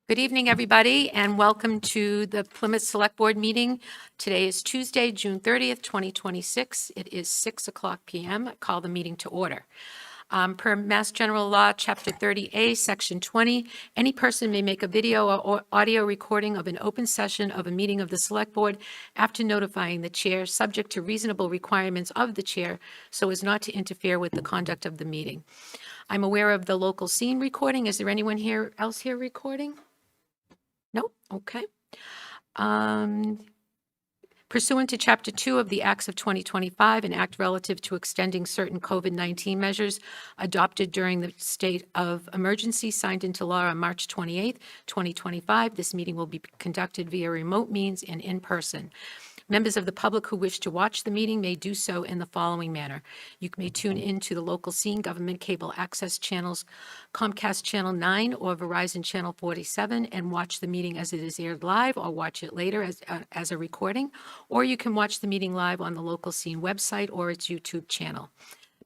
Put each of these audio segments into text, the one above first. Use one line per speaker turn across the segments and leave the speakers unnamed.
Good evening, everybody, and welcome to the Plymouth Select Board meeting. Today is Tuesday, June 30th, 2026. It is 6:00 p.m. I call the meeting to order. Per Mass General Law, Chapter 30A, Section 20, any person may make a video or audio recording of an open session of a meeting of the Select Board after notifying the chair, subject to reasonable requirements of the chair, so as not to interfere with the conduct of the meeting. I'm aware of the local scene recording. Is there anyone else here recording? No? Okay. Pursuant to Chapter 2 of the Acts of 2025, an act relative to extending certain COVID-19 measures adopted during the state of emergency signed into law on March 28th, 2025, this meeting will be conducted via remote means and in person. Members of the public who wish to watch the meeting may do so in the following manner. You may tune in to the local scene government cable access channels, Comcast Channel 9 or Verizon Channel 47, and watch the meeting as it is aired live, or watch it later as a recording, or you can watch the meeting live on the local scene website or its YouTube channel.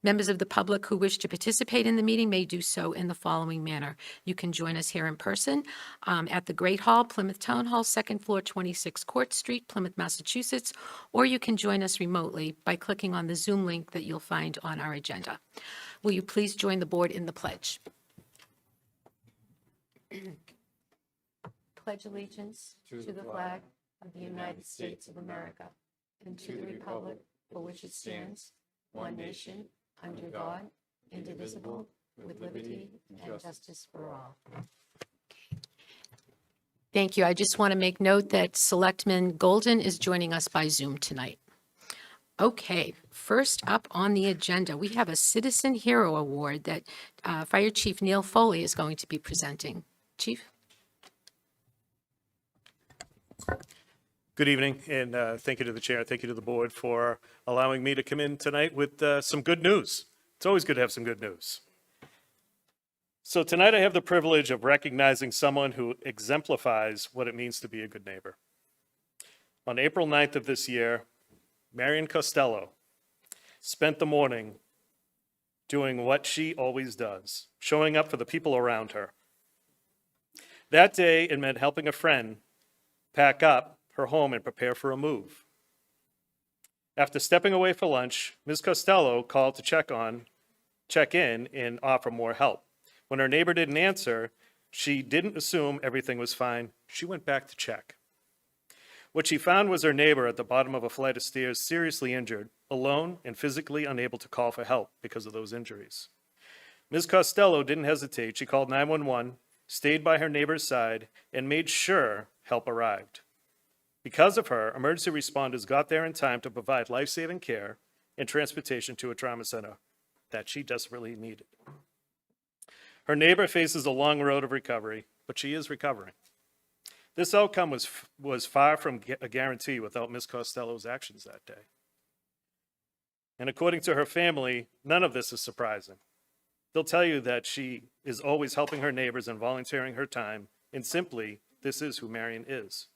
Members of the public who wish to participate in the meeting may do so in the following manner. You can join us here in person at the Great Hall, Plymouth Town Hall, second floor, 26 Court Street, Plymouth, Massachusetts, or you can join us remotely by clicking on the Zoom link that you'll find on our agenda. Will you please join the board in the pledge? Pledge allegiance to the flag of the United States of America and to the republic for which it stands, one nation, under God, indivisible, with liberty and justice for all. Thank you. I just want to make note that Selectman Golden is joining us by Zoom tonight. Okay, first up on the agenda, we have a Citizen Hero Award that Fire Chief Neil Foley is going to be presenting. Chief?
Good evening, and thank you to the chair, thank you to the board for allowing me to come in tonight with some good news. It's always good to have some good news. So tonight I have the privilege of recognizing someone who exemplifies what it means to be a good neighbor. On April 9th of this year, Marion Costello spent the morning doing what she always does, showing up for the people around her. That day, it meant helping a friend pack up her home and prepare for a move. After stepping away for lunch, Ms. Costello called to check in and offer more help. When her neighbor didn't answer, she didn't assume everything was fine. She went back to check. What she found was her neighbor at the bottom of a flight of stairs, seriously injured, alone and physically unable to call for help because of those injuries. Ms. Costello didn't hesitate. She called 911, stayed by her neighbor's side, and made sure help arrived. Because of her, emergency responders got there in time to provide life-saving care and transportation to a trauma center that she desperately needed. Her neighbor faces a long road of recovery, but she is recovering. This outcome was far from a guarantee without Ms. Costello's actions that day. And according to her family, none of this is surprising. They'll tell you that she is always helping her neighbors and volunteering her time, and simply, this is who Marion is.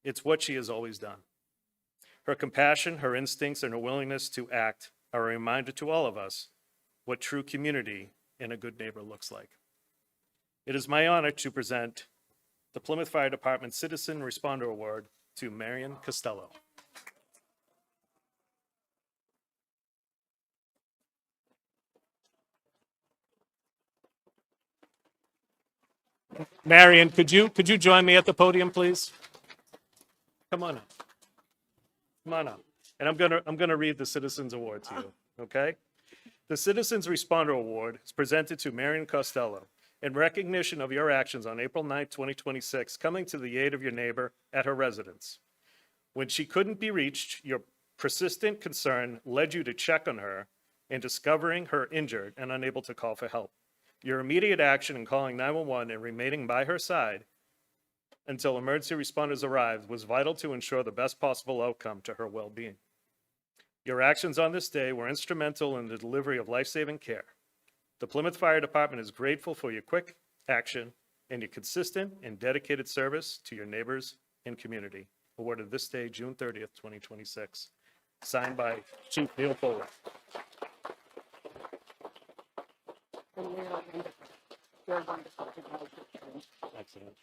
It's what she has always done. Her compassion, her instincts, and her willingness to act are a reminder to all of us what true community and a good neighbor looks like. It is my honor to present the Plymouth Fire Department Citizen Responder Award to Marion Costello. Marion, could you join me at the podium, please? Come on up. Come on up. And I'm gonna read the Citizens Award to you, okay? The Citizens Responder Award is presented to Marion Costello in recognition of your actions on April 9, 2026, coming to the aid of your neighbor at her residence. When she couldn't be reached, your persistent concern led you to check on her and discovering her injured and unable to call for help. Your immediate action in calling 911 and remaining by her side until emergency responders arrived was vital to ensure the best possible outcome to her well-being. Your actions on this day were instrumental in the delivery of life-saving care. The Plymouth Fire Department is grateful for your quick action and your consistent and dedicated service to your neighbors and community. Awarded this day, June 30th, 2026. Signed by Chief Neil Foley. Excellent.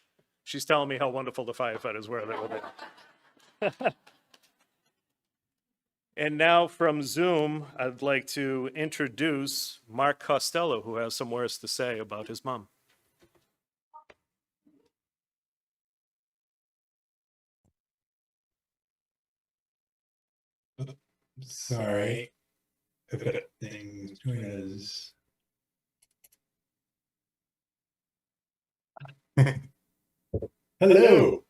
She's telling me how wonderful the firefighters were that were there. And now from Zoom, I'd like to introduce Mark Costello, who has some words to say about his mom.
Sorry. I've got things doing as. Hello.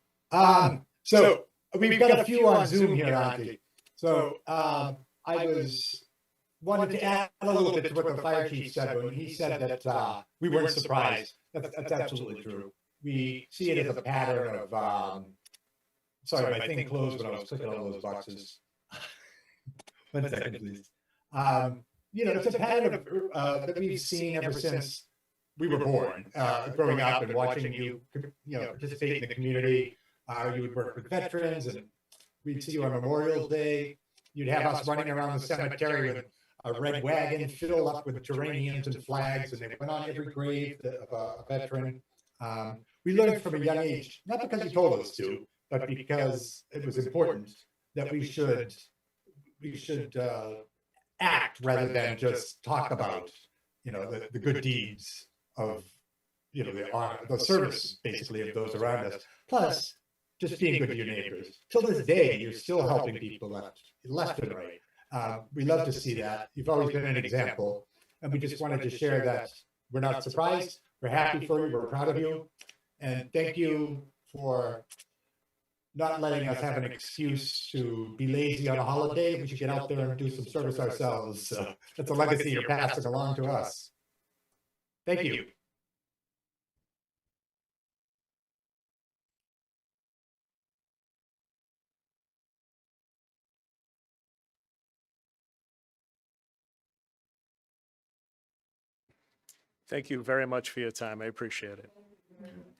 So we've got a few on Zoom here, Auntie. So I was wanted to add a little bit to what the fire chief said when he said that we weren't surprised. That's absolutely true. We see it as a pattern of. Sorry, my thing closed when I was clicking all those boxes. 1 second, please. It's a pattern of that we've seen ever since we were born, growing up and watching you, participate in the community. You would work with veterans, and we'd see you on Memorial Day. You'd have us running around the cemetery with a red wagon filled up with geraniums and flags, and they went on every grave of a veteran. We learned from a young age, not because you told us to, but because it was important that we should act rather than just talk about, the good deeds of, the service basically of those around us. Plus, just being good to your neighbors. Till this day, you're still helping people left and right. We love to see that. You've always been an example, and we just wanted to share that we're not surprised. We're happy for you. We're proud of you, and thank you for not letting us have an excuse to be lazy on a holiday. We should get out there and do some service ourselves. So that's a legacy you're passing along to us. Thank you.
Thank you very much for your time. I appreciate it.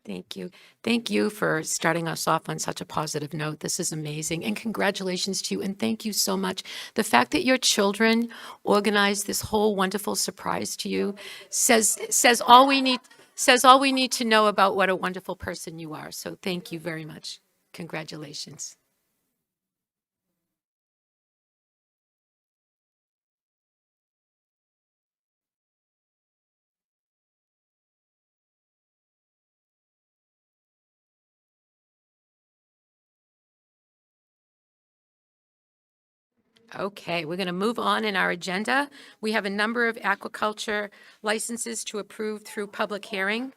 Thank you. Thank you for starting us off on such a positive note. This is amazing. And congratulations to you. And thank you so much. The fact that your children organized this whole wonderful surprise to you says all we need to know about what a wonderful person you are. So thank you very much. Congratulations. Okay, we're going to move on in our agenda. We have a number of aquaculture licenses to approve through public hearing.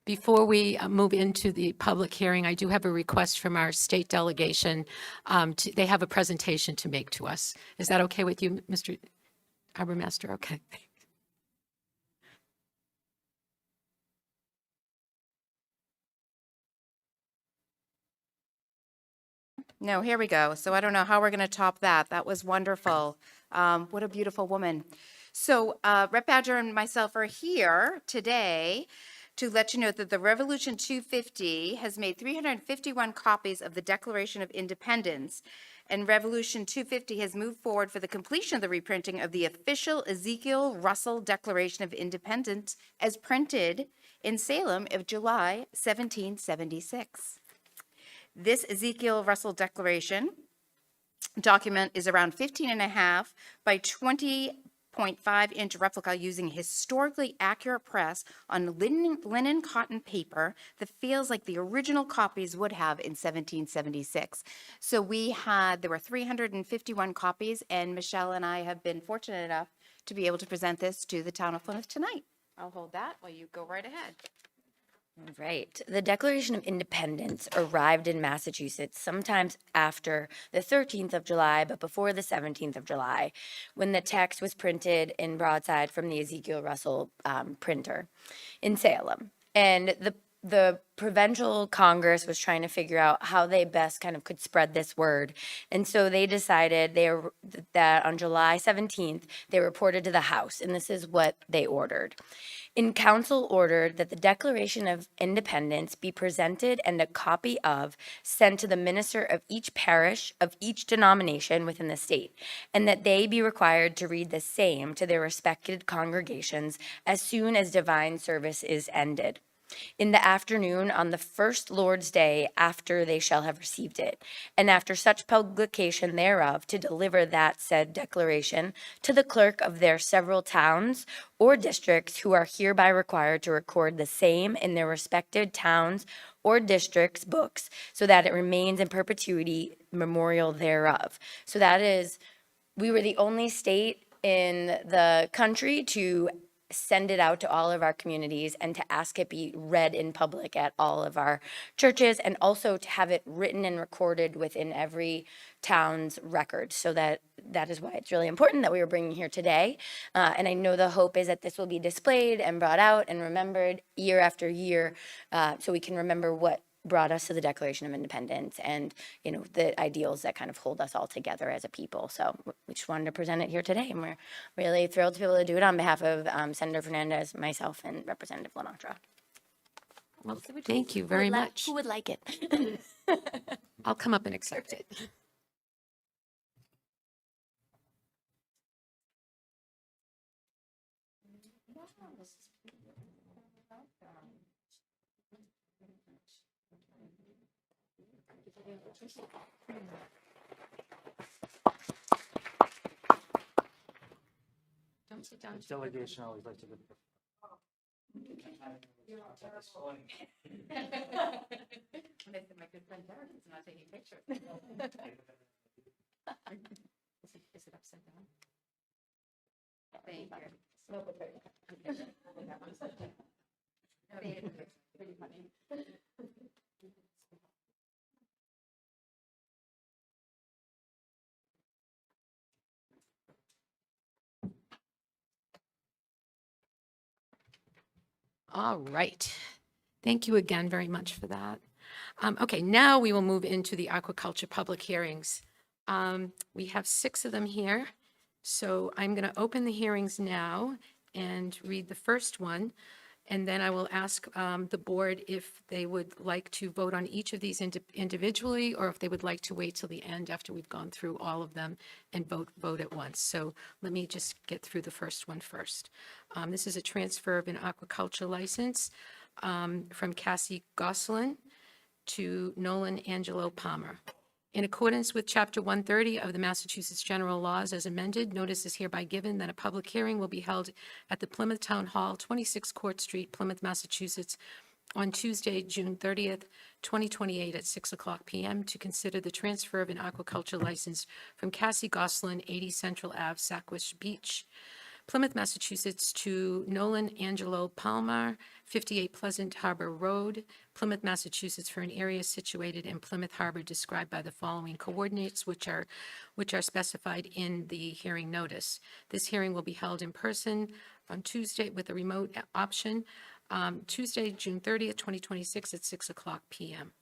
Before we move into the public hearing, I do have a request from our state delegation. They have a presentation to make to us. Is that okay with you, Mr. Harbor Master? Okay.
No, here we go. So I don't know how we're going to top that. That was wonderful. What a beautiful woman. So Rep Badger and myself are here today to let you know that the Revolution 250 has made 351 copies of the Declaration of Independence, and Revolution 250 has moved forward for the completion of the reprinting of the official Ezekiel Russell Declaration of Independence as printed in Salem of July 1776. This Ezekiel Russell Declaration document is around 15.5 by 20.5-inch replica using historically accurate press on linen cotton paper that feels like the original copies would have in 1776. So there were 351 copies, and Michelle and I have been fortunate enough to be able to present this to the town of Plymouth tonight. I'll hold that while you go right ahead.
Right. The Declaration of Independence arrived in Massachusetts sometimes after the 13th of July, but before the 17th of July, when the text was printed in broadside from the Ezekiel Russell printer in Salem. And the provincial Congress was trying to figure out how they best kind of could spread this word. And so they decided that on July 17th, they reported to the House, and this is what they ordered. In council ordered that the Declaration of Independence be presented and a copy of sent to the minister of each parish of each denomination within the state, and that they be required to read the same to their respected congregations as soon as divine service is ended, in the afternoon on the first Lord's Day after they shall have received it, and after such publication thereof to deliver that said declaration to the clerk of their several towns or districts who are hereby required to record the same in their respected towns or districts' books, so that it remains in perpetuity memorial thereof. So that is, we were the only state in the country to send it out to all of our communities and to ask it be read in public at all of our churches, and also to have it written and recorded within every town's record. So that is why it's really important that we were bringing here today. And I know the hope is that this will be displayed and brought out and remembered year after year, so we can remember what brought us to the Declaration of Independence and, you know, the ideals that kind of hold us all together as a people. So we just wanted to present it here today, and we're really thrilled to be able to do it on behalf of Senator Fernandez, myself, and Representative Lenatra.
Well, thank you very much.
Who would like it?
I'll come up and accept it. Don't sit down.
Delegation always likes to.
My good friend Derek is not taking pictures. Is it upside down? Thank you. All right. Thank you again very much for that. Okay, now we will move into the aquaculture public hearings. We have 6 of them here. So I'm going to open the hearings now and read the first one. And then I will ask the board if they would like to vote on each of these individually, or if they would like to wait till the end after we've gone through all of them and vote at once. So let me just get through the first one first. This is a transfer of an aquaculture license from Cassie Gosselin to Nolan Angelo Palmer. In accordance with Chapter 130 of the Massachusetts General Laws as amended, notice is hereby given that a public hearing will be held at the Plymouth Town Hall, 26 Court Street, Plymouth, Massachusetts, on Tuesday, June 30th, 2028 at 6:00 p.m. to consider the transfer of an aquaculture license from Cassie Gosselin, 80 Central Ave, Sackwish Beach, Plymouth, Massachusetts, to Nolan Angelo Palmer, 58 Pleasant Harbor Road, Plymouth, Massachusetts, for an area situated in Plymouth Harbor described by the following coordinates, which are specified in the hearing notice. This hearing will be held in person on Tuesday with a remote option, Tuesday, June 30th, 2026 at 6:00 p.m.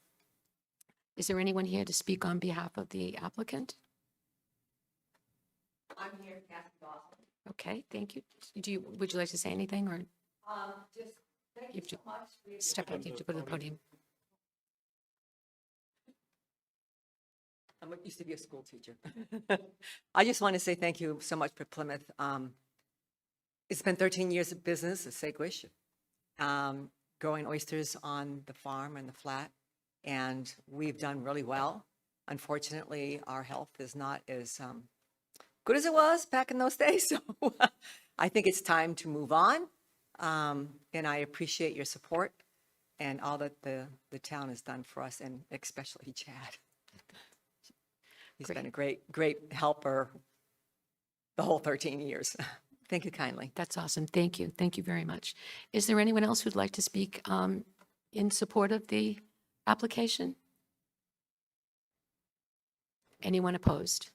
Is there anyone here to speak on behalf of the applicant?
I'm here, Kathy Dawson.
Okay, thank you. Would you like to say anything, or
Just thank
You
you
have
so
to
much. We
step up, you have to go to the podium?
I used to be a school teacher. I just want to say thank you so much for Plymouth. It's been 13 years of business at Sackwish, growing oysters on the farm and the flat, and we've done really well. Unfortunately, our health is not as good as it was back in those days, so I think it's time to move on, and I appreciate your support and all that the town has done for us, and especially Chad. He's been a great helper the whole 13 years. Thank you kindly.
That's awesome. Thank you. Thank you very much. Is there anyone else who'd like to speak in support of the application? Anyone opposed?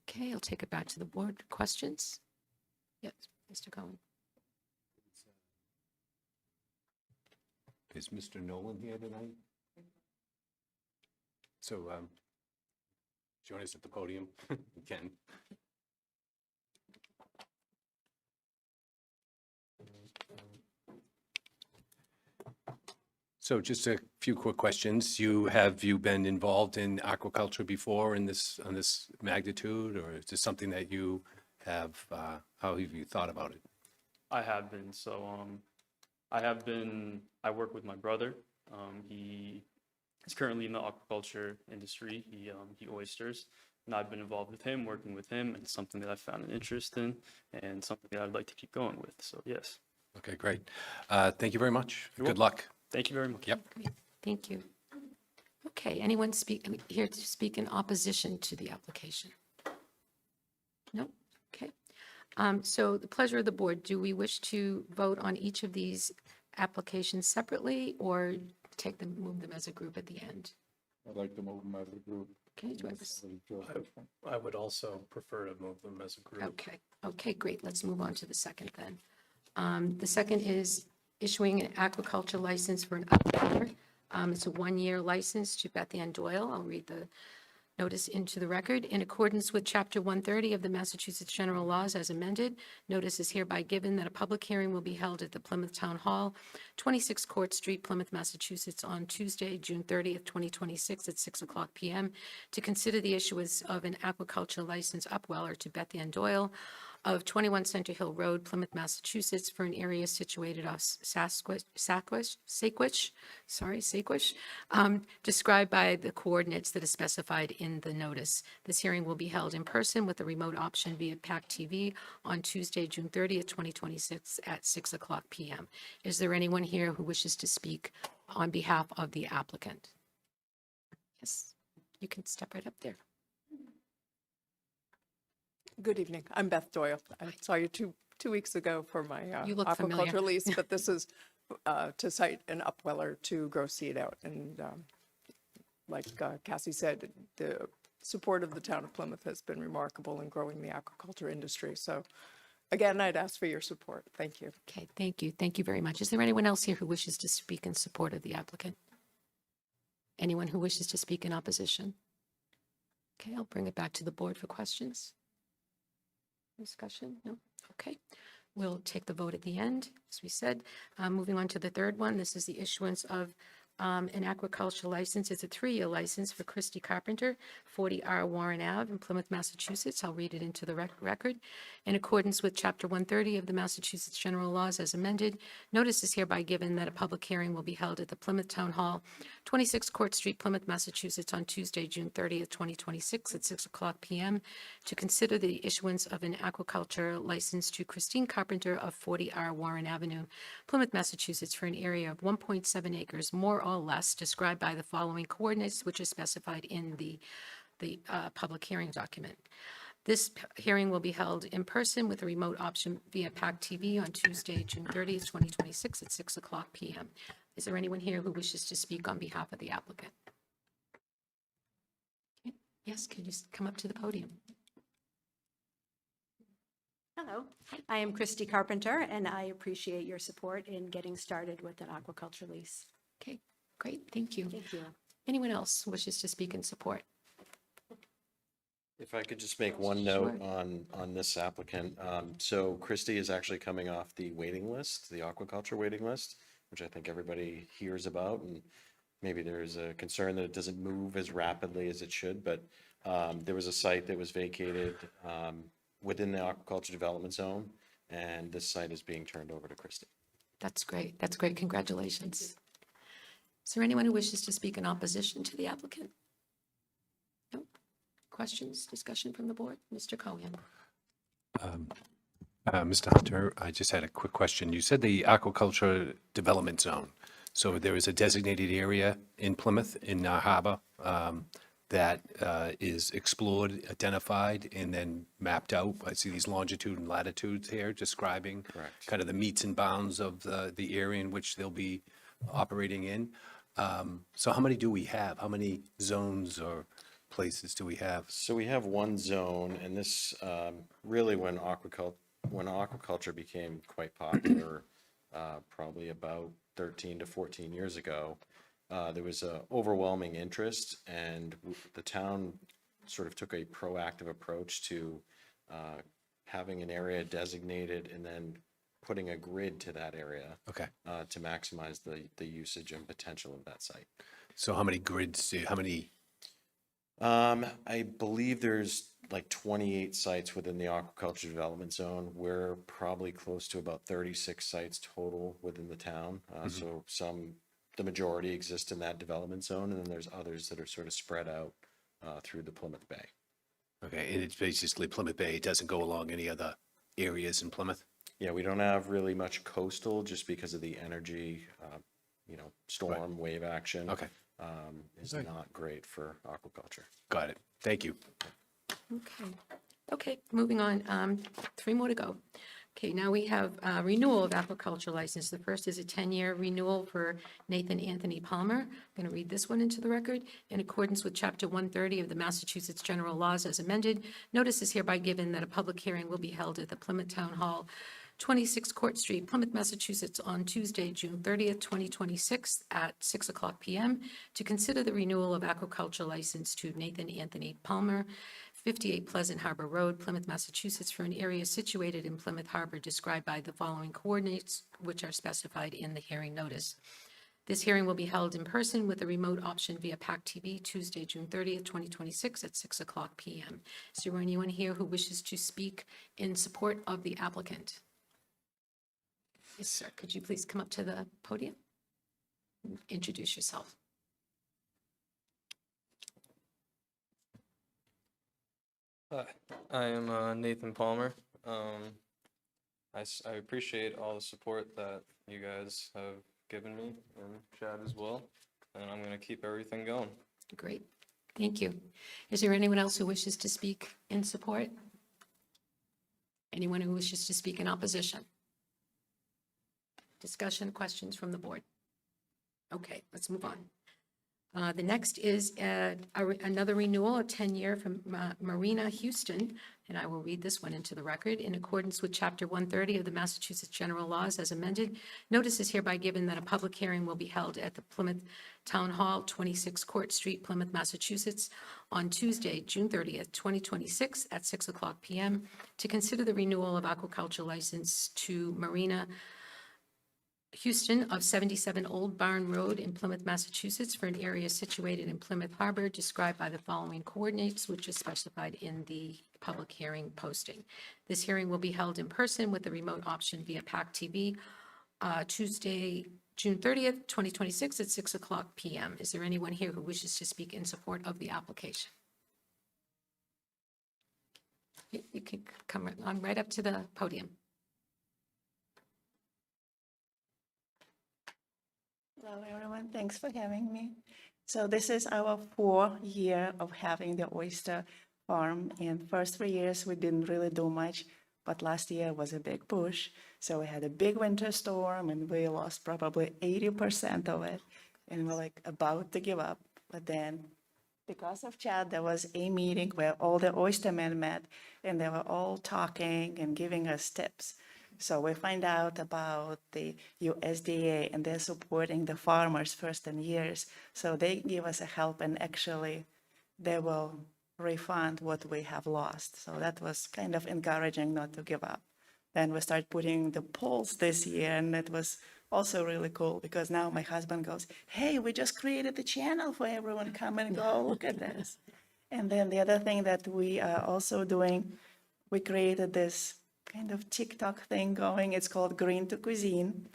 Okay, I'll take it back to the board. Questions? Yes, Mr. Cohen.
Is Mr. Nolan here tonight? So join us at the podium, Ken. So just a few quick questions. Have you been involved in aquaculture before in this, on this magnitude, or is this something that you have, how have you thought about it?
I have been. So, I work with my brother. He is currently in the aquaculture industry. He oysters. And I've been involved with him, working with him, and it's something that I found an interest in and something that I'd like to keep going with. So, yes.
Okay, great. Thank you very much.
You're
Good luck.
Thank you very much.
Yep.
Great, thank you. Okay, anyone here to speak in opposition to the application? No? Okay. So the pleasure of the board, do we wish to vote on each of these applications separately or move them as a group at the end?
I'd like to move them as a group.
Okay, do I have a
I would also prefer to move them as a group.
Okay, great. Let's move on to the second then. The second is issuing an aquaculture license for an upweller. It's a one-year license to Beth Ann Doyle. I'll read the notice into the record. In accordance with Chapter 130 of the Massachusetts General Laws as amended, notice is hereby given that a public hearing will be held at the Plymouth Town Hall, 26 Court Street, Plymouth, Massachusetts, on Tuesday, June 30th, 2026, at 6:00 p.m. to consider the issuance of an aquaculture license upweller to Beth Ann Doyle of 21 Center Hill Road, Plymouth, Massachusetts, for an area situated off Saquich, described by the coordinates that is specified in the notice. This hearing will be held in person with a remote option via PAC TV on Tuesday, June 30th, 2026, at 6:00 p.m. Is there anyone here who wishes to speak on behalf of the applicant? Yes, you can step right up there.
Good evening. I'm Beth Doyle. I saw you two weeks ago for my
You look familiar.
aquaculture lease, but this is to site an upweller to grow seed out. And like Cassie said, the support of the town of Plymouth has been remarkable in growing the aquaculture industry. So again, I'd ask for your support. Thank you.
Okay, thank you. Thank you very much. Is there anyone else here who wishes to speak in support of the applicant? Anyone who wishes to speak in opposition? Okay, I'll bring it back to the board for questions. Discussion? No? Okay. We'll take the vote at the end, as we said. Moving on to the third one, this is the issuance of an aquaculture license. It's a 3-year license for Christy Carpenter, 40R Warren Ave in Plymouth, Massachusetts. I'll read it into the record. In accordance with Chapter 130 of the Massachusetts General Laws as amended, notice is hereby given that a public hearing will be held at the Plymouth Town Hall, 26 Court Street, Plymouth, Massachusetts, on Tuesday, June 30th, 2026, at 6:00 p.m. to consider the issuance of an aquaculture license to Christine Carpenter of 40R Warren Avenue, Plymouth, Massachusetts, for an area of 1.7 acres, more or less, described by the following coordinates, which are specified in the public hearing document. This hearing will be held in person with a remote option via PAC TV on Tuesday, June 30th, 2026, at 6:00 p.m. Is there anyone here who wishes to speak on behalf of the applicant? Okay. Yes, can you come up to the podium?
Hello, I am Christy Carpenter, and I appreciate your support in getting started with an aquaculture lease.
Okay, great, thank you.
Thank you.
Anyone else who wishes to speak in support?
If I could just make one note on this applicant. So Christy is actually coming off the waiting list, the aquaculture waiting list, which I think everybody hears about. And maybe there's a concern that it doesn't move as rapidly as it should, but there was a site that was vacated within the aquaculture development zone, and this site is being turned over to Christy.
That's great, that's great, congratulations. Is there anyone who wishes to speak in opposition to the applicant? No? Questions, discussion from the board? Mr. Cohen?
Mr. Hunter, I just had a quick question. You said the aquaculture development zone. So there is a designated area in Plymouth, in our harbor, that is explored, identified, and then mapped out. I see these longitude and latitudes here describing
Correct.
kind of the meets and bounds of the area in which they'll be operating in. So how many do we have? How many zones or places do we have?
So we have one zone, and this really when aquaculture became quite popular probably about 13 to 14 years ago, there was a overwhelming interest, and the town sort of took a proactive approach to having an area designated and then putting a grid to that area
Okay.
to maximize the usage and potential of that site.
So how many grids, how many,
I believe there's like 28 sites within the aquaculture development zone. We're probably close to about 36 sites total within the town. So the majority exist in that development zone, and then there's others that are sort of spread out through the Plymouth Bay.
okay, and it's basically Plymouth Bay, it doesn't go along any other areas in Plymouth?
Yeah, we don't have really much coastal just because of the energy, storm wave action.
Okay.
Is not great for aquaculture.
Got it. Thank you.
Okay. Okay, moving on. 3 more to go. Okay, now we have renewal of aquaculture license. The first is a 10-year renewal for Nathan Anthony Palmer. I'm going to read this one into the record. In accordance with Chapter 130 of the Massachusetts General Laws as amended, notice is hereby given that a public hearing will be held at the Plymouth Town Hall, 26 Court Street, Plymouth, Massachusetts, on Tuesday, June 30th, 2026, at 6:00 p.m. to consider the renewal of aquaculture license to Nathan Anthony Palmer, 58 Pleasant Harbor Road, Plymouth, Massachusetts, for an area situated in Plymouth Harbor described by the following coordinates, which are specified in the hearing notice. This hearing will be held in person with a remote option via PAC TV, Tuesday, June 30th, 2026, at 6:00 p.m. Is there anyone here who wishes to speak in support of the applicant? Yes, sir. Could you please come up to the podium? Introduce yourself.
Hi, I am Nathan Palmer. I appreciate all the support that you guys have given me, and Chad as well, and I'm going to keep everything going.
Great. Thank you. Is there anyone else who wishes to speak in support? Anyone who wishes to speak in opposition? Discussion, questions from the board? Okay, let's move on. The next is another renewal, a 10-year from Marina Houston, and I will read this one into the record. In accordance with Chapter 130 of the Massachusetts General Laws as amended, notice is hereby given that a public hearing will be held at the Plymouth Town Hall, 26 Court Street, Plymouth, Massachusetts, on Tuesday, June 30th, 2026, at 6:00 p.m. to consider the renewal of aquaculture license to Marina Houston of 77 Old Barn Road in Plymouth, Massachusetts, for an area situated in Plymouth Harbor described by the following coordinates, which is specified in the public hearing posting. This hearing will be held in person with the remote option via PAC TV, Tuesday, June 30th, 2026, at 6:00 p.m. Is there anyone here who wishes to speak in support of the application? You can come on right up to the podium.
Hello, everyone. Thanks for having me. So this is our 4th year of having the oyster farm. In first 3 years, we didn't really do much, but last year was a big push. So we had a big winter storm, and we lost probably 80% of it, and we're like about to give up. But then, because of Chad, there was a meeting where all the oystermen met, and they were all talking and giving us tips. So we find out about the USDA, and they're supporting the farmers first 10 years. So they give us a help, and actually they will refund what we have lost. So that was kind of encouraging not to give up. Then we start putting the polls this year, and it was also really cool because now my husband goes, "Hey, we just created the channel for everyone. Come and go, look at this." And then the other thing that we are also doing, we created this kind of TikTok thing going. It's called Green to Cuisine.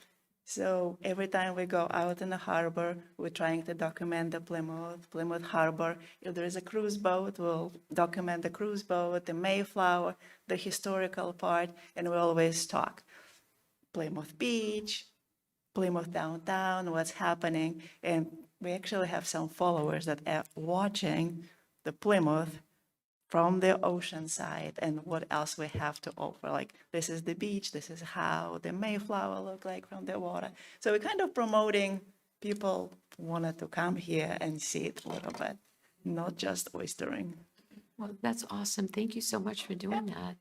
So every time we go out in the harbor, we're trying to document the Plymouth Harbor. If there is a cruise boat, we'll document the cruise boat, the Mayflower, the historical part, and we always talk Plymouth Beach, Plymouth downtown, what's happening. And we actually have some followers that are watching the Plymouth from the ocean side and what else we have to offer. Like, this is the beach, this is how the Mayflower look like from the water. So we're kind of promoting people wanted to come here and see it a little bit, not just oystering.
Well, that's awesome. Thank you so much for doing that.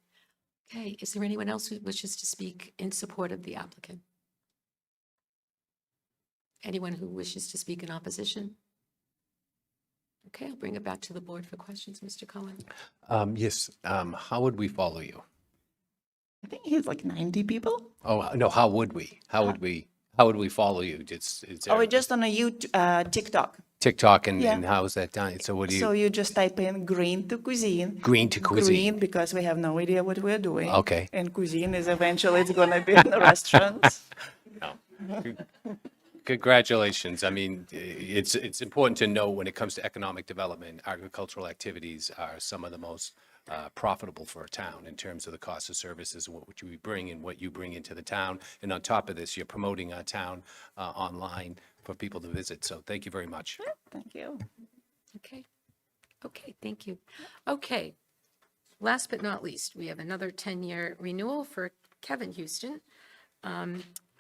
Okay, is there anyone else who wishes to speak in support of the applicant? Anyone who wishes to speak in opposition? Okay, I'll bring it back to the board for questions. Mr. Cohen?
Yes, how would we follow you?
I think he's like 90 people.
Oh, no, how would we? How would we follow you? Is
Or
there
just on a YouTube, TikTok.
TikTok and
Yeah.
how is that done? So what do
So
you,
you just type in green to cuisine.
Green to cuisine.
Green because we have no idea what we're doing.
Okay.
And cuisine is eventually it's gonna be in the restaurants.
Congratulations. I mean, it's important to know when it comes to economic development, agricultural activities are some of the most profitable for a town in terms of the cost of services and what you bring and what you bring into the town. And on top of this, you're promoting our town online for people to visit. So thank you very much.
Thank you.
Okay. Okay, thank you. Okay. Last but not least, we have another 10-year renewal for Kevin Houston.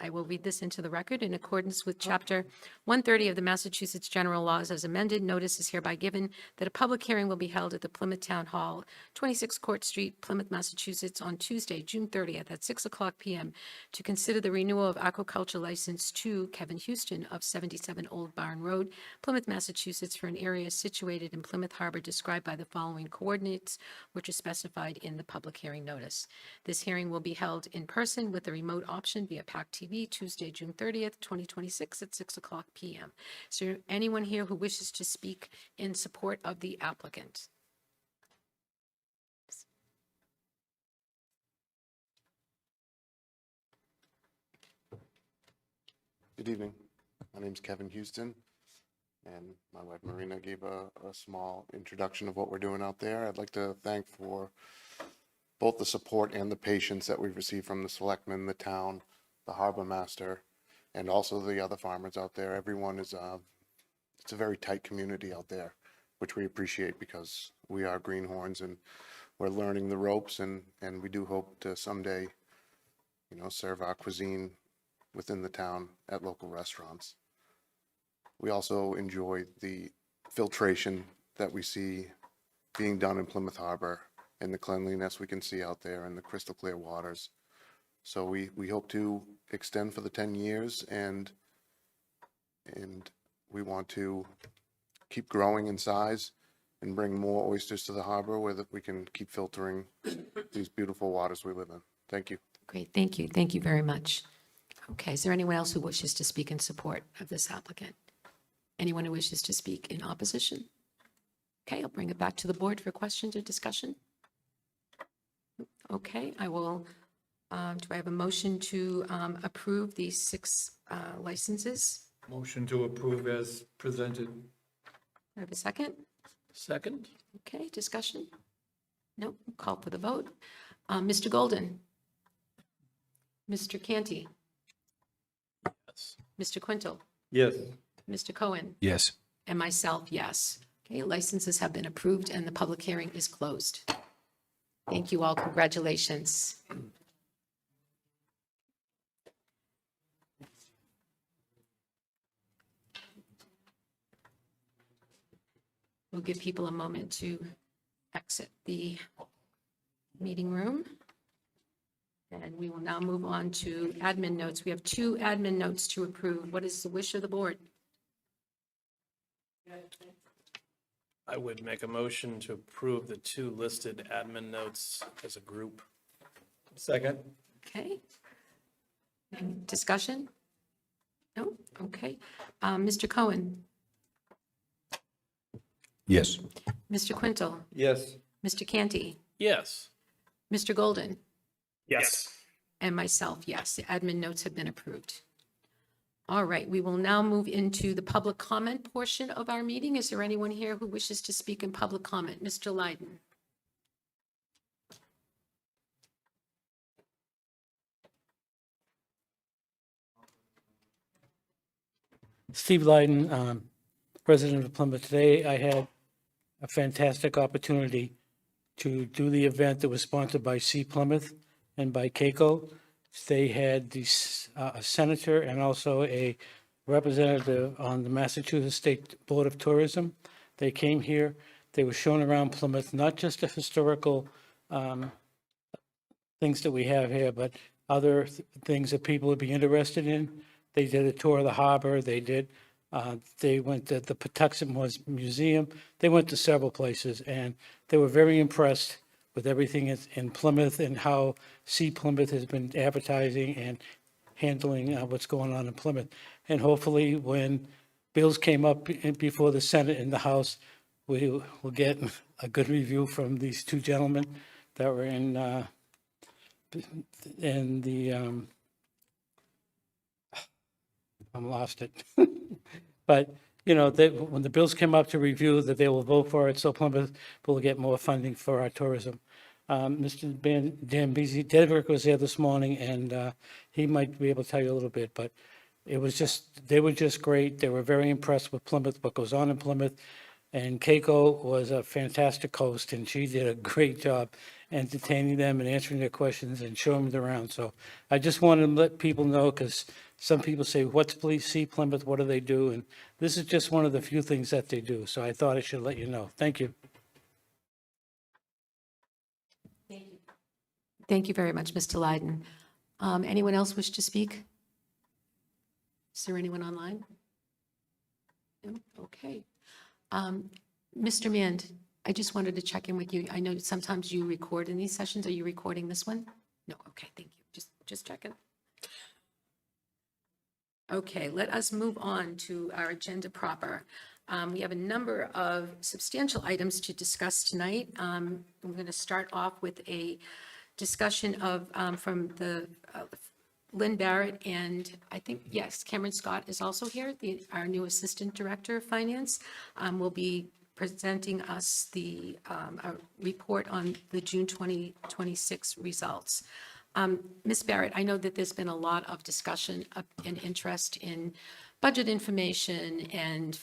I will read this into the record. In accordance with Chapter 130 of the Massachusetts General Laws as amended, notice is hereby given that a public hearing will be held at the Plymouth Town Hall, 26 Court Street, Plymouth, Massachusetts, on Tuesday, June 30th at 6:00 p.m. to consider the renewal of aquaculture license to Kevin Houston of 77 Old Barn Road, Plymouth, Massachusetts, for an area situated in Plymouth Harbor described by the following coordinates, which are specified in the public hearing notice. This hearing will be held in person with a remote option via PAC TV Tuesday, June 30th, 2026 at 6:00 p.m. Is there anyone here who wishes to speak in support of the applicant?
Good evening. My name's Kevin Houston, and my wife Marina gave a small introduction of what we're doing out there. I'd like to thank for both the support and the patience that we've received from the selectmen, the town, the harbor master, and also the other farmers out there. Everyone is, it's a very tight community out there, which we appreciate because we are greenhorns and we're learning the ropes, and we do hope to someday, you know, serve our cuisine within the town at local restaurants. We also enjoy the filtration that we see being done in Plymouth Harbor and the cleanliness we can see out there and the crystal clear waters. So we hope to extend for the 10 years and we want to keep growing in size and bring more oysters to the harbor where that we can keep filtering these beautiful waters we live in. Thank you.
Great, thank you. Thank you very much. Okay, is there anyone else who wishes to speak in support of this applicant? Anyone who wishes to speak in opposition? Okay, I'll bring it back to the board for questions or discussion. Okay, I will, do I have a motion to approve these 6 licenses?
Motion to approve as presented.
I have a second?
Second?
Okay, discussion? No, call for the vote. Mr. Golden? Mr. Canty?
Yes.
Mr. Quintal?
Yes.
Mr. Cohen?
Yes.
And myself, yes. Okay, licenses have been approved and the public hearing is closed. Thank you all. Congratulations. We'll give people a moment to exit the meeting room. And we will now move on to admin notes. We have 2 admin notes to approve. What is the wish of the board?
I would make a motion to approve the 2 listed admin notes as a group.
Second?
Okay. Any discussion? No? Okay. Mr. Cohen?
Yes.
Mr. Quintal?
Yes.
Mr. Canty?
Yes.
Mr. Golden?
Yes.
And myself, yes. The admin notes have been approved. All right, we will now move into the public comment portion of our meeting. Is there anyone here who wishes to speak in public comment? Mr. Lydon?
Steve Lydon, President of Plymouth. Today, I had a fantastic opportunity to do the event that was sponsored by Sea Plymouth and by CAECO. They had a senator and also a representative on the Massachusetts State Board of Tourism. They came here. They were shown around Plymouth, not just the historical things that we have here, but other things that people would be interested in. They did a tour of the harbor. They went to the Patuxent Museum. They went to several places, and they were very impressed with everything in Plymouth and how Sea Plymouth has been advertising and handling what's going on in Plymouth. And hopefully, when bills came up before the Senate and the House, we will get a good review from these two gentlemen that were in the, I'm lost it. But, you know, when the bills come up to review, that they will vote for it, so Plymouth will get more funding for our tourism. Mr. Dambisi, Dedrick was there this morning, and he might be able to tell you a little bit, but they were just great. They were very impressed with Plymouth, what goes on in Plymouth. And Keiko was a fantastic host, and she did a great job entertaining them and answering their questions and showing them around. So I just wanted to let people know, because some people say, what's Sea Plymouth? What do they do? And this is just one of the few things that they do. So I thought I should let you know. Thank you.
Thank you very much, Mr. Lydon. Anyone else wish to speak? Is there anyone online? No? Okay. Mr. Mand, I just wanted to check in with you. I know sometimes you record in these sessions. Are you recording this one? No, okay, thank you. Just checking. Okay, let us move on to our agenda proper. We have a number of substantial items to discuss tonight. I'm going to start off with a discussion of, from the Lynn Barrett, and I think, yes, Cameron Scott is also here, our new Assistant Director of Finance, will be presenting us a report on the June 2026 results. Ms. Barrett, I know that there's been a lot of discussion and interest in budget information and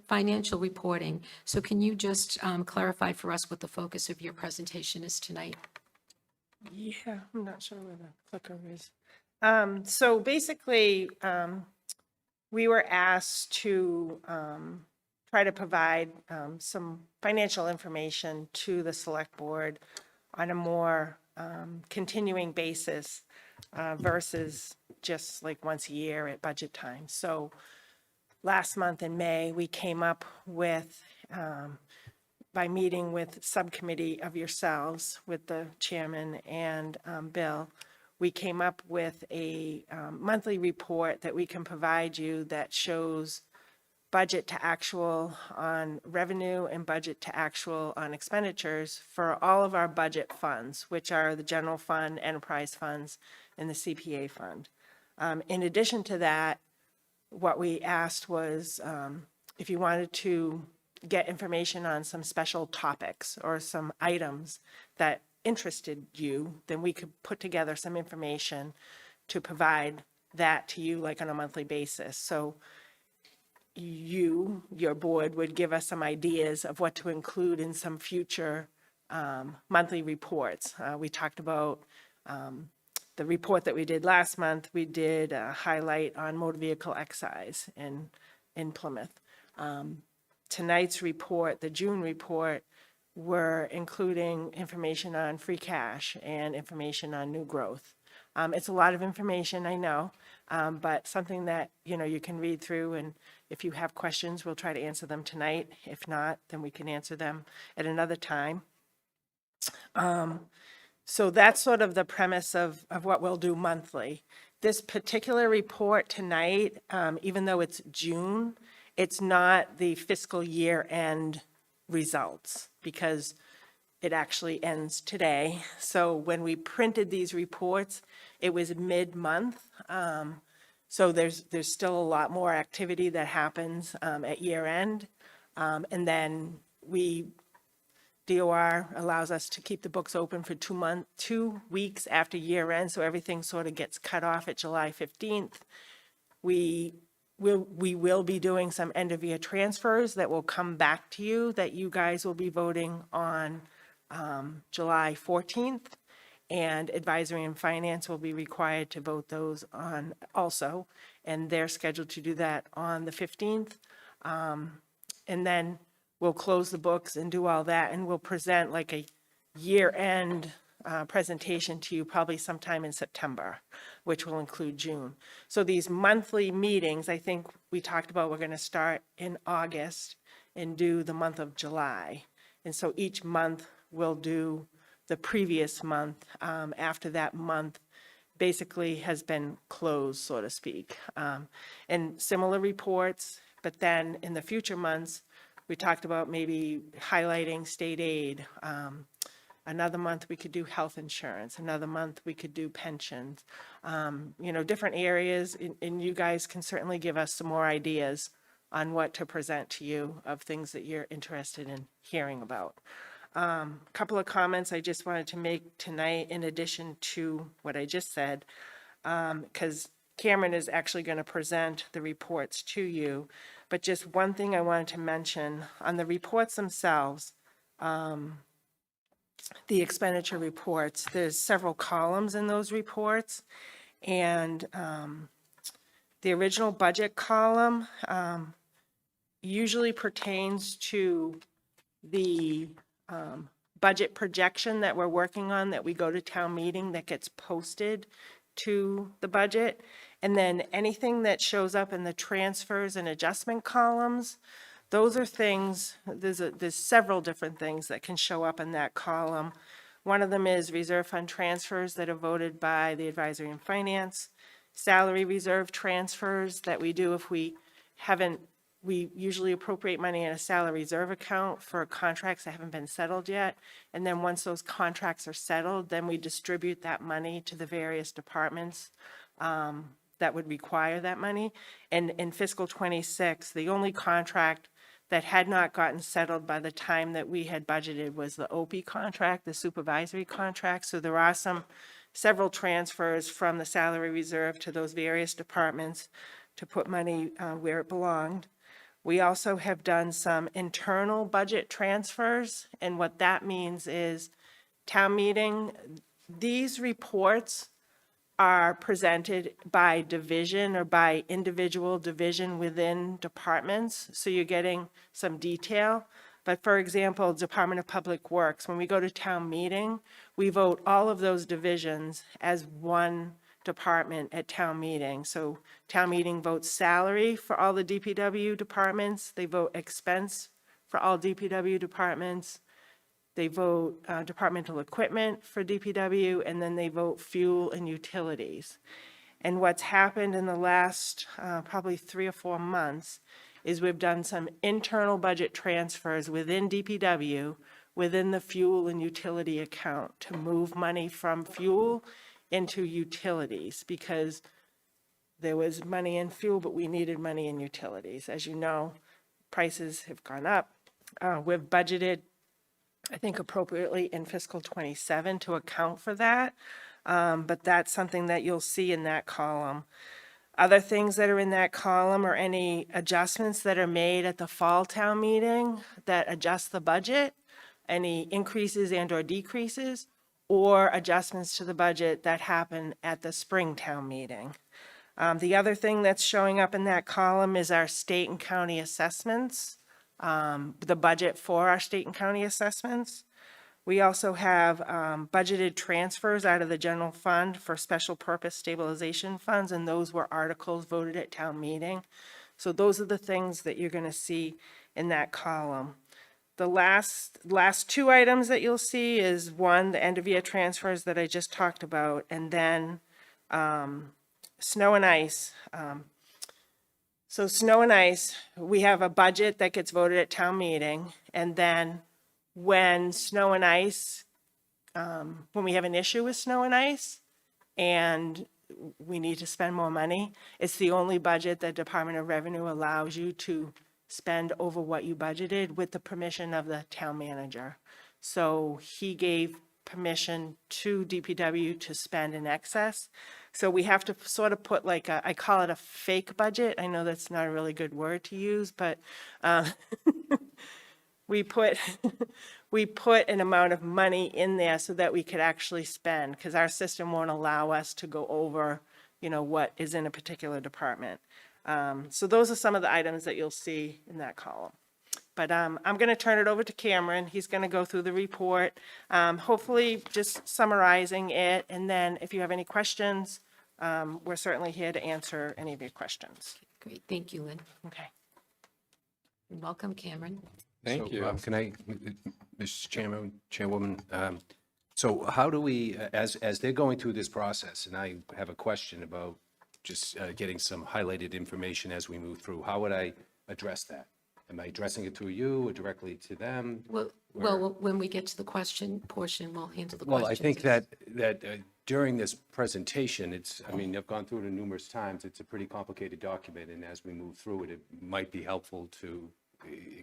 financial reporting. So can you just clarify for us what the focus of your presentation is tonight?
Yeah, I'm not sure where the clicker is. So basically, we were asked to try to provide some financial information to the select board on a more continuing basis versus just like once a year at budget time. So last month in May, we came up with, by meeting with subcommittee of yourselves, with the chairman and Bill, we came up with a monthly report that we can provide you that shows budget to actual on revenue and budget to actual on expenditures for all of our budget funds, which are the general fund, enterprise funds, and the CPA fund. In addition to that, what we asked was if you wanted to get information on some special topics or some items that interested you, then we could put together some information to provide that to you like on a monthly basis. So your board would give us some ideas of what to include in some future monthly reports. We talked about the report that we did last month. We did a highlight on motor vehicle excise in Plymouth. Tonight's report, the June report, we're including information on free cash and information on new growth. It's a lot of information, I know, but something that, you can read through, and if you have questions, we'll try to answer them tonight. If not, then we can answer them at another time. So that's sort of the premise of what we'll do monthly. This particular report tonight, even though it's June, it's not the fiscal year end results because it actually ends today. So when we printed these reports, it was mid-month. So there's still a lot more activity that happens at year end. And then DOR allows us to keep the books open for 2 weeks after year end. So everything sort of gets cut off at July 15th. We will be doing some end of year transfers that will come back to you that you guys will be voting on July 14th. And advisory and finance will be required to vote those on also. And they're scheduled to do that on the 15th. And then we'll close the books and do all that. And we'll present like a year-end presentation to you probably sometime in September, which will include June. So these monthly meetings, I think we talked about, we're going to start in August and do the month of July. And so each month we'll do the previous month after that month basically has been closed, so to speak. And similar reports, but then in the future months, we talked about maybe highlighting state aid. Another month we could do health insurance. Another month we could do pensions. You know, different areas, and you guys can certainly give us some more ideas on what to present to you of things that you're interested in hearing about. Couple of comments I just wanted to make tonight in addition to what I just said, because Cameron is actually going to present the reports to you. But just one thing I wanted to mention on the reports themselves, the expenditure reports, there's several columns in those reports. And the original budget column usually pertains to the budget projection that we're working on, that we go to town meeting, that gets posted to the budget. And then anything that shows up in the transfers and adjustment columns, those are things, there's several different things that can show up in that column. One of them is reserve fund transfers that are voted by the advisory and finance, salary reserve transfers that we do if we haven't, we usually appropriate money in a salary reserve account for contracts that haven't been settled yet. And then once those contracts are settled, then we distribute that money to the various departments that would require that money. And in fiscal 26, the only contract that had not gotten settled by the time that we had budgeted was the OP contract, the supervisory contract. So there are several transfers from the salary reserve to those various departments to put money where it belonged. We also have done some internal budget transfers, and what that means is town meeting, these reports are presented by division or by individual division within departments, so you're getting some detail. But for example, Department of Public Works, when we go to town meeting, we vote all of those divisions as one department at town meeting. So town meeting votes salary for all the DPW departments, they vote expense for all DPW departments, they vote departmental equipment for DPW, and then they vote fuel and utilities. And what's happened in the last probably 3 or 4 months is we've done some internal budget transfers within DPW, within the fuel and utility account, to move money from fuel into utilities, because there was money in fuel, but we needed money in utilities. As you know, prices have gone up. We've budgeted, I think, appropriately in fiscal 27 to account for that. But that's something that you'll see in that column. Other things that are in that column are any adjustments that are made at the fall town meeting that adjust the budget, any increases and or decreases, or adjustments to the budget that happen at the spring town meeting. The other thing that's showing up in that column is our state and county assessments, the budget for our state and county assessments. We also have budgeted transfers out of the general fund for special purpose stabilization funds, and those were articles voted at town meeting. So those are the things that you're going to see in that column. The last 2 items that you'll see is, one, the end of year transfers that I just talked about, and then snow and ice. So snow and ice, we have a budget that gets voted at town meeting, and then when snow and ice, when we have an issue with snow and ice and we need to spend more money, it's the only budget that Department of Revenue allows you to spend over what you budgeted with the permission of the town manager. So he gave permission to DPW to spend in excess. So we have to sort of put like I call it a fake budget. I know that's not a really good word to use, but we put an amount of money in there so that we could actually spend, because our system won't allow us to go over, what is in a particular department. So those are some of the items that you'll see in that column. But I'm going to turn it over to Cameron. He's going to go through the report, hopefully just summarizing it. And then if you have any questions, we're certainly here to answer any of your questions.
Great, thank you, Lynn.
Okay.
Welcome, Cameron.
Thank
So,
you.
Can I, Mr. Chairman, Chairwoman, so how do we, as they're going through this process, and I have a question about just getting some highlighted information as we move through, how would I address that? Am I addressing it through you or directly to them?
Well, when we get to the question portion, we'll handle the questions.
Well, I think that during this presentation, I mean, I've gone through it numerous times. It's a pretty complicated document, and as we move through it, it might be helpful to,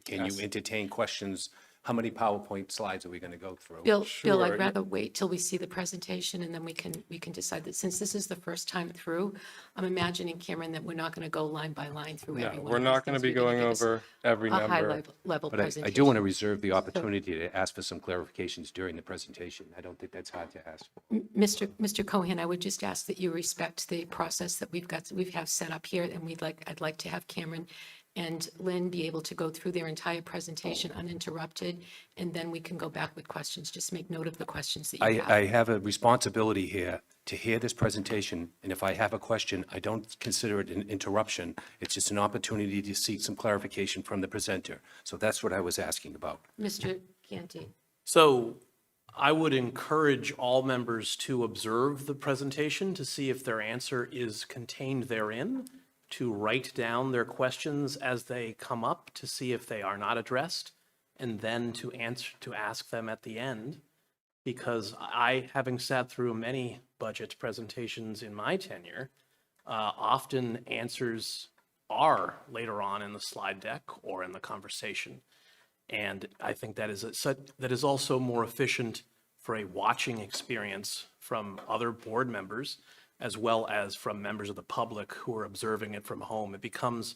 can you entertain questions? How many PowerPoint slides are we going to go through?
Bill,
Sure.
I'd rather wait till we see the presentation and then we can decide that. Since this is the first time through, I'm imagining, Cameron, that we're not going to go line by line through every
No,
one
we're
of these
not going to
things.
be
We're gonna
going
give us
over every
a high
number.
level
But
presentation.
I do want to reserve the opportunity to ask for some clarifications during the presentation. I don't think that's hard to ask for.
Mr. Cohen, I would just ask that you respect the process that we have set up here, and I'd like to have Cameron and Lynn be able to go through their entire presentation uninterrupted, and then we can go back with questions. Just make note of the questions that you have.
I have a responsibility here to hear this presentation, and if I have a question, I don't consider it an interruption. It's just an opportunity to seek some clarification from the presenter. So that's what I was asking about.
Mr. Canty.
So I would encourage all members to observe the presentation to see if their answer is contained therein, to write down their questions as they come up to see if they are not addressed, and then to ask them at the end. Because having sat through many budget presentations in my tenure, often answers are later on in the slide deck or in the conversation. And I think that is also more efficient for a watching experience from other board members, as well as from members of the public who are observing it from home. It becomes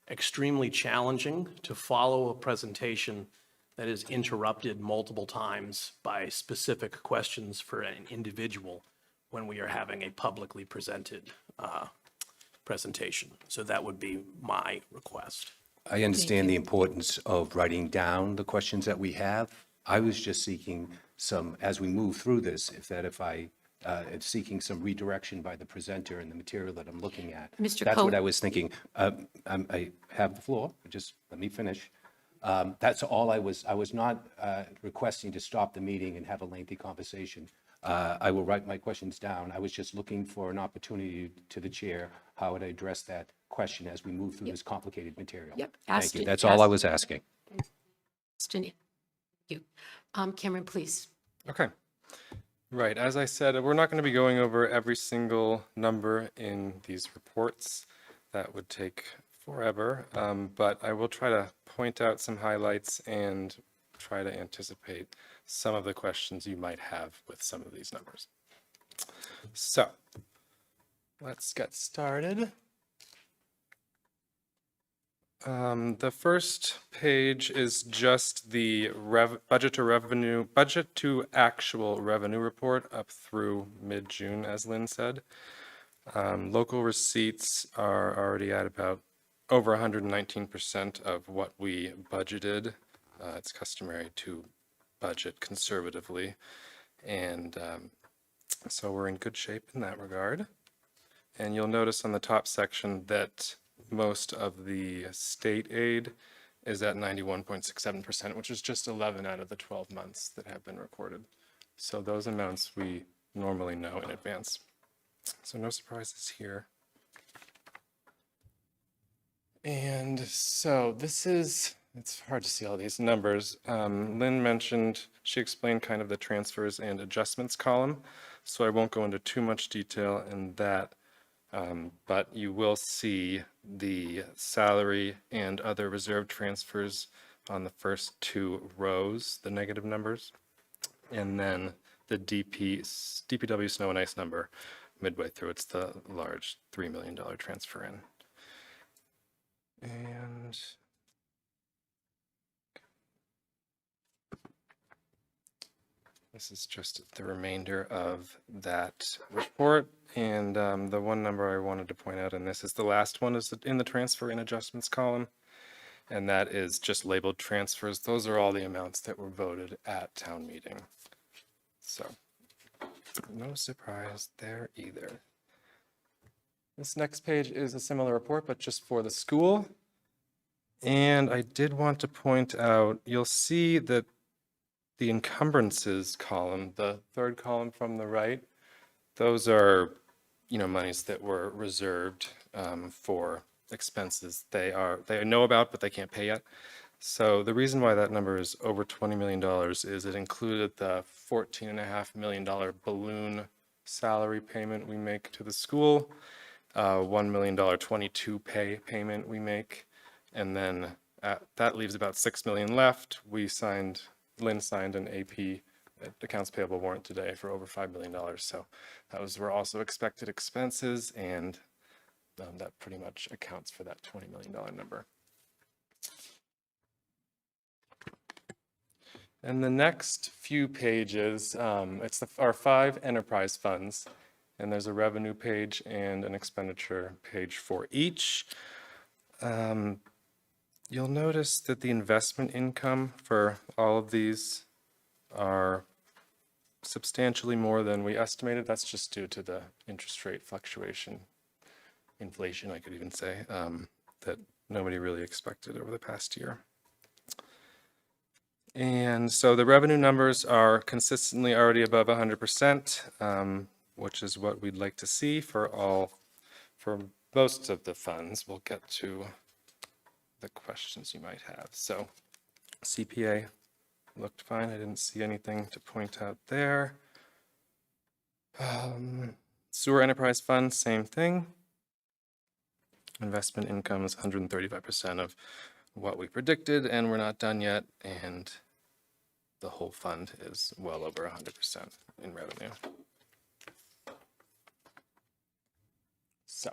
extremely challenging to follow a presentation that is interrupted multiple times by specific questions for an individual when we are having a publicly presented presentation. So that would be my request.
I understand the importance of writing down the questions that we have. I was just seeking some, as we move through this, it's seeking some redirection by the presenter and the material that I'm looking at.
Mr.
That's
Cohen.
what I was thinking. I have the floor, just let me finish. That's all I was not requesting to stop the meeting and have a lengthy conversation. I will write my questions down. I was just looking for an opportunity to the chair, how would I address that question as we move through this complicated material?
Yep.
Thank you. That's all I was asking.
Thank you. Cameron, please.
Okay. Right, as I said, we're not going to be going over every single number in these reports. That would take forever, but I will try to point out some highlights and try to anticipate some of the questions you might have with some of these numbers. So, let's get started. The first page is just the budget to actual revenue report up through mid-June, as Lynn said. Local receipts are already at about over 119% of what we budgeted. It's customary to budget conservatively, and so we're in good shape in that regard. And you'll notice on the top section that most of the state aid is at 91.67%, which is just 11 out of the 12 months that have been recorded. So those amounts we normally know in advance. So no surprises here. And so it's hard to see all these numbers. Lynn mentioned, she explained kind of the transfers and adjustments column, so I won't go into too much detail in that. But you will see the salary and other reserve transfers on the first two rows, the negative numbers, and then the DPW snow and ice number midway through. It's the large $3 million transfer in. And this is just the remainder of that report. And the one number I wanted to point out in this is the last one is in the transfer and adjustments column. and that is just labeled transfers. Those are all the amounts that were voted at town meeting. So, no surprise there either. This next page is a similar report, but just for the school. And I did want to point out, you'll see that the encumbrances column, the third column from the right, those are, monies that were reserved for expenses they know about, but they can't pay yet. So the reason why that number is over $20 million is it included the $14.5 million balloon salary payment we make to the school, $1 million 22 pay payment we make, and then that leaves about $6 million left. Lynn signed an AP accounts payable warrant today for over $5 million. So those were also expected expenses, and that pretty much accounts for that $20 million number. And the next few pages, it's our 5 enterprise funds, and there's a revenue page and an expenditure page for each. You'll notice that the investment income for all of these are substantially more than we estimated. That's just due to the interest rate fluctuation, inflation, I could even say, that nobody really expected over the past year. And so the revenue numbers are consistently already above 100%, which is what we'd like to see for most of the funds. We'll get to the questions you might have. So CPA looked fine. I didn't see anything to point out there. Sewer enterprise fund, same thing. Investment income is 135% of what we predicted, and we're not done yet. And the whole fund is well over 100% in revenue. So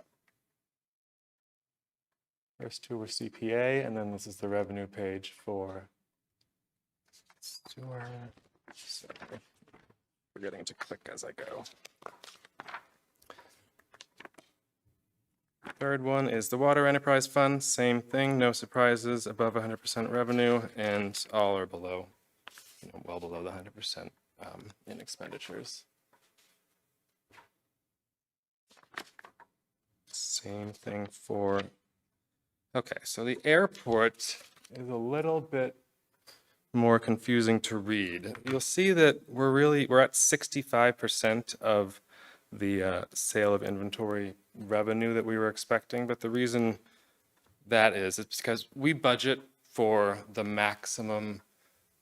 first two were CPA, and then this is the revenue page for sewer. Sorry, forgetting to click as I go. Third one is the water enterprise fund, same thing, no surprises, above 100% revenue, and all are below, well below the 100% in expenditures. Same thing for, okay, so the airport is a little bit more confusing to read. You'll see that we're at 65% of the sale of inventory revenue that we were expecting, but the reason that is because we budget for the maximum,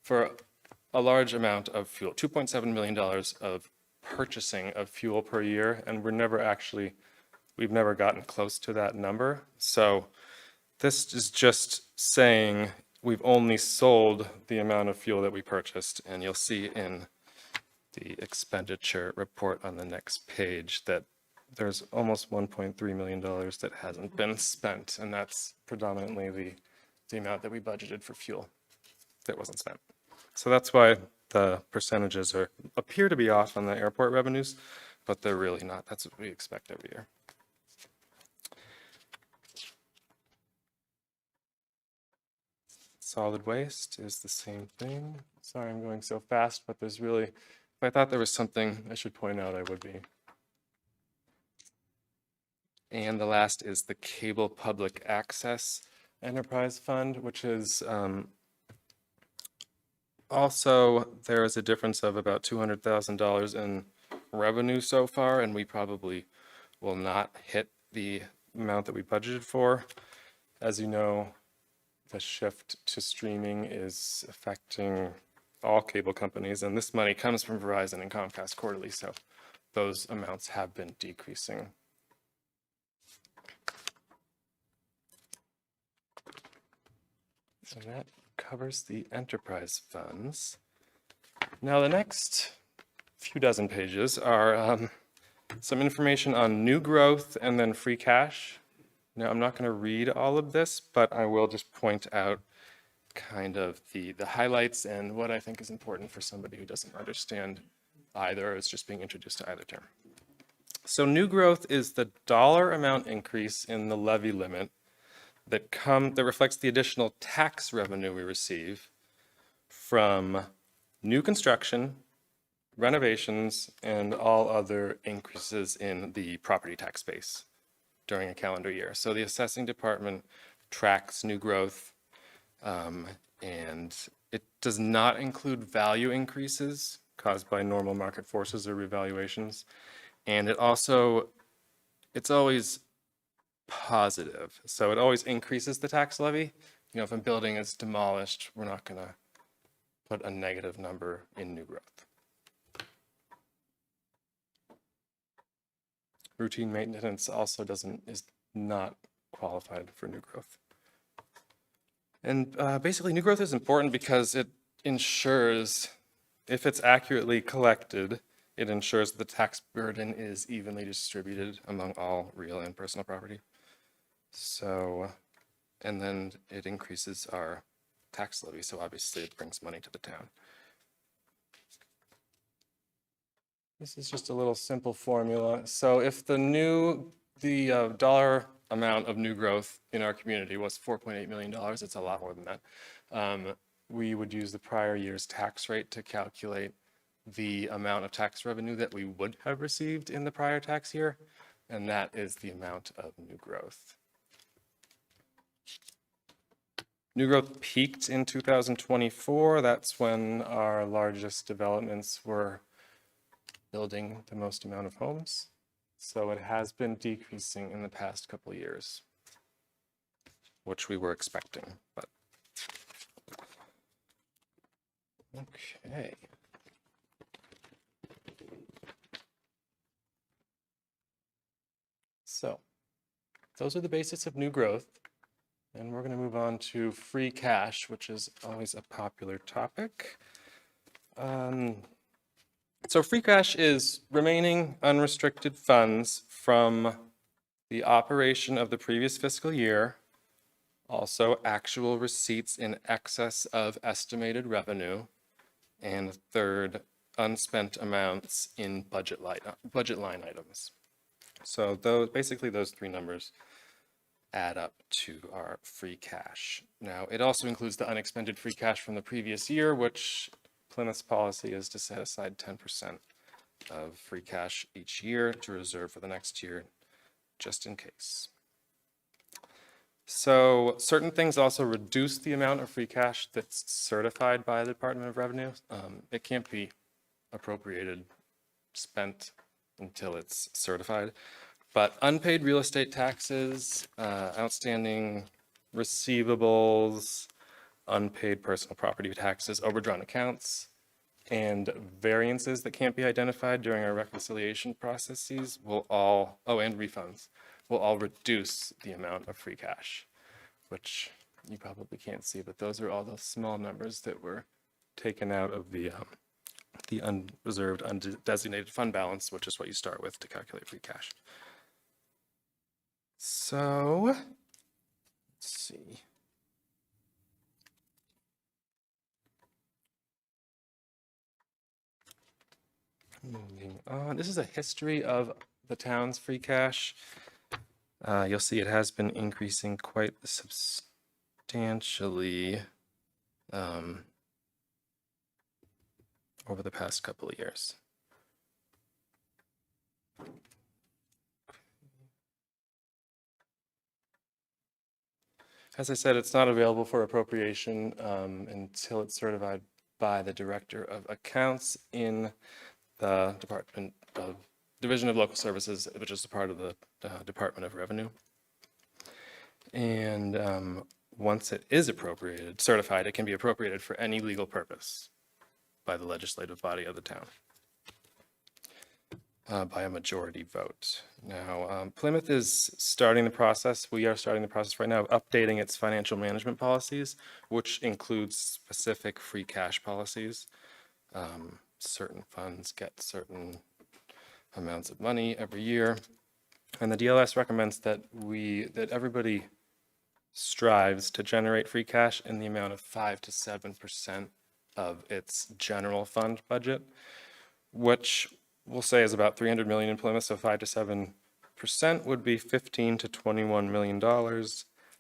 for a large amount of fuel, $2.7 million of purchasing of fuel per year, and we've never gotten close to that number. So this is just saying we've only sold the amount of fuel that we purchased, and you'll see in the expenditure report on the next page that there's almost $1.3 million that hasn't been spent, and that's predominantly the amount that we budgeted for fuel that wasn't spent. So that's why the percentages appear to be off on the airport revenues, but they're really not. That's what we expect every year. Solid waste is the same thing. Sorry, I'm going so fast, but there's really, if I thought there was something I should point out, I would be. And the last is the Cable Public Access Enterprise Fund, which is also, there is a difference of about $200,000 in revenue so far, and we probably will not hit the amount that we budgeted for. As you know, the shift to streaming is affecting all cable companies, and this money comes from Verizon and Comcast quarterly, so those amounts have been decreasing. So that covers the enterprise funds. Now the next few dozen pages are some information on new growth and then free cash. Now I'm not going to read all of this, but I will just point out kind of the highlights and what I think is important for somebody who doesn't understand either, or is just being introduced to either term. So new growth is the dollar amount increase in the levy limit that reflects the additional tax revenue we receive from new construction, renovations, and all other increases in the property tax base during a calendar year. So the assessing department tracks new growth, and it does not include value increases caused by normal market forces or revaluations. And it's always positive. So it always increases the tax levy. You know, if a building is demolished, we're not going to put a negative number in new growth. Routine maintenance also is not qualified for new growth. And basically, new growth is important because it ensures, if it's accurately collected, it ensures the tax burden is evenly distributed among all real and personal property. So, and then it increases our tax levy, so obviously it brings money to the town. This is just a little simple formula. So if the dollar amount of new growth in our community was $4.8 million, it's a lot more than that. We would use the prior year's tax rate to calculate the amount of tax revenue that we would have received in the prior tax year, and that is the amount of new growth. New growth peaked in 2024. That's when our largest developments were building the most amount of homes. So it has been decreasing in the past couple of years, which we were expecting, but. Okay. So those are the basics of new growth. And we're going to move on to free cash, which is always a popular topic. So free cash is remaining unrestricted funds from the operation of the previous fiscal year, also actual receipts in excess of estimated revenue, and third, unspent amounts in budget line items. So basically those three numbers add up to our free cash. Now, it also includes the unexpended free cash from the previous year, which Plymouth's policy is to set aside 10% of free cash each year to reserve for the next year, just in case. So certain things also reduce the amount of free cash that's certified by the Department of Revenue. It can't be appropriated, spent until it's certified. But unpaid real estate taxes, outstanding receivables, unpaid personal property taxes, overdrawn accounts, and variances that can't be identified during our reconciliation processes will all, and refunds, will all reduce the amount of free cash, which you probably can't see, but those are all those small numbers that were taken out of the unreserved, undesignated fund balance, which is what you start with to calculate free cash. So, let's see. Moving on, this is a history of the town's free cash. You'll see it has been increasing quite substantially over the past couple of years. As I said, it's not available for appropriation until it's certified by the Director of Accounts in the Division of Local Services, which is a part of the Department of Revenue. And once it is certified, it can be appropriated for any legal purpose by the legislative body of the town by a majority vote. Now, Plymouth is starting the process. We are starting the process right now of updating its financial management policies, which includes specific free cash policies. Certain funds get certain amounts of money every year. And the DLS recommends that everybody strives to generate free cash in the amount of 5 to 7% of its general fund budget, which we'll say is about $300 million in Plymouth. So 5 to 7% would be $15 to $21 million.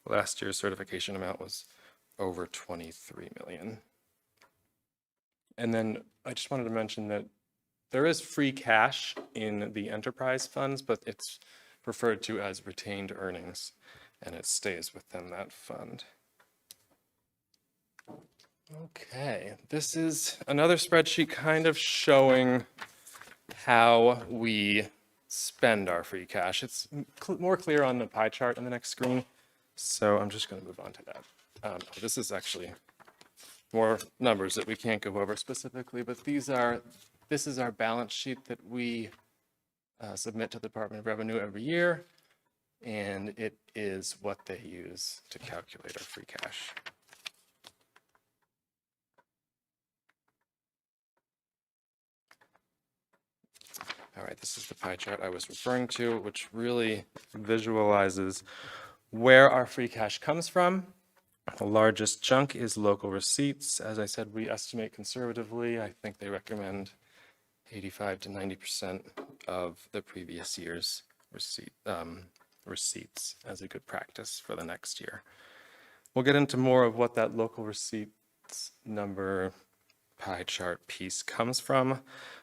Last year's certification amount was over 23 million. And then I just wanted to mention that there is free cash in the enterprise funds, but it's referred to as retained earnings, and it stays within that fund. Okay, this is another spreadsheet kind of showing how we spend our free cash. It's more clear on the pie chart on the next screen, so I'm just going to move on to that. This is actually more numbers that we can't go over specifically, but this is our balance sheet that we submit to the Department of Revenue every year, and it is what they use to calculate our free cash. All right, this is the pie chart I was referring to, which really visualizes where our free cash comes from. The largest chunk is local receipts. As I said, we estimate conservatively. I think they recommend 85 to 90% of the previous year's receipts as a good practice for the next year. We'll get into more of what that local receipts number pie chart piece comes from,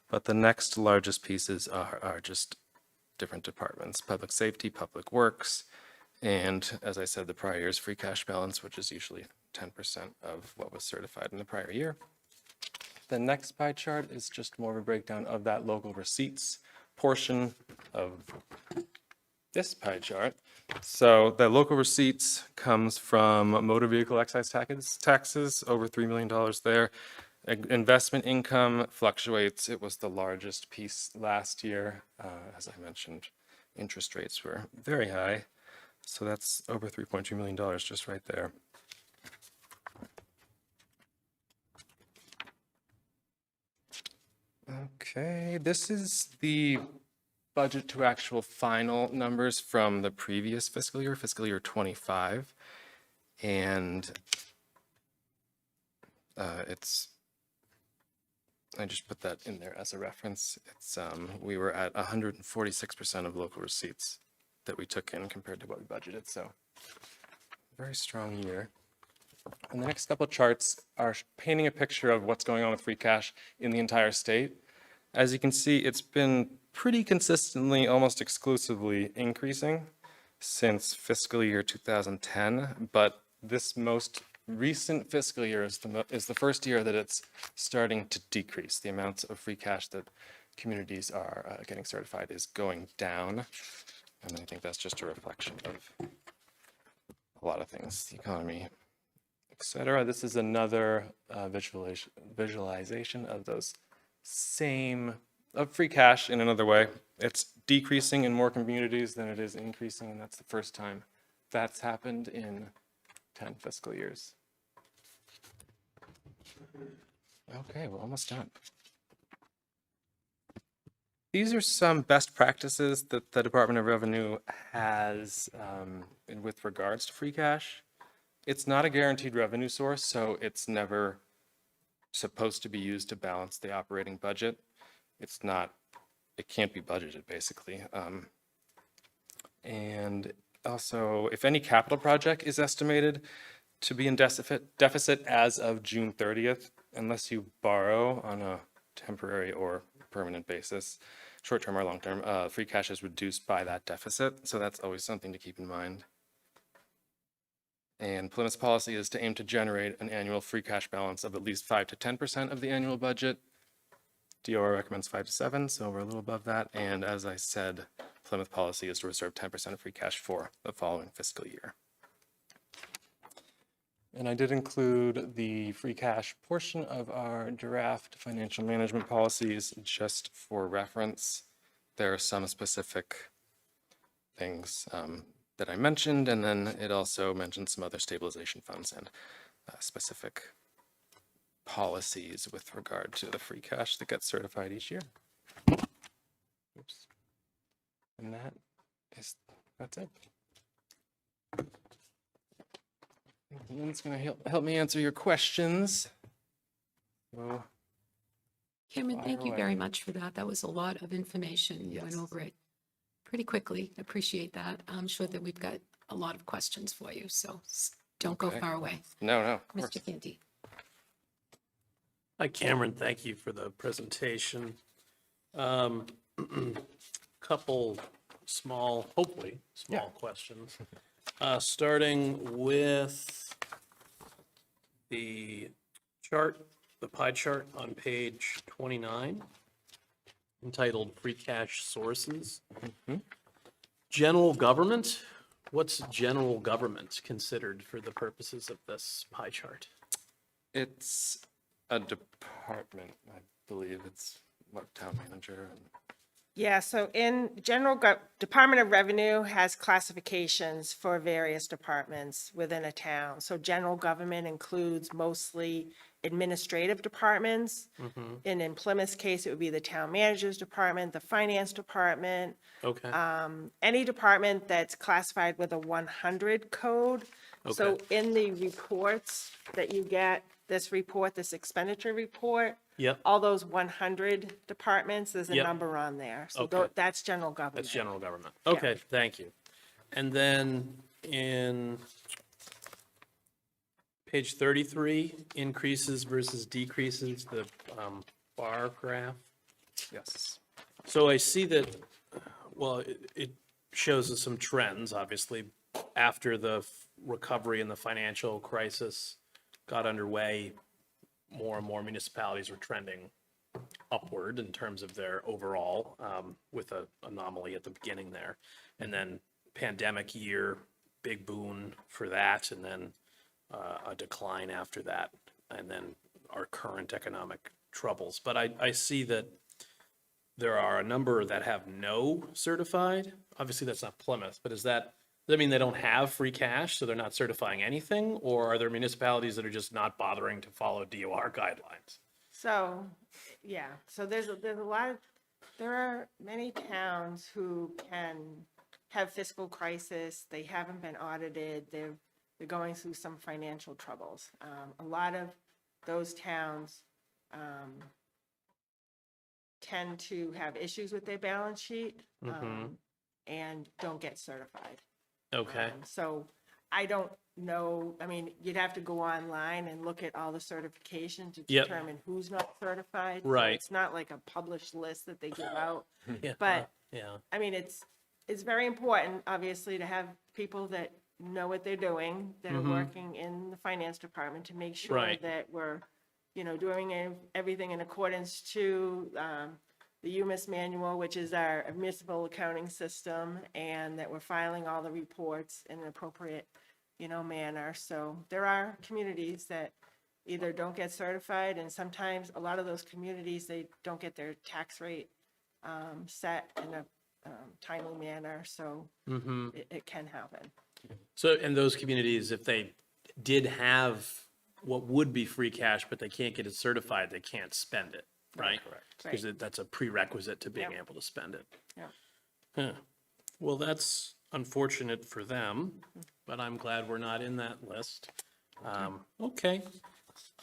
but the next largest pieces are just different departments: public safety, public works, and as I said, the prior year's free cash balance, which is usually 10% of what was certified in the prior year. The next pie chart is just more of a breakdown of that local receipts portion of this pie chart. So the local receipts comes from motor vehicle excise taxes, over $3 million there. Investment income fluctuates. It was the largest piece last year. As I mentioned, interest rates were very high. So that's over $3.2 million just right there. Okay, this is the budget to actual final numbers from the previous fiscal year 25. And I just put that in there as a reference. We were at 146% of local receipts that we took in compared to what we budgeted. So very strong year. And the next couple of charts are painting a picture of what's going on with free cash in the entire state. As you can see, it's been pretty consistently, almost exclusively increasing since fiscal year 2010, but this most recent fiscal year is the first year that it's starting to decrease. The amounts of free cash that communities are getting certified is going down, and I think that's just a reflection of a lot of things, the economy, etc. This is another visualization of those same free cash in another way. It's decreasing in more communities than it is increasing, and that's the first time that's happened in 10 fiscal years. Okay, we're almost done. These are some best practices that the Department of Revenue has with regards to free cash. It's not a guaranteed revenue source, so it's never supposed to be used to balance the operating budget. It can't be budgeted, basically. And also, if any capital project is estimated to be in deficit as of June 30th, unless you borrow on a temporary or permanent basis, short-term or long-term, free cash is reduced by that deficit. So that's always something to keep in mind. And Plymouth's policy is to aim to generate an annual free cash balance of at least 5 to 10% of the annual budget. DOR recommends 5 to 7, so we're a little above that. And as I said, Plymouth policy is to reserve 10% of free cash for the following fiscal year. And I did include the free cash portion of our draft financial management policies just for reference. There are some specific things that I mentioned, and then it also mentioned some other stabilization funds and specific policies with regard to the free cash that gets certified each year. Oops. And that's it. Lynn's going to help me answer your questions. So,
Cameron, thank you
away.
very much for that. That was a lot of information. You went over it pretty quickly. Appreciate that. I'm sure that we've got a lot of questions for you, so don't go
Okay.
far away.
No, of course.
Mr. Canty.
Hi, Cameron. Thank you for the presentation. Couple small, hopefully, small questions. Starting with the chart, the pie chart on page 29, entitled Free Cash Sources. General government, what's general government considered for the purposes of this pie chart?
It's a department, I believe. It's what, town manager and.
Yeah, so in Department of Revenue has classifications for various departments within a town. So general government includes mostly administrative departments. And in Plymouth's case, it would be the town manager's department, the finance department,
Okay,
any department that's classified with a 100 code. So
Okay.
in the reports that you get, this report, this expenditure report,
yep,
all those 100 departments, there's a
Yep.
number on there. So
Okay.
that's general government.
that's general government. Okay, thank you. And then in page 33, increases versus decreases, the bar graph.
Yes.
So I see that, well, it shows us some trends, obviously, after the recovery and the financial crisis got underway, more and more municipalities were trending upward in terms of their overall, with an anomaly at the beginning there. And then pandemic year, big boon for that, and then a decline after that, and then our current economic troubles. But I see that there are a number that have no certified. Obviously, that's not Plymouth, but does that mean they don't have free cash, so they're not certifying anything? Or are there municipalities that are just not bothering to follow DOR guidelines?
So, yeah, so there's a lot of, there are many towns who can have fiscal crisis. They haven't been audited. They're going through some financial troubles. A lot of those towns tend to have issues with their balance sheet and don't get certified.
Okay,
So I don't know, I mean, you'd have to go online and look at all the certifications to
Yep.
determine who's not certified. So
Right.
It's not like a published list that they give out.
yeah,
But,
yeah,
I mean, it's very important, obviously, to have people that know what they're doing, that are working in the finance department to make sure
Right.
that we're, doing everything in accordance to the UMIS manual, which is our municipal accounting system, and that we're filing all the reports in an appropriate, manner. So there are communities that either don't get certified, and sometimes a lot of those communities, they don't get their tax rate set in a timely manner, so it can happen.
So, in those communities, if they did have what would be free cash, but they can't get it certified, they can't spend it, right?
Right.
Because that's a prerequisite to being
Yep.
able to spend it.
Yeah.
Huh. Well, that's unfortunate for them, but I'm glad we're not in that list. Okay.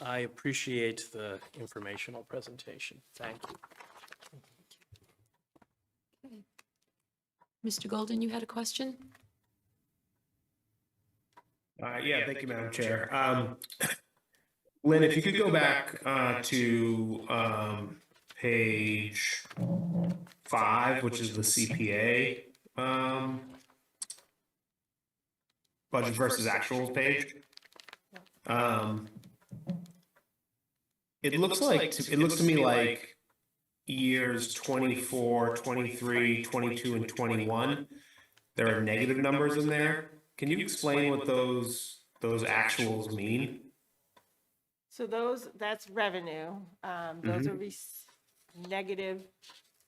I appreciate the informational presentation. Thank you.
Mr. Golden, you had a question?
Yeah, thank you, Madam Chair. Lynn, if you could go back to page 5, which is the CPA budget versus actuals page. It looks to me like years 24, 23, 22, and 21, there are negative numbers in there. Can you explain what those actuals mean?
So that's revenue. Those are negative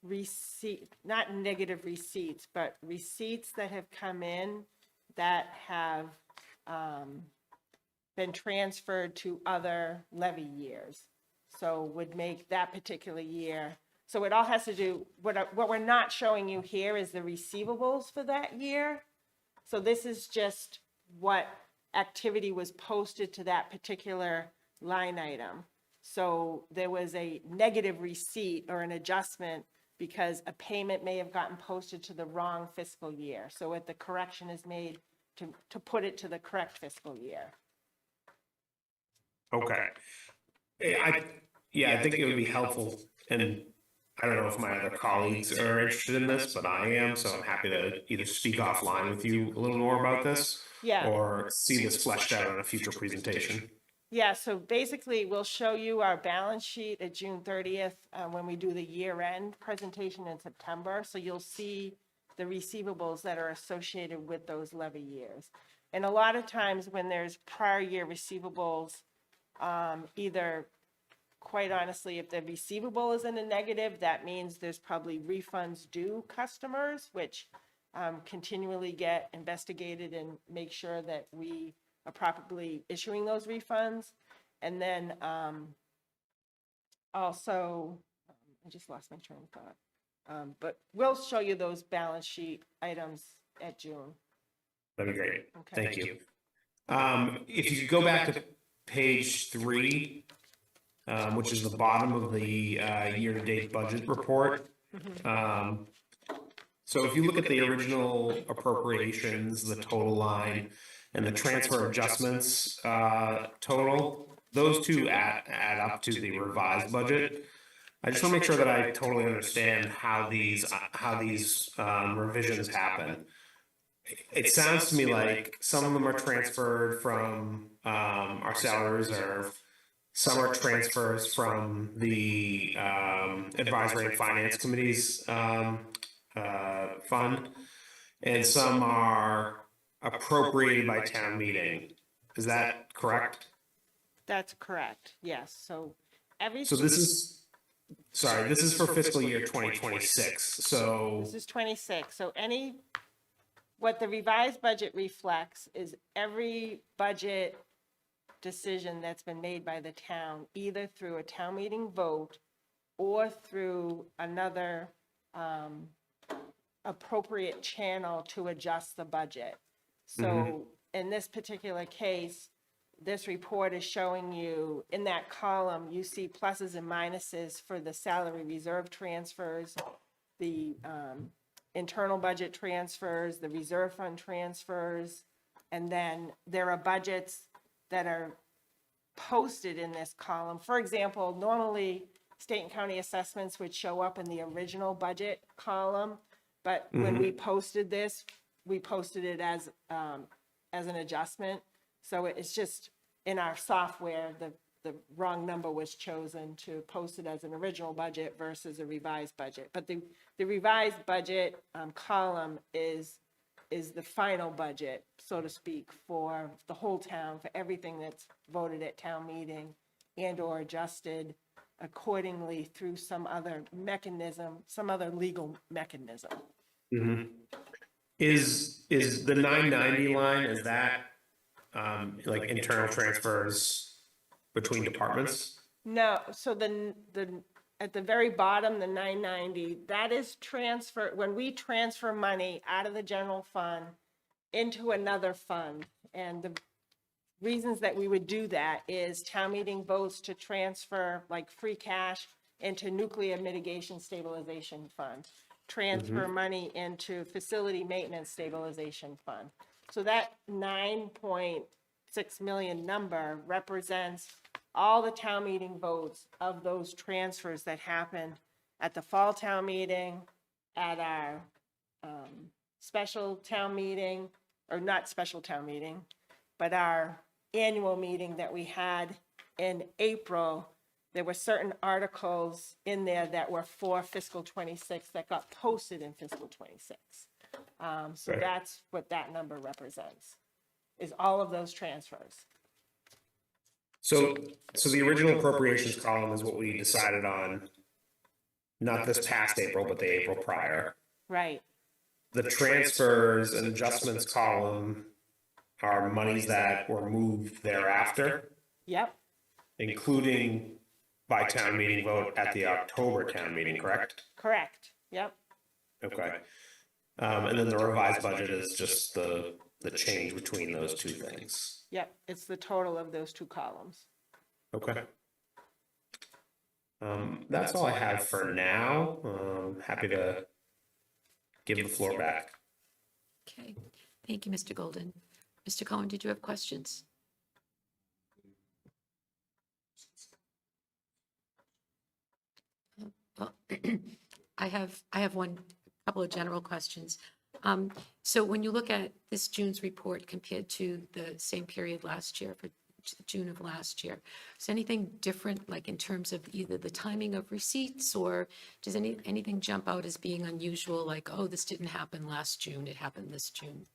receipt, not negative receipts, but receipts that have come in that have been transferred to other levy years. So would make that particular year. So it all has to do, what we're not showing you here is the receivables for that year. So this is just what activity was posted to that particular line item. So there was a negative receipt or an adjustment because a payment may have gotten posted to the wrong fiscal year. So if the correction is made to put it to the correct fiscal year.
Okay. I think it would be helpful, and I don't know if my other colleagues are interested in this, but I am, so I'm happy to either speak offline with you a little more about this
Yeah.
or see this fleshed out on a future presentation.
Yeah, so basically, we'll show you our balance sheet at June 30th when we do the year-end presentation in September. So you'll see the receivables that are associated with those levy years. And a lot of times when there's prior year receivables, either, quite honestly, if the receivable is in a negative, that means there's probably refunds due customers, which continually get investigated and make sure that we are properly issuing those refunds. And then also, I just lost my train of thought. But we'll show you those balance sheet items at June.
That'd be great.
Okay.
Thank you. If you could go back to page 3, which is the bottom of the year-to-date budget report. So if you look at the original appropriations, the total line, and the transfer adjustments total, those two add up to the revised budget. I just want to make sure that I totally understand how these revisions happen. It sounds to me like some of them are transferred from our salary reserve. Some are transfers from the Advisory and Finance Committee's fund, and some are appropriated by town meeting. Is that correct?
That's correct, yes. So every.
So this is for fiscal year 2026. So
This is 26. So what the revised budget reflects is every budget decision that's been made by the town, either through a town meeting vote or through another appropriate channel to adjust the budget. So in this particular case, this report is showing you, in that column, you see pluses and minuses for the salary reserve transfers, the internal budget transfers, the reserve fund transfers, and then there are budgets that are posted in this column. For example, normally state and county assessments would show up in the original budget column, but when we posted this, we posted it as an adjustment. So it's just in our software, the wrong number was chosen to post it as an original budget versus a revised budget. But the revised budget column is the final budget, so to speak, for the whole town, for everything that's voted at town meeting and or adjusted accordingly through some other mechanism, some other legal mechanism.
is the 990 line, is that like internal transfers between departments?
No, so at the very bottom, the 990, that is transfer, when we transfer money out of the general fund into another fund. And the reasons that we would do that is town meeting votes to transfer like free cash into nuclear mitigation stabilization fund, transfer money into facility maintenance stabilization fund. So that 9.6 million number represents all the town meeting votes of those transfers that happened at the fall town meeting, at our special town meeting, or not special town meeting, but our annual meeting that we had in April. There were certain articles in there that were for fiscal 26 that got posted in fiscal 26. So that's what that number represents, is all of those transfers.
So the original appropriations column is what we decided on, not this past April, but the April prior.
Right,
The transfers and adjustments column are monies that were moved thereafter,
yep,
including by town meeting vote at the October town meeting, correct?
correct, yep,
Okay. And then the revised budget is just the change between those two things.
yep. It's the total of those two columns.
Okay. That's all I have for now. Happy to give the floor back.
Okay. Thank you, Mr. Golden. Mr. Cohen, did you have questions? Well, I have one, couple of general questions. So when you look at this June's report compared to the same period last year, for June of last year, is anything different, like in terms of either the timing of receipts, or does anything jump out as being unusual, like, oh, this didn't happen last June, it happened this June?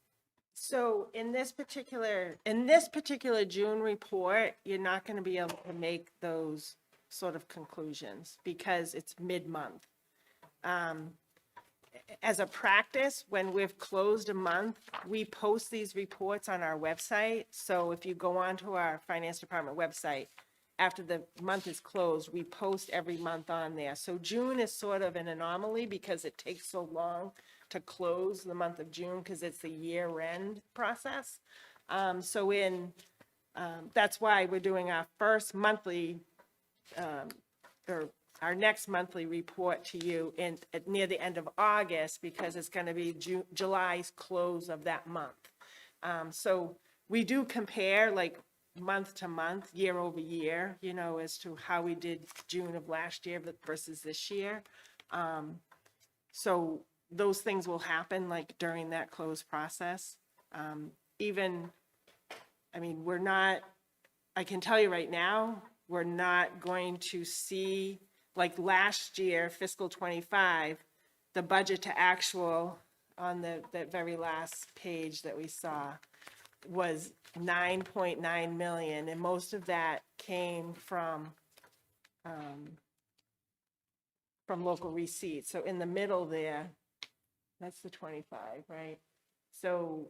So in this particular June report, you're not going to be able to make those sort of conclusions because it's mid-month. As a practice, when we've closed a month, we post these reports on our website. So if you go onto our finance department website, after the month is closed, we post every month on there. So June is sort of an anomaly because it takes so long to close the month of June because it's the year-end process. That's why we're doing our first monthly, or our next monthly report to you near the end of August, because it's going to be July's close of that month. So we do compare like month to month, year over year, as to how we did June of last year versus this year. So those things will happen like during that close process. I can tell you right now, we're not going to see, like last year, fiscal 25, the budget to actual on that very last page that we saw was 9.9 million, and most of that came from local receipts. So in the middle there, that's the 25, right? So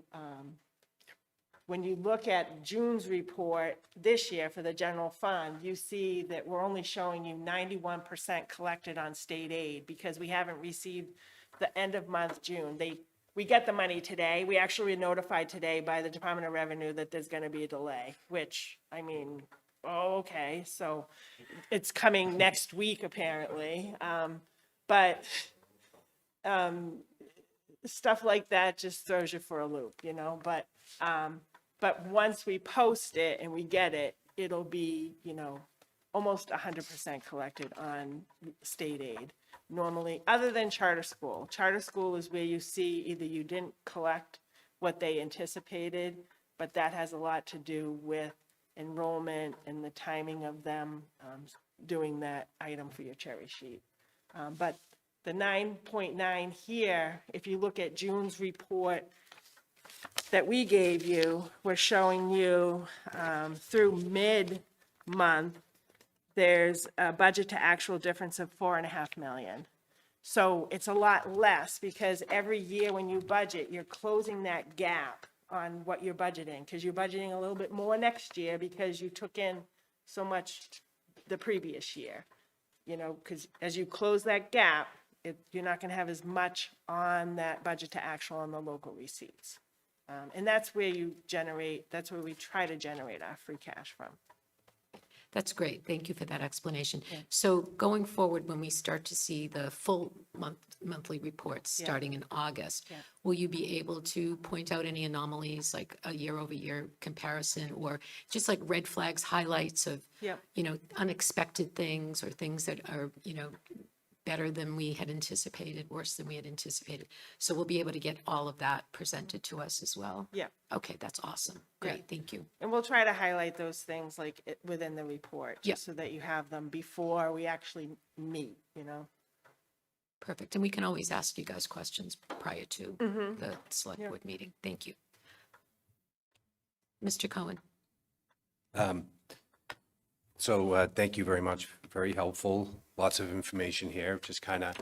when you look at June's report this year for the general fund, you see that we're only showing you 91% collected on state aid because we haven't received the end of month June. We get the money today. We actually were notified today by the Department of Revenue that there's going to be a delay, which, okay, so it's coming next week apparently. But stuff like that just throws you for a loop, But once we post it and we get it, it'll be, almost 100% collected on state aid. Normally, other than charter school. Charter school is where you see either you didn't collect what they anticipated, but that has a lot to do with enrollment and the timing of them doing that item for your cherry sheet. But the 9.9 here, if you look at June's report that we gave you, we're showing you through mid-month, there's a budget to actual difference of 4.5 million. So it's a lot less because every year when you budget, you're closing that gap on what you're budgeting, because you're budgeting a little bit more next year because you took in so much the previous year. Because as you close that gap, you're not going to have as much on that budget to actual on the local receipts. And that's where that's where we try to generate our free cash from.
That's great. Thank you for that explanation. So going forward, when we start to see the full monthly reports starting in August, will you be able to point out any anomalies, like a year-over-year comparison, or just like red flags, highlights of, unexpected things, or things that are, better than we had anticipated, worse than we had anticipated? So we'll be able to get all of that presented to us as well?
Yeah.
Okay, that's awesome. Great, thank you.
And we'll try to highlight those things like within the report, just so that you have them before we actually meet,
Perfect. And we can always ask you guys questions prior to the select board meeting. Thank you. Mr. Cohen?
So thank you very much. Very helpful. Lots of information here. Just kind of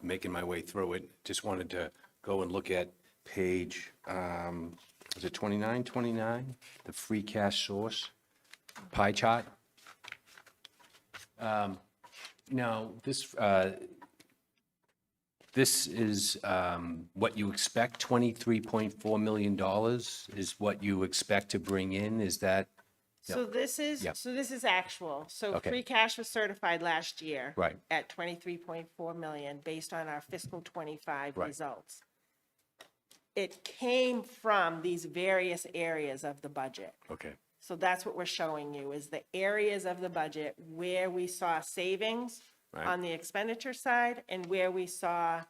making my way through it. Just wanted to go and look at page, was it 29, the free cash source pie chart. Now, this is what you expect, $23.4 million is what you expect to bring in. Is that?
So this is actual. So
Okay.
free cash was certified last year.
Right.
At 23.4 million based on our fiscal 25
Right.
results. it came from these various areas of the budget.
Okay.
So that's what we're showing you, is the areas of the budget where we saw savings
Right.
on the expenditure side and where we saw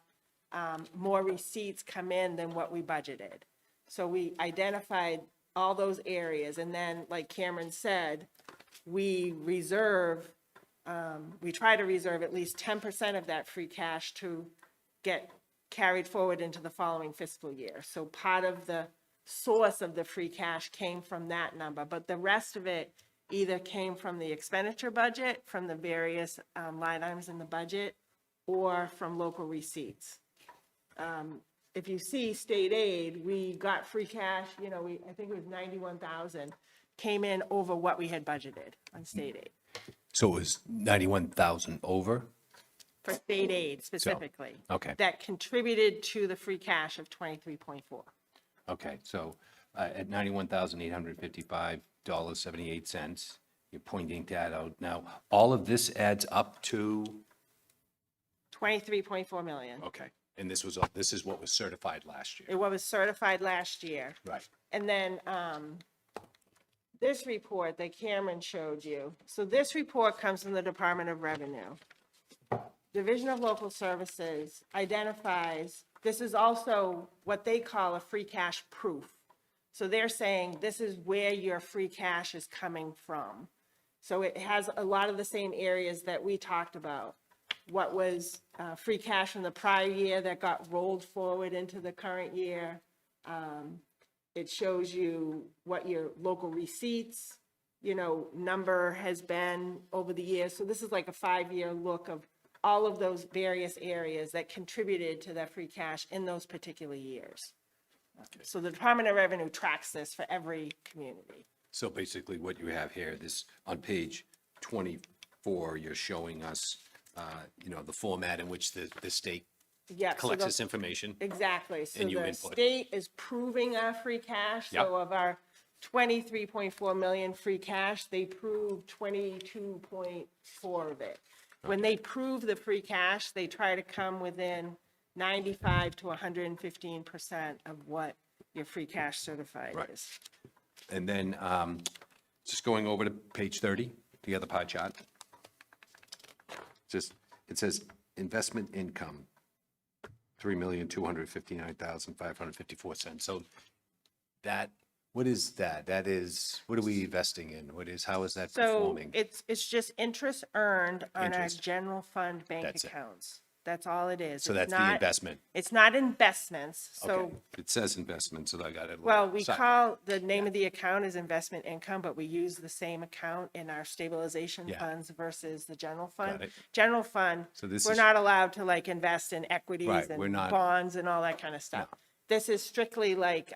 more receipts come in than what we budgeted. So we identified all those areas, and then, like Cameron said, we try to reserve at least 10% of that free cash to get carried forward into the following fiscal year. So part of the source of the free cash came from that number, but the rest of it either came from the expenditure budget, from the various line items in the budget, or from local receipts. If you see state aid, we got free cash, I think it was 91,000, came in over what we had budgeted on state aid,
So it was 91,000 over?
for state aid specifically.
Okay.
That contributed to the free cash of 23.4.
Okay, so at $91,855.78, you're pointing that out. Now, all of this adds up to,
23.4 million.
okay, and this is what was certified last year.
It was certified last year.
Right.
And then this report that Cameron showed you, so this report comes from the Department of Revenue. Division of Local Services identifies, this is also what they call a free cash proof. So they're saying this is where your free cash is coming from. So it has a lot of the same areas that we talked about. What was free cash from the prior year that got rolled forward into the current year. It shows you what your local receipts, number has been over the years. So this is like a 5-year look of all of those various areas that contributed to that free cash in those particular years. So the Department of Revenue tracks this for every community.
So basically what you have here, this, on page 24, you're showing us, the format in which the state
Yeah, so
collects
the-
this information.
Exactly. So
And you
the
input.
state is proving our free cash.
Yep.
So of our 23.4 million free cash, they proved 22.4 of it. When they prove the free cash, they try to come within 95 to 115% of what your free cash certified
Right.
is.
And then just going over to page 30, the other pie chart. It says investment income, $3,259,554. So that, what is that? That is, what are we investing in? How is that
So
performing?
it's just interest earned on our
Interest.
general fund bank
That's it.
accounts. That's all it is.
So
It's
that's the
not-
investment.
It's not investments, so.
Okay. It says investment, so I got it.
Well, we call, the name of the account is investment income, but we use the same account in our stabilization
Yeah.
funds versus the general
Got
fund.
it.
General fund,
So this
we're
is-
not allowed to like invest in equities
Right, we're
and
not-
bonds and all that kind of stuff. This is strictly like,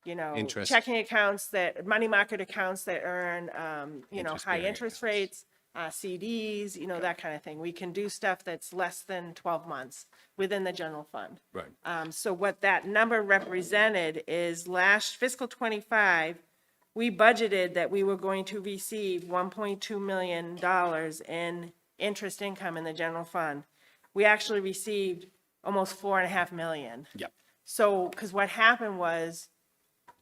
Interest.
checking accounts money market accounts that earn, high
Interest-bearing
interest rates, CDs, that kind of thing. We can do stuff that's less than 12 months within the general fund.
Right.
So what that number represented is last fiscal '25, we budgeted that we were going to receive $1.2 million in interest income in the general fund. We actually received almost $4.5 million.
Yep.
So, because what happened was,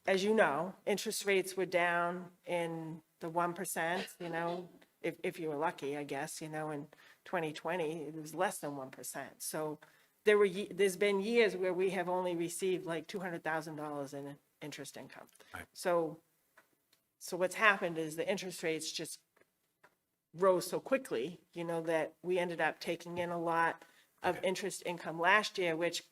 as you know, interest rates were down in the 1%, if you were lucky, I guess, in 2020, it was less than 1%. So there's been years where we have only received like $200,000 in interest income.
Right.
So what's happened is the interest rates just rose so quickly, that we ended up taking in a lot of interest income last year, which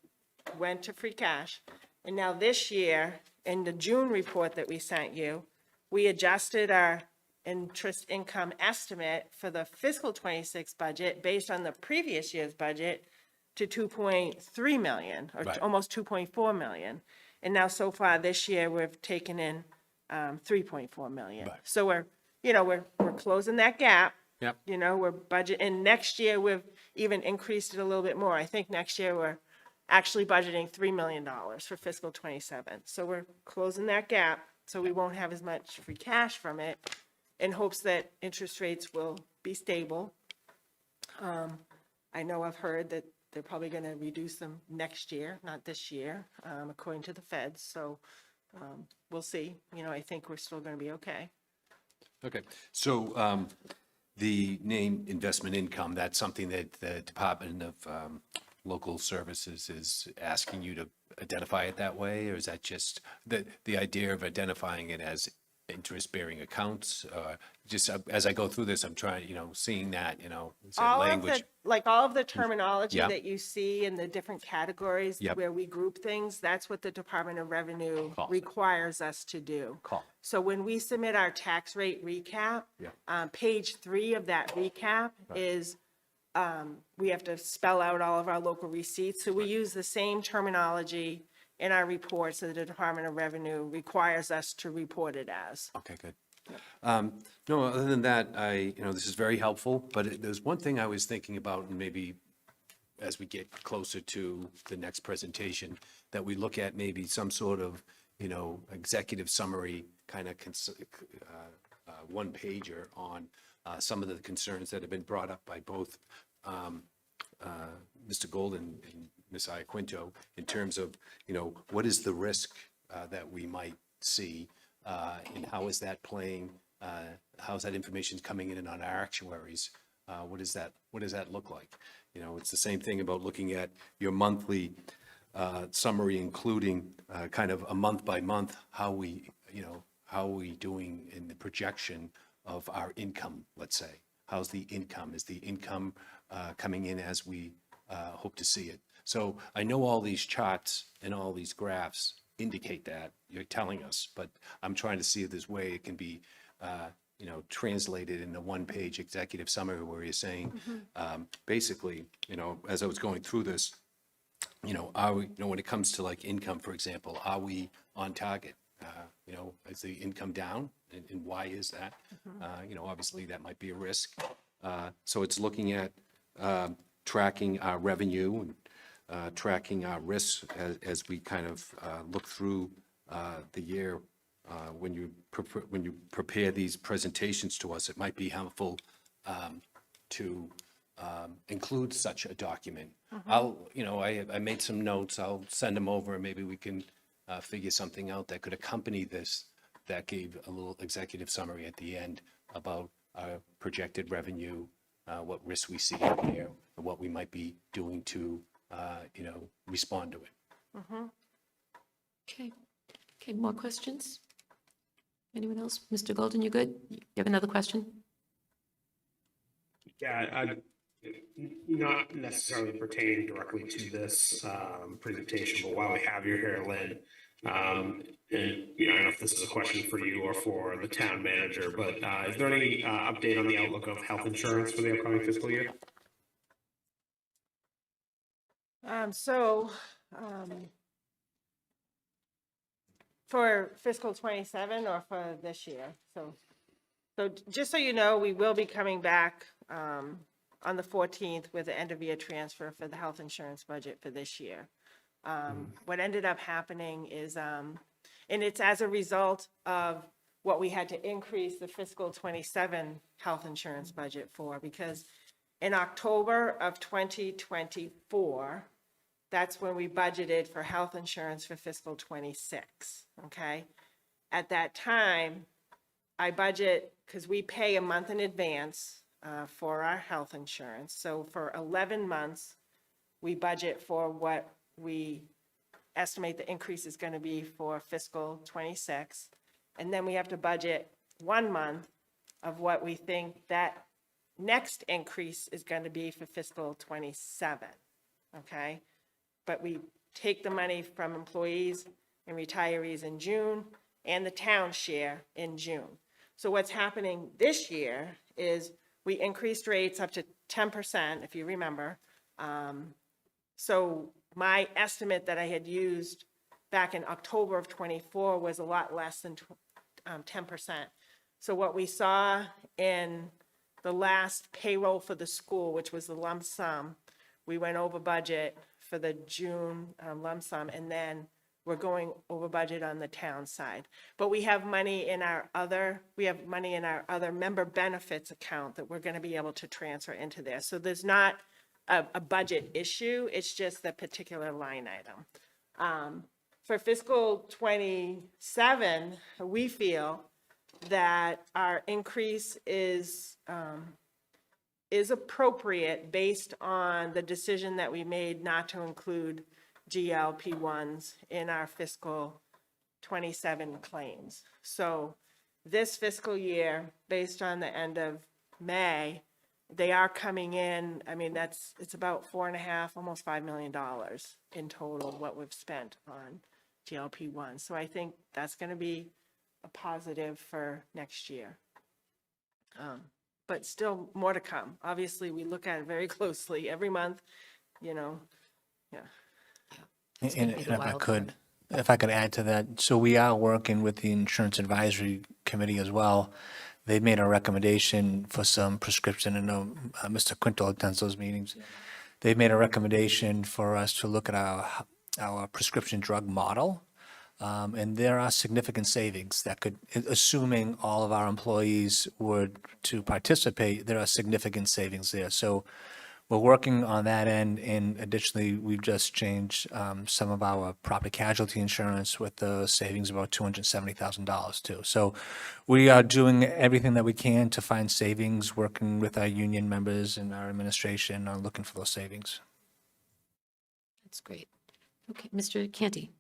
went to free cash. And now this year, in the June report that we sent you, we adjusted our interest income estimate for the fiscal '26 budget based on the previous year's budget to 2.3 million, or
Right.
almost 2.4 million. And now so far this year, we've taken in 3.4 million.
Right.
So we're closing that gap.
Yep.
We're and next year we've even increased it a little bit more. I think next year we're actually budgeting $3 million for fiscal '27. So we're closing that gap, so we won't have as much free cash from it, in hopes that interest rates will be stable. I know I've heard that they're probably going to reduce them next year, not this year, according to the feds. So we'll see. You know, I think we're still going to be okay.
Okay, so the name investment income, that's something that the Department of Local Services is asking you to identify it that way? Or is that just the idea of identifying it as interest-bearing accounts? Just as I go through this, I'm trying, seeing that, is there
All of
language?
all of the terminology
Yeah.
that you see in the different categories
Yep.
where we group things, that's what the Department of Revenue
Call.
requires us to do.
Call.
So when we submit our tax rate recap,
Yeah.
page 3 of that recap is, we have to spell out all of our local receipts. So we use the same terminology in our reports that the Department of Revenue requires us to report it as.
Okay, good. No, other than that, this is very helpful, but there's one thing I was thinking about, and maybe as we get closer to the next presentation, that we look at maybe some sort of, executive summary kind of one pager on some of the concerns that have been brought up by both Mr. Golden and Ms. Iaquinto in terms of, what is the risk that we might see, and how is that playing, how is that information coming in on our actuaries? What does that look like? It's the same thing about looking at your monthly summary, including kind of a month by month, how are we doing in the projection of our income, let's say? How's the income? Is the income coming in as we hope to see it? So I know all these charts and all these graphs indicate that, you're telling us, but I'm trying to see if there's a way it can be, translated in a one-page executive summary where you're saying, basically, as I was going through this, are we, when it comes to like income, for example, are we on target? Is the income down, and why is that? Obviously that might be a risk. So it's looking at tracking our revenue and tracking our risks as we kind of look through the year. When you prepare these presentations to us, it might be helpful to include such a document. I made some notes. I'll send them over, and maybe we can figure something out that could accompany this, that gave a little executive summary at the end about our projected revenue, what risks we see out there, and what we might be doing to, respond to it.
Okay, more questions? Anyone else? Mr. Golden, you good? You have another question?
Yeah, not necessarily pertaining directly to this presentation, but while we have you here, Lynn, and I don't know if this is a question for you or for the town manager, but is there any update on the outlook of health insurance for the upcoming fiscal year?
For fiscal 27 or for this year? So just so you know, we will be coming back on the 14th with the end of year transfer for the health insurance budget for this year. What ended up happening is, and it's as a result of what we had to increase the fiscal 27 health insurance budget for, because in October of 2024, that's when we budgeted for health insurance for fiscal 26, okay? At that time, I budget, because we pay a month in advance for our health insurance. So for 11 months, we budget for what we estimate the increase is going to be for fiscal 26. And then we have to budget 1 month of what we think that next increase is going to be for fiscal 27, okay? But we take the money from employees and retirees in June and the town share in June. So what's happening this year is we increased rates up to 10%, if you remember. So my estimate that I had used back in October of 24 was a lot less than 10%. So what we saw in the last payroll for the school, which was the lump sum, we went over budget for the June lump sum, and then we're going over budget on the town side. But we have money in our other member benefits account that we're going to be able to transfer into there. So there's not a budget issue. It's just the particular line item. For fiscal '27, we feel that our increase is appropriate based on the decision that we made not to include GLP-1s in our fiscal '27 claims. So this fiscal year, based on the end of May, they are coming in, I mean, it's about $4.5, almost $5 million in total, what we've spent on GLP-1. So I think that's going to be a positive for next year. But still more to come. Obviously, we look at it very closely every month, you know, yeah.
And if I could add to that, so we are working with the Insurance Advisory Committee as well. They made a recommendation for some prescription, and Mr. Quinto attends those meetings. They've made a recommendation for us to look at our prescription drug model. And there are significant savings that could, assuming all of our employees were to participate, there are significant savings there. So we're working on that end, and additionally, we've just changed some of our property casualty insurance with the savings of about $270,000 too. So we are doing everything that we can to find savings, working with our union members and our administration on looking for those savings.
That's great. Okay, Mr. Canty.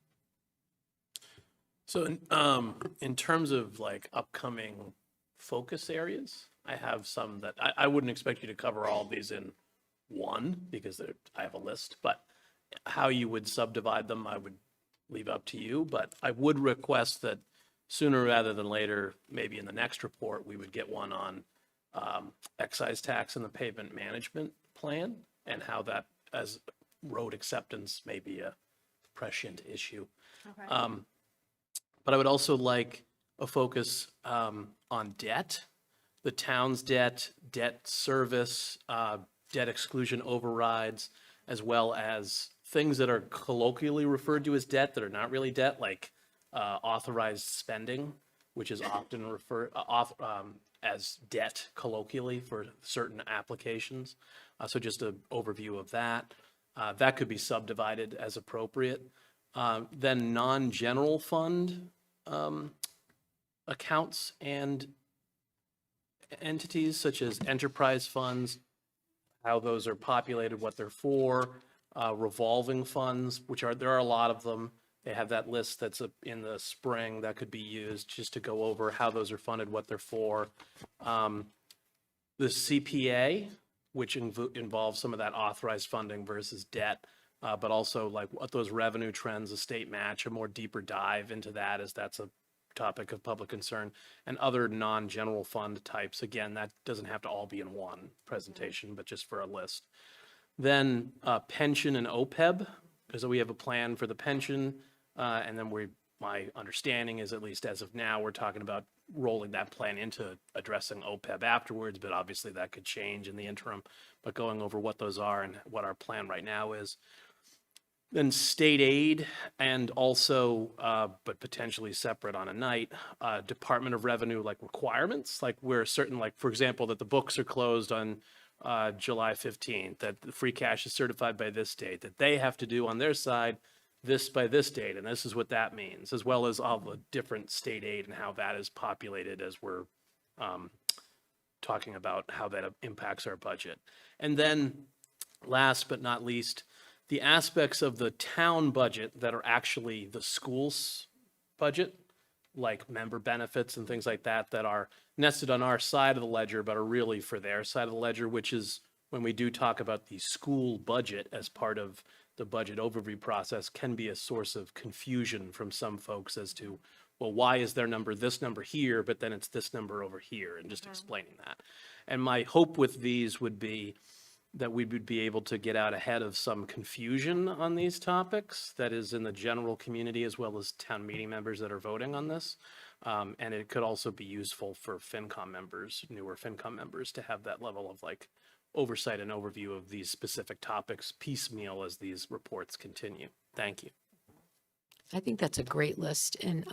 So in terms of like upcoming focus areas, I have some that I wouldn't expect you to cover all of these in one because I have a list, but how you would subdivide them, I would leave up to you. But I would request that sooner rather than later, maybe in the next report, we would get one on excise tax and the pavement management plan and how that as road acceptance may be a prescient issue.
Okay.
But I would also like a focus on debt, the town's debt, debt service, debt exclusion overrides, as well as things that are colloquially referred to as debt that are not really debt, like authorized spending, which is often referred as debt colloquially for certain applications. So just an overview of that. That could be subdivided as appropriate. Then non-general fund accounts and entities such as enterprise funds, how those are populated, what they're for, revolving funds, there are a lot of them. They have that list that's in the spring that could be used just to go over how those are funded, what they're for. The CPA, which involves some of that authorized funding versus debt, but also like what those revenue trends, the state match, a more deeper dive into that as that's a topic of public concern, and other non-general fund types. Again, that doesn't have to all be in one presentation, but just for a list. Then pension and OPEB, because we have a plan for the pension, and then my understanding is, at least as of now, we're talking about rolling that plan into addressing OPEB afterwards, but obviously that could change in the interim, but going over what those are and what our plan right now is. Then state aid, and also, but potentially separate on a night, Department of Revenue like requirements, like where certain, like for example, that the books are closed on July 15th, that the free cash is certified by this date, that they have to do on their side this by this date, and this is what that means, as well as all the different state aid and how that is populated as we're talking about how that impacts our budget. And then last but not least, the aspects of the town budget that are actually the school's budget, like member benefits and things like that, that are nested on our side of the ledger, but are really for their side of the ledger, which is when we do talk about the school budget as part of the budget overview process, can be a source of confusion from some folks as to, well, why is their number this number here, but then it's this number over here, and just explaining that. And my hope with these would be that we would be able to get out ahead of some confusion on these topics that is in the general community, as well as town meeting members that are voting on this. And it could also be useful for FinCom members, newer FinCom members, to have that level of like oversight and overview of these specific topics piecemeal as these reports continue. Thank you.
I think that's a great list. And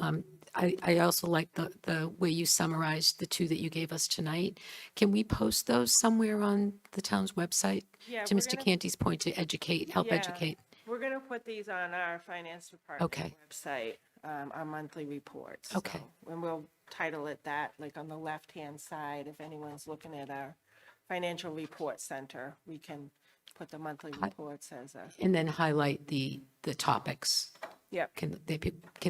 I also like the way you summarized the two that you gave us tonight. Can we post those somewhere on the town's website?
Yeah,
To
we're
Mr.
gonna-
Canty's point, to educate, help
Yeah,
educate.
We're gonna put these on our finance department
Okay.
website, our monthly reports.
Okay.
So, and we'll title it that, like on the left-hand side, if anyone's looking at our financial report center, we can put the monthly reports as a,
And then highlight the topics.
yep.
Can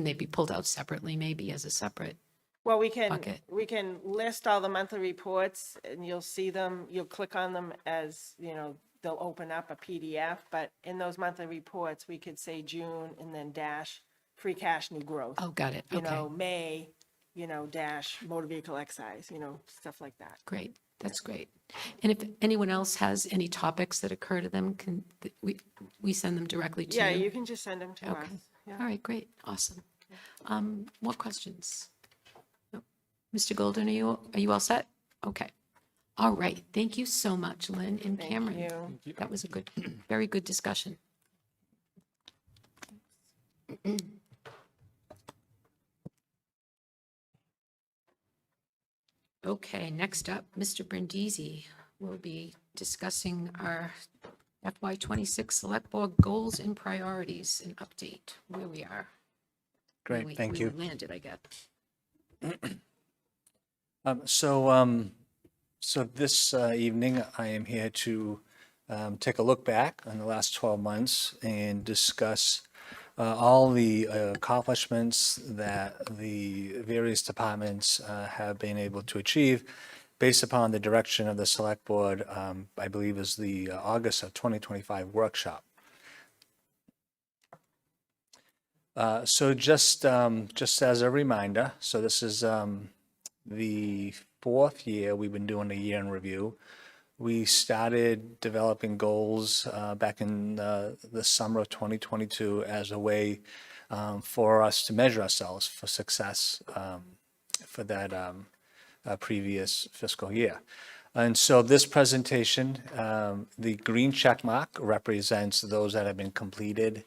they be pulled out separately, maybe as a separate?
Well,
Bucket.
we can list all the monthly reports and you'll see them, you'll click on them as, they'll open up a PDF, but in those monthly reports, we could say June and then dash free cash new growth.
Oh, got it. Okay.
May, dash motor vehicle excise, stuff like that.
Great. That's great. And if anyone else has any topics that occur to them, we send them directly to you?
Yeah, you can just send them to us.
Okay.
Yeah.
All right, great. Awesome. More questions? No. Mr. Golden, are you all set? Okay. All right. Thank you so much, Lynn and
Thank
Cameron.
you.
That was a very good discussion. Okay, next up, Mr. Brindisi will be discussing our FY26 Select Board goals and priorities and update where we are.
Great, thank you.
Where we landed, I guess.
So this evening, I am here to take a look back on the last 12 months and discuss all the accomplishments that the various departments have been able to achieve based upon the direction of the Select Board, I believe is the August of 2025 workshop. So just as a reminder, so this is the fourth year we've been doing a year in review. We started developing goals back in the summer of 2022 as a way for us to measure ourselves for success for that previous fiscal year. And so this presentation, the green check mark represents those that have been completed.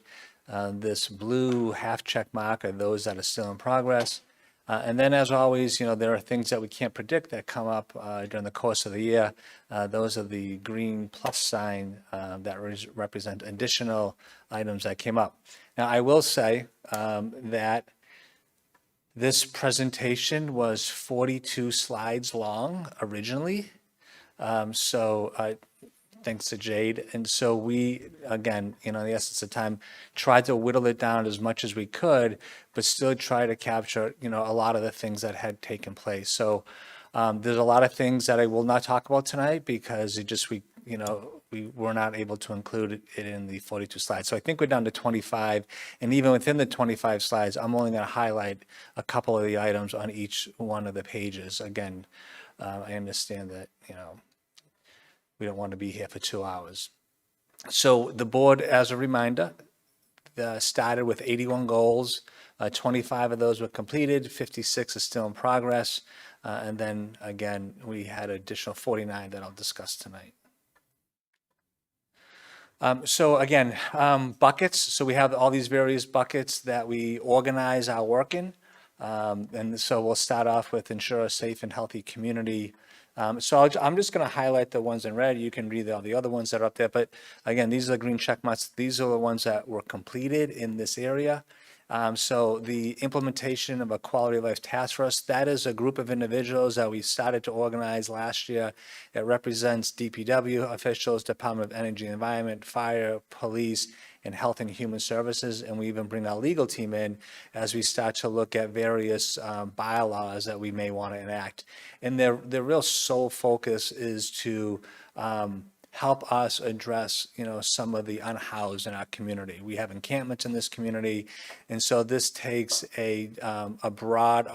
This blue half check mark are those that are still in progress. And then, as always, there are things that we can't predict that come up during the course of the year. Those are the green plus sign that represent additional items that came up. Now, I will say that this presentation was 42 slides long originally. Thanks to Jade. And so we, again, in the essence of time, tried to whittle it down as much as we could, but still try to capture, a lot of the things that had taken place. So there's a lot of things that I will not talk about tonight because we were not able to include it in the 42 slides. So I think we're down to 25. And even within the 25 slides, I'm only going to highlight a couple of the items on each one of the pages. Again, I understand that, we don't want to be here for 2 hours. So the board, as a reminder, started with 81 goals. 25 of those were completed, 56 are still in progress. And then again, we had additional 49 that I'll discuss tonight. So again, buckets. So we have all these various buckets that we organize our work in. And so we'll start off with ensure a safe and healthy community. So I'm just going to highlight the ones in red. You can read all the other ones that are up there. But again, these are the green check marks. These are the ones that were completed in this area. So the implementation of a quality of life task force, that is a group of individuals that we started to organize last year. It represents DPW officials, Department of Energy and Environment, Fire, Police, and Health and Human Services. And we even bring our legal team in as we start to look at various bylaws that we may want to enact. And their real sole focus is to help us address, some of the unhoused in our community. We have encampments in this community, and so this takes a broad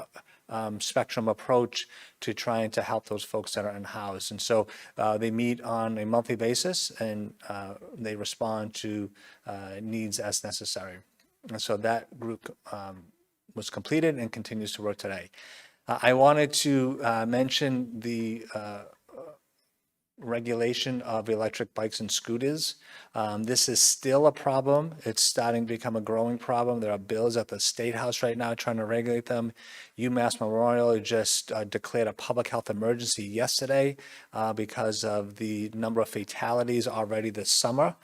spectrum approach to trying to help those folks that are unhoused. And so they meet on a monthly basis, and they respond to needs as necessary. And so that group was completed and continues to work today. I wanted to mention the regulation of electric bikes and scooters. This is still a problem. It's starting to become a growing problem. There are bills at the State House right now trying to regulate them. UMass Memorial just declared a public health emergency yesterday because of the number of fatalities already this summer.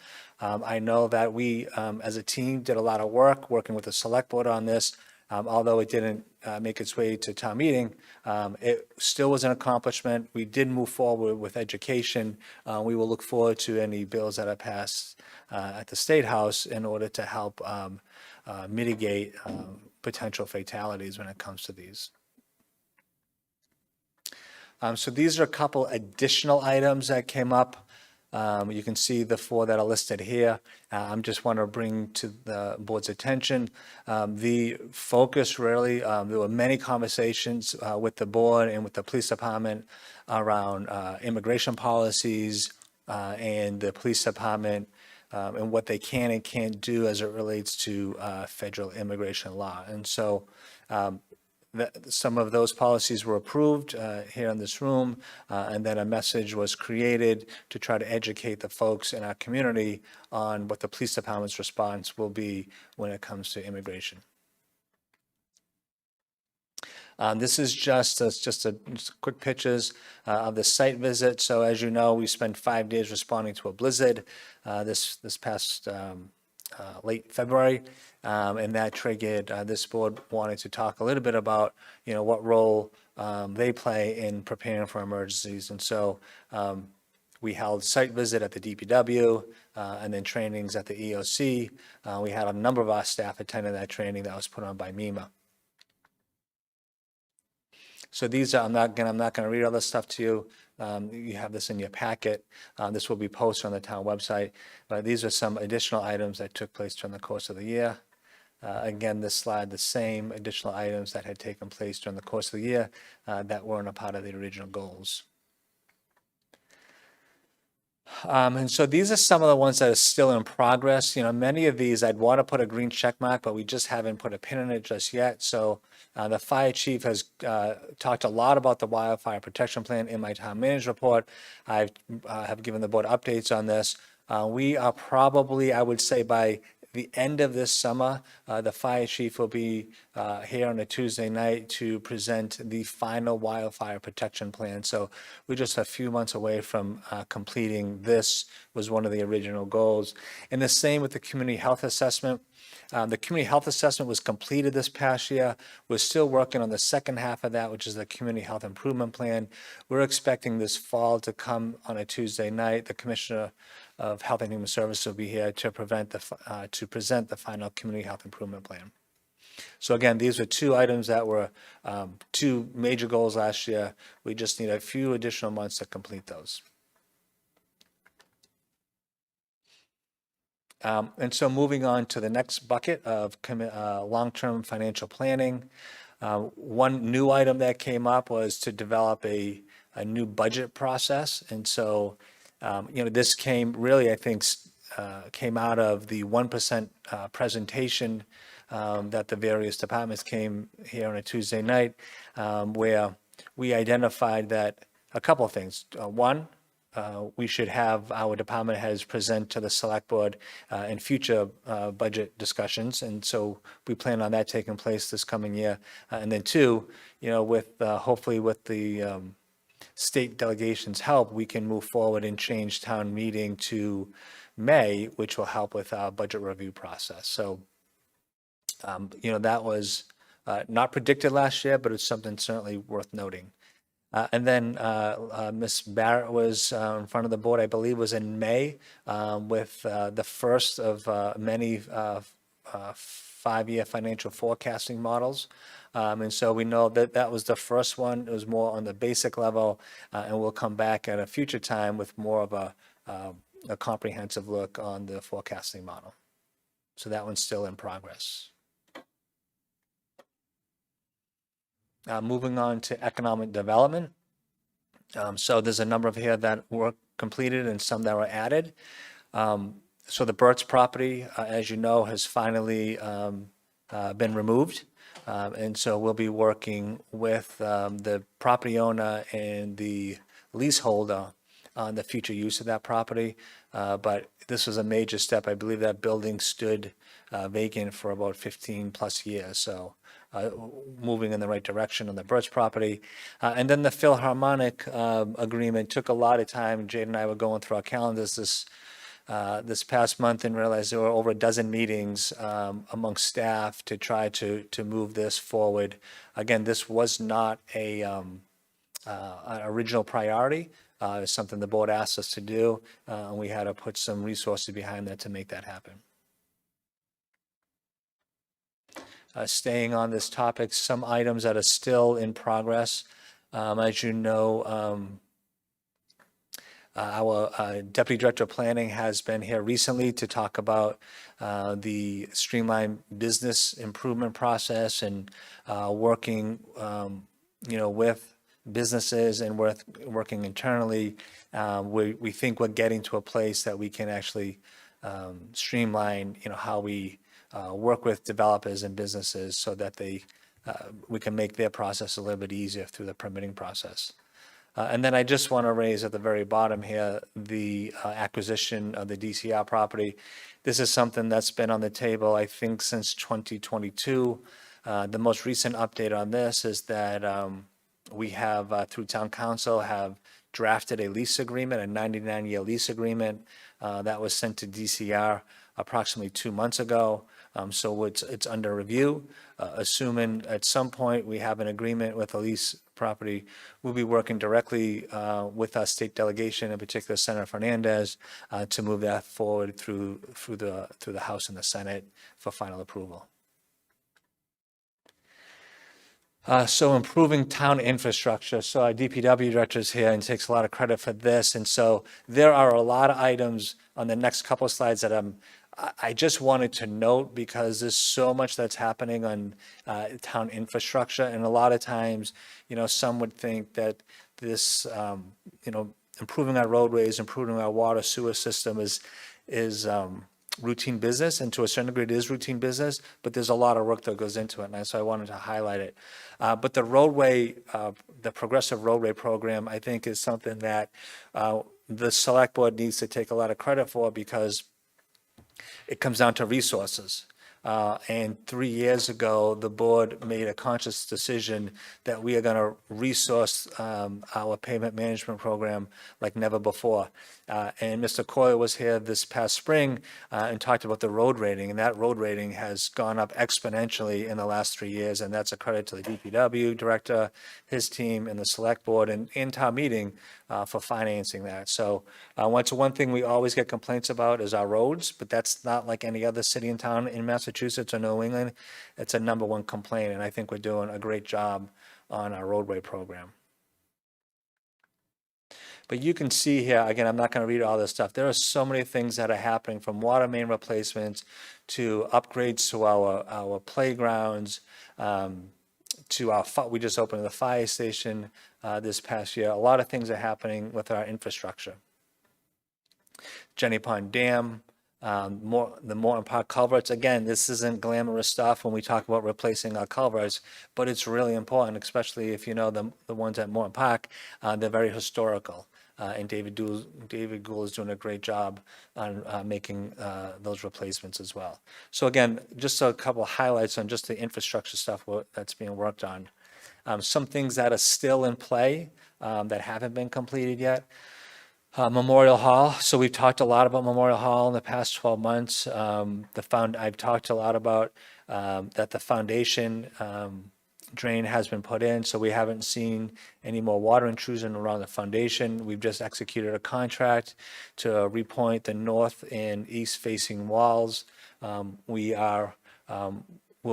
I know that we, as a team, did a lot of work working with the select board on this. Although it didn't make its way to town meeting, it still was an accomplishment. We did move forward with education. We will look forward to any bills that are passed at the State House in order to help mitigate potential fatalities when it comes to these. So these are a couple additional items that came up. You can see the 4 that are listed here. I'm just want to bring to the board's attention the focus really. There were many conversations with the board and with the police department around immigration policies and the police department and what they can and can't do as it relates to federal immigration law. And so some of those policies were approved here in this room, and then a message was created to try to educate the folks in our community on what the police department's response will be when it comes to immigration. This is just quick pictures of the site visit. So as you know, we spent 5 days responding to a blizzard this past late February, and that triggered this board wanted to talk a little bit about what role they play in preparing for emergencies. And so we held site visit at the DPW and then trainings at the EOC. We had a number of our staff attending that training that was put on by MEMA. So these are, I'm not going to read all this stuff to you. You have this in your packet. This will be posted on the town website. But these are some additional items that took place during the course of the year. Again, this slide, the same additional items that had taken place during the course of the year that weren't a part of the original goals. And so these are some of the ones that are still in progress. Many of these I'd want to put a green check mark, but we just haven't put a pin in it just yet. So the fire chief has talked a lot about the wildfire protection plan in my town manager report. I have given the board updates on this. We are probably, I would say, by the end of this summer, the fire chief will be here on a Tuesday night to present the final wildfire protection plan. So we're just a few months away from completing this. Was one of the original goals. And the same with the community health assessment. The community health assessment was completed this past year. We're still working on the second half of that, which is the community health improvement plan. We're expecting this fall to come on a Tuesday night. The Commissioner of Health and Human Services will be here to present the final community health improvement plan. So again, these were 2 items that were 2 major goals last year. We just need a few additional months to complete those. And so moving on to the next bucket of long-term financial planning. One new item that came up was to develop a new budget process. And so, this came really, I think, came out of the 1% presentation that the various departments came here on a Tuesday night, where we identified that a couple of things. One, we should have our department heads present to the select board in future budget discussions. And so we plan on that taking place this coming year. And then 2, with hopefully with the state delegation's help, we can move forward and change town meeting to May, which will help with our budget review process. So, that was not predicted last year, but it's something certainly worth noting. And then Ms. Barrett was in front of the board, I believe was in May, with the first of many 5-year financial forecasting models. And so we know that that was the first one. It was more on the basic level, and we'll come back at a future time with more of a comprehensive look on the forecasting model. So that one's still in progress. Moving on to economic development. So there's a number of here that were completed and some that were added. So the Burt's property, as you know, has finally been removed. And so we'll be working with the property owner and the leaseholder on the future use of that property. But this was a major step. I believe that building stood vacant for about 15+ years. So moving in the right direction on the Birch property. And then the Philharmonic agreement took a lot of time. Jade and I were going through our calendars this past month and realized there were over a dozen meetings amongst staff to try to move this forward. Again, this was not an original priority. It's something the board asked us to do, and we had to put some resources behind that to make that happen. Staying on this topic, some items that are still in progress. As you know, our Deputy Director of Planning has been here recently to talk about the streamlined business improvement process and working, with businesses and working internally. We think we're getting to a place that we can actually streamline, how we work with developers and businesses so that we can make their process a little bit easier through the permitting process. And then I just want to raise at the very bottom here, the acquisition of the DCR property. This is something that's been on the table, I think, since 2022. The most recent update on this is that we have, through Town Council, have drafted a lease agreement, a 99-year lease agreement that was sent to DCR approximately 2 months ago. So it's under review. Assuming at some point we have an agreement with a lease property, we'll be working directly with our state delegation, in particular Senator Fernandez, to move that forward through the House and the Senate for final approval. So improving town infrastructure. So our DPW director is here and takes a lot of credit for this. And so there are a lot of items on the next couple of slides that I just wanted to note because there's so much that's happening on town infrastructure. And a lot of times, some would think that this, improving our roadways, improving our water sewer system is routine business, and to a certain degree it is routine business, but there's a lot of work that goes into it, and so I wanted to highlight it. But the progressive roadway program, I think, is something that the select board needs to take a lot of credit for because it comes down to resources. And 3 years ago, the board made a conscious decision that we are going to resource our pavement management program like never before. And Mr. Coyle was here this past spring and talked about the road rating, and that road rating has gone up exponentially in the last 3 years, and that's a credit to the DPW director, his team, and the select board and town meeting for financing that. So one thing we always get complaints about is our roads, but that's not like any other city and town in Massachusetts or New England. It's a number one complaint, and I think we're doing a great job on our roadway program. But you can see here, again, I'm not going to read all this stuff. There are so many things that are happening, from water main replacements to upgrades to our playgrounds, to we just opened the fire station this past year. A lot of things are happening with our infrastructure. Jenny Pond Dam, the Morton Park culverts. Again, this isn't glamorous stuff when we talk about replacing our culverts, but it's really important, especially if you know the ones at Morton Park. They're very historical. And David Gould is doing a great job on making those replacements as well. So again, just a couple of highlights on just the infrastructure stuff that's being worked on. Some things that are still in play that haven't been completed yet. Memorial Hall. So we've talked a lot about Memorial Hall in the past 12 months. I've talked a lot about that the foundation drain has been put in, so we haven't seen any more water intrusion around the foundation. We've just executed a contract to repoint the north and east facing walls. We'll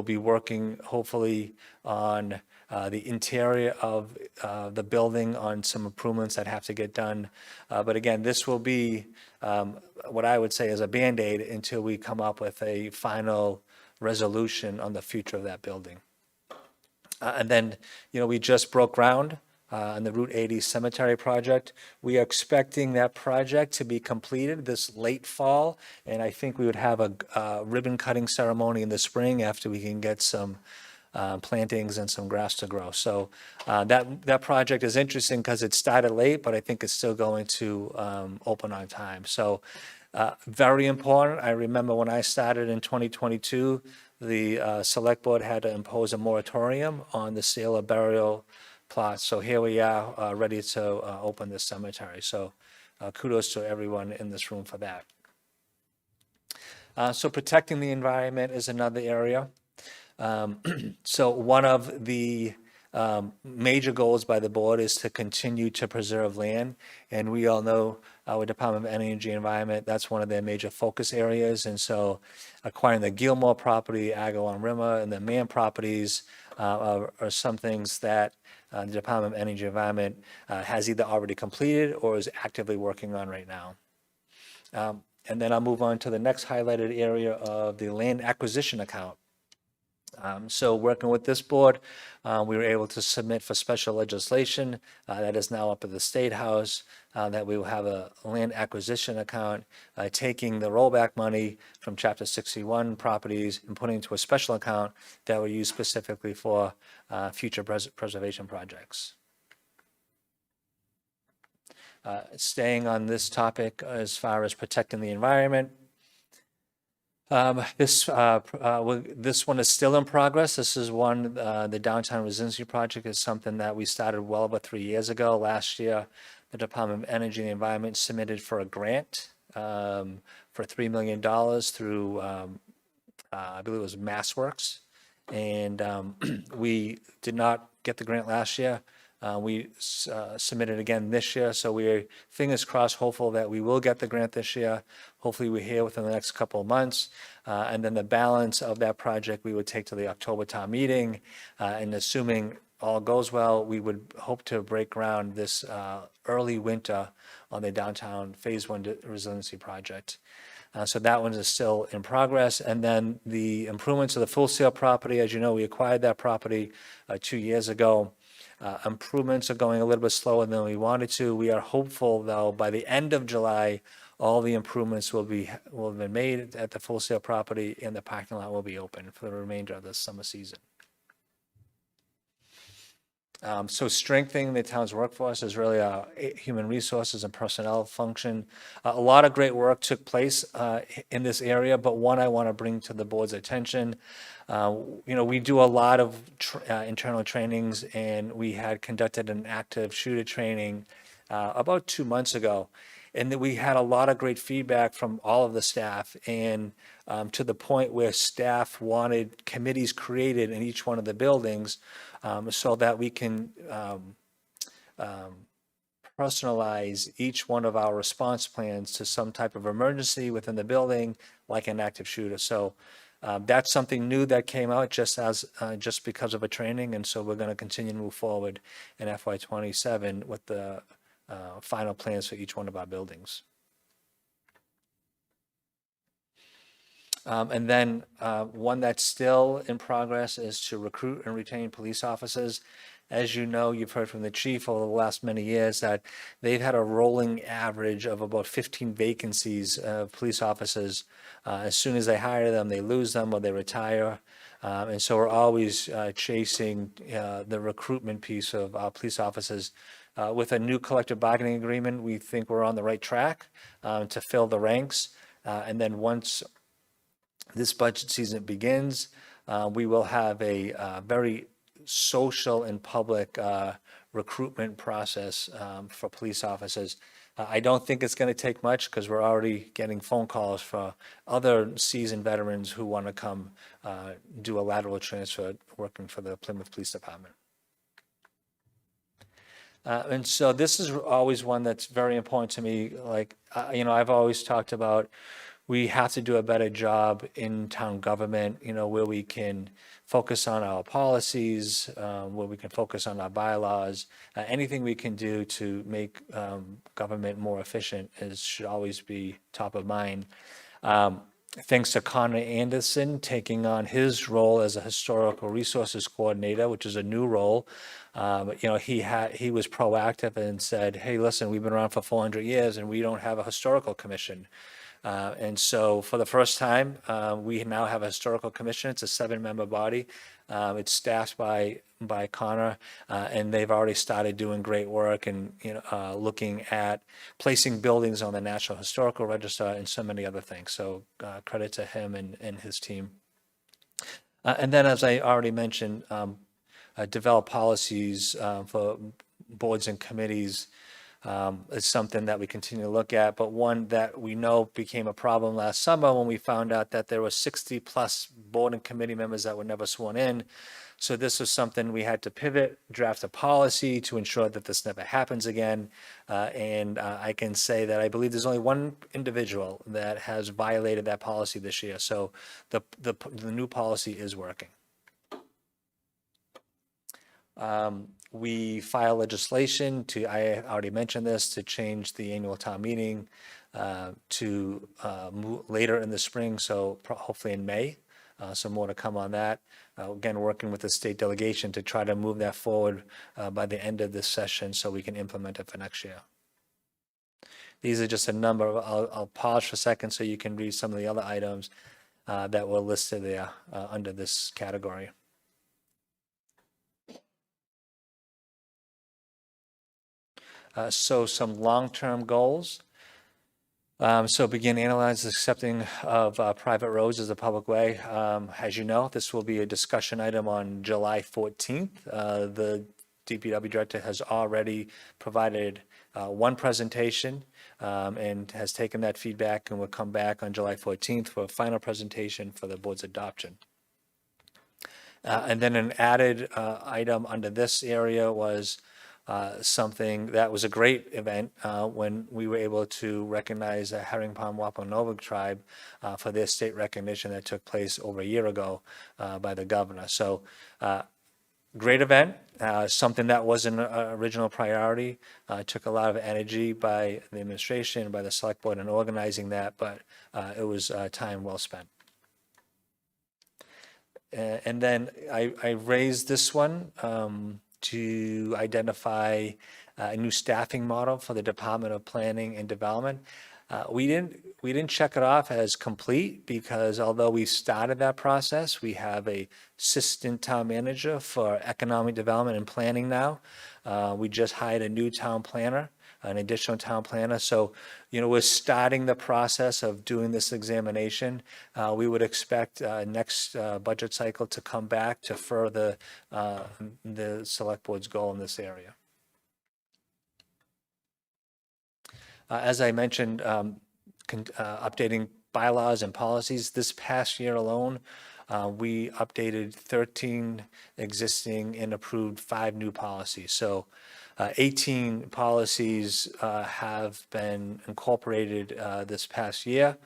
be working hopefully on the interior of the building on some improvements that have to get done. But again, this will be what I would say is a Band-Aid until we come up with a final resolution on the future of that building. And then, we just broke ground on the Route 80 cemetery project. We are expecting that project to be completed this late fall, and I think we would have a ribbon cutting ceremony in the spring after we can get some plantings and some grass to grow. So that project is interesting because it started late, but I think it's still going to open on time. So very important. I remember when I started in 2022, the select board had to impose a moratorium on the sale of burial plots. So here we are, ready to open this cemetery. So kudos to everyone in this room for that. So protecting the environment is another area. So one of the major goals by the board is to continue to preserve land. And we all know our Department of Energy and Environment, that's one of their major focus areas. And so acquiring the Gilmore property, Agawam River, and the Mann properties are some things that the Department of Energy and Environment has either already completed or is actively working on right now. And then I'll move on to the next highlighted area of the land acquisition account. So working with this board, we were able to submit for special legislation that is now up at the State House, that we will have a land acquisition account, taking the rollback money from Chapter 61 properties and putting into a special account that will use specifically for future preservation projects. Staying on this topic as far as protecting the environment, this one is still in progress. This is one, the Downtown Resiliency Project is something that we started well over 3 years ago. Last year, the Department of Energy and Environment submitted for a grant for $3 million through, I believe it was MassWorks. And we did not get the grant last year. We submitted again this year, so we're fingers crossed, hopeful that we will get the grant this year. Hopefully we're here within the next couple of months. And then the balance of that project we would take to the October town meeting. And assuming all goes well, we would hope to break ground this early winter on the downtown Phase 1 resiliency project. So that one is still in progress. And then the improvements of the Full Sail property, as you know, we acquired that property 2 years ago. Improvements are going a little bit slower than we wanted to. We are hopeful, though, by the end of July, all the improvements will have been made at the Full Sail property, and the parking lot will be open for the remainder of the summer season. So strengthening the town's workforce is really a human resources and personnel function. A lot of great work took place in this area, but one I want to bring to the board's attention. We do a lot of internal trainings, and we had conducted an active shooter training about 2 months ago. And we had a lot of great feedback from all of the staff, and to the point where staff wanted committees created in each one of the buildings so that we can personalize each one of our response plans to some type of emergency within the building, like an active shooter. So that's something new that came out just because of a training, and so we're going to continue to move forward in FY27 with the final plans for each one of our buildings. And then one that's still in progress is to recruit and retain police officers. As you know, you've heard from the chief over the last many years that they've had a rolling average of about 15 vacancies of police officers. As soon as they hire them, they lose them or they retire. And so we're always chasing the recruitment piece of our police officers. With a new collective bargaining agreement, we think we're on the right track to fill the ranks. And then once this budget season begins, we will have a very social and public recruitment process for police officers. I don't think it's going to take much because we're already getting phone calls for other seasoned veterans who want to come do a lateral transfer working for the Plymouth Police Department. And so this is always one that's very important to me. Like, I've always talked about we have to do a better job in town government, where we can focus on our policies, where we can focus on our bylaws. Anything we can do to make government more efficient should always be top of mind. Thanks to Connor Anderson taking on his role as a historical resources coordinator, which is a new role. He was proactive and said, hey, listen, we've been around for 400 years and we don't have a historical commission. And so for the first time, we now have a historical commission. It's a 7-member body. It's staffed by Connor, and they've already started doing great work and, looking at placing buildings on the National Historical Register and so many other things. So credit to him and his team. And then, as I already mentioned, develop policies for boards and committees is something that we continue to look at, but one that we know became a problem last summer when we found out that there were 60-plus board and committee members that were never sworn in. So this was something we had to pivot, draft a policy to ensure that this never happens again. And I can say that I believe there's only one individual that has violated that policy this year. So the new policy is working. We file legislation I already mentioned this, to change the annual town meeting to move later in the spring, so hopefully in May. So more to come on that. Again, working with the state delegation to try to move that forward by the end of this session so we can implement it for next year. These are just a number. I'll pause for a second so you can read some of the other items that were listed there under this category. So some long-term goals. So begin analyze the accepting of private roads as a public way. As you know, this will be a discussion item on July 14th. The DPW director has already provided one presentation and has taken that feedback and will come back on July 14th for a final presentation for the board's adoption. And then an added item under this area was something that was a great event when we were able to recognize the Herring Pond Wampanoag tribe for their state recognition that took place over a year ago by the governor. So great event, something that wasn't an original priority. Took a lot of energy by the administration, by the select board in organizing that, but it was time well spent. And then I raised this one to identify a new staffing model for the Department of Planning and Development. We didn't check it off as complete because although we started that process, we have a assistant town manager for economic development and planning now. We just hired a new town planner, an additional town planner. So, we're starting the process of doing this examination. We would expect next budget cycle to come back to further the select board's goal in this area. As I mentioned, updating bylaws and policies. This past year alone, we updated 13 existing and approved 5 new policies. So 18 policies have been incorporated this past year.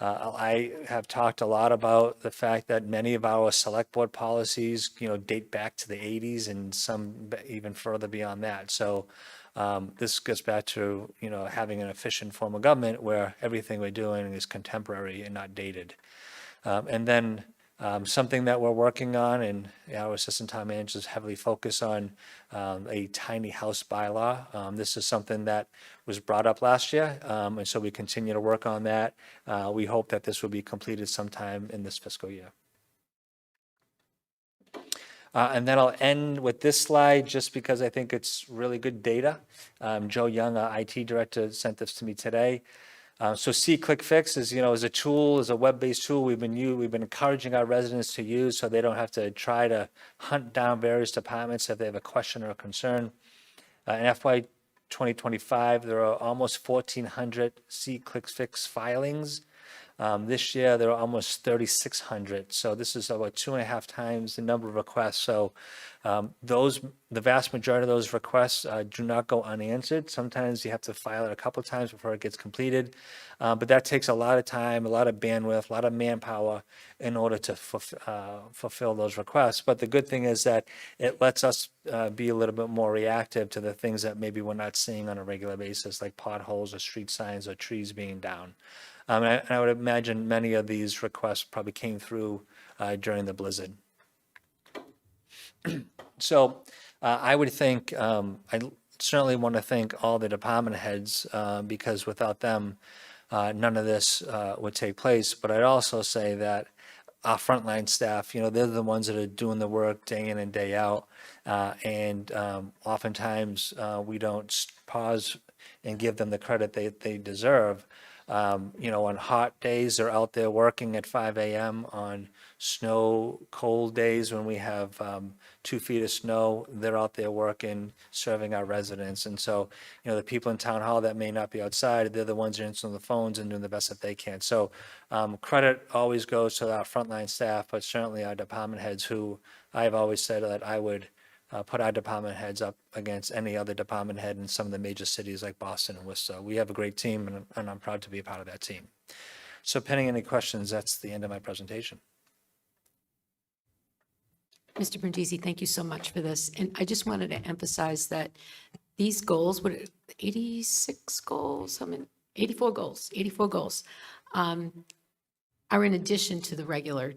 I have talked a lot about the fact that many of our select board policies, date back to the 80s and some even further beyond that. So this gets back to, having an efficient form of government where everything we're doing is contemporary and not dated. And then something that we're working on, and our assistant town managers heavily focus on, a tiny house bylaw. This is something that was brought up last year, and so we continue to work on that. We hope that this will be completed sometime in this fiscal year. And then I'll end with this slide just because I think it's really good data. Joe Young, our IT director, sent this to me today. So See-Click-Fix is a tool, is a web-based tool we've been encouraging our residents to use so they don't have to try to hunt down various departments if they have a question or a concern. In FY 2025, there are almost 1,400 See-Click-Fix filings. This year, there are almost 3,600. So this is about 2.5 times the number of requests. So the vast majority of those requests do not go unanswered. Sometimes you have to file it a couple of times before it gets completed. But that takes a lot of time, a lot of bandwidth, a lot of manpower in order to fulfill those requests. But the good thing is that it lets us be a little bit more reactive to the things that maybe we're not seeing on a regular basis, like potholes or street signs or trees being down. And I would imagine many of these requests probably came through during the blizzard. So I would think, I certainly want to thank all the department heads because without them, none of this would take place. But I'd also say that our frontline staff, they're the ones that are doing the work day in and day out. And oftentimes, we don't pause and give them the credit they deserve. On hot days, they're out there working at 5 a.m. On snow, cold days when we have 2 feet of snow, they're out there working, serving our residents. And so, the people in town hall that may not be outside, they're the ones answering the phones and doing the best that they can. So credit always goes to our frontline staff, but certainly our department heads, who I've always said that I would put our department heads up against any other department head in some of the major cities like Boston and Worcester. We have a great team, and I'm proud to be a part of that team. So pending any questions, that's the end of my presentation.
Mr. Brindisi, thank you so much for this. And I just wanted to emphasize that these goals, 86 goals, 84 goals, are in addition to the regular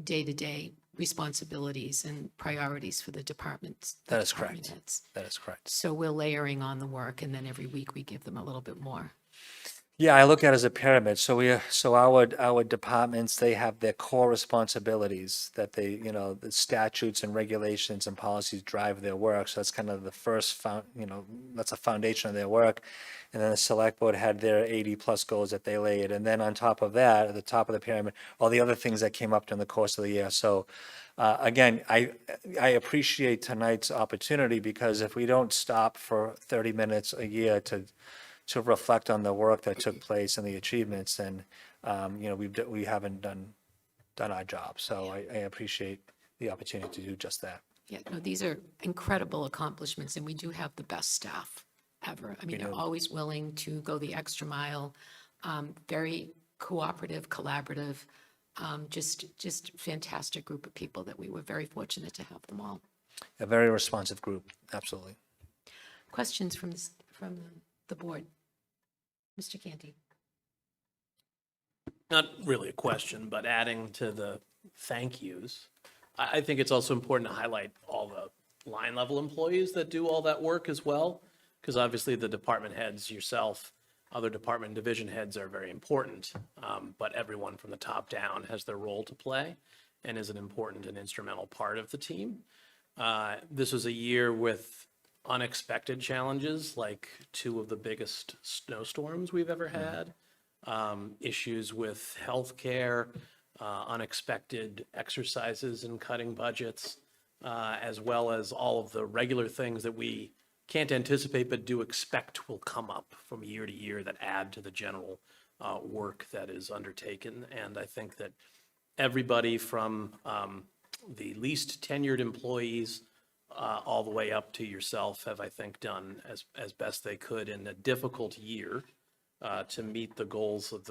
day-to-day responsibilities and priorities for the departments.
That is
department
correct.
heads.
That is correct.
So we're layering on the work, and then every week we give them a little bit more.
Yeah, I look at it as a pyramid. So our departments, they have their core responsibilities that they, the statutes and regulations and policies drive their work. So that's kind of the first that's a foundation of their work. And then the select board had their 80+ goals that they laid. And then on top of that, at the top of the pyramid, all the other things that came up during the course of the year. So again, I appreciate tonight's opportunity, because if we don't stop for 30 minutes a year to reflect on the work that took place and the achievements, then we haven't done our job. So I appreciate the opportunity to do just that.
Yeah, no, these are incredible accomplishments, and we do have the best staff ever. I mean, they're always willing to go the extra mile, very cooperative, collaborative, just fantastic group of people that we were very fortunate to have them all.
A very responsive group, absolutely.
Questions from the board? Mr. Canty.
Not really a question, but adding to the thank yous, I think it's also important to highlight all the line level employees that do all that work as well, because obviously the department heads, yourself, other department and division heads are very important, but everyone from the top down has their role to play and is an important and instrumental part of the team. This was a year with unexpected challenges, like 2 of the biggest snowstorms we've ever had, issues with healthcare, unexpected exercises and cutting budgets, as well as all of the regular things that we can't anticipate but do expect will come up from year to year that add to the general work that is undertaken. And I think that everybody from the least tenured employees all the way up to yourself have, I think, done as best they could in a difficult year to meet the goals of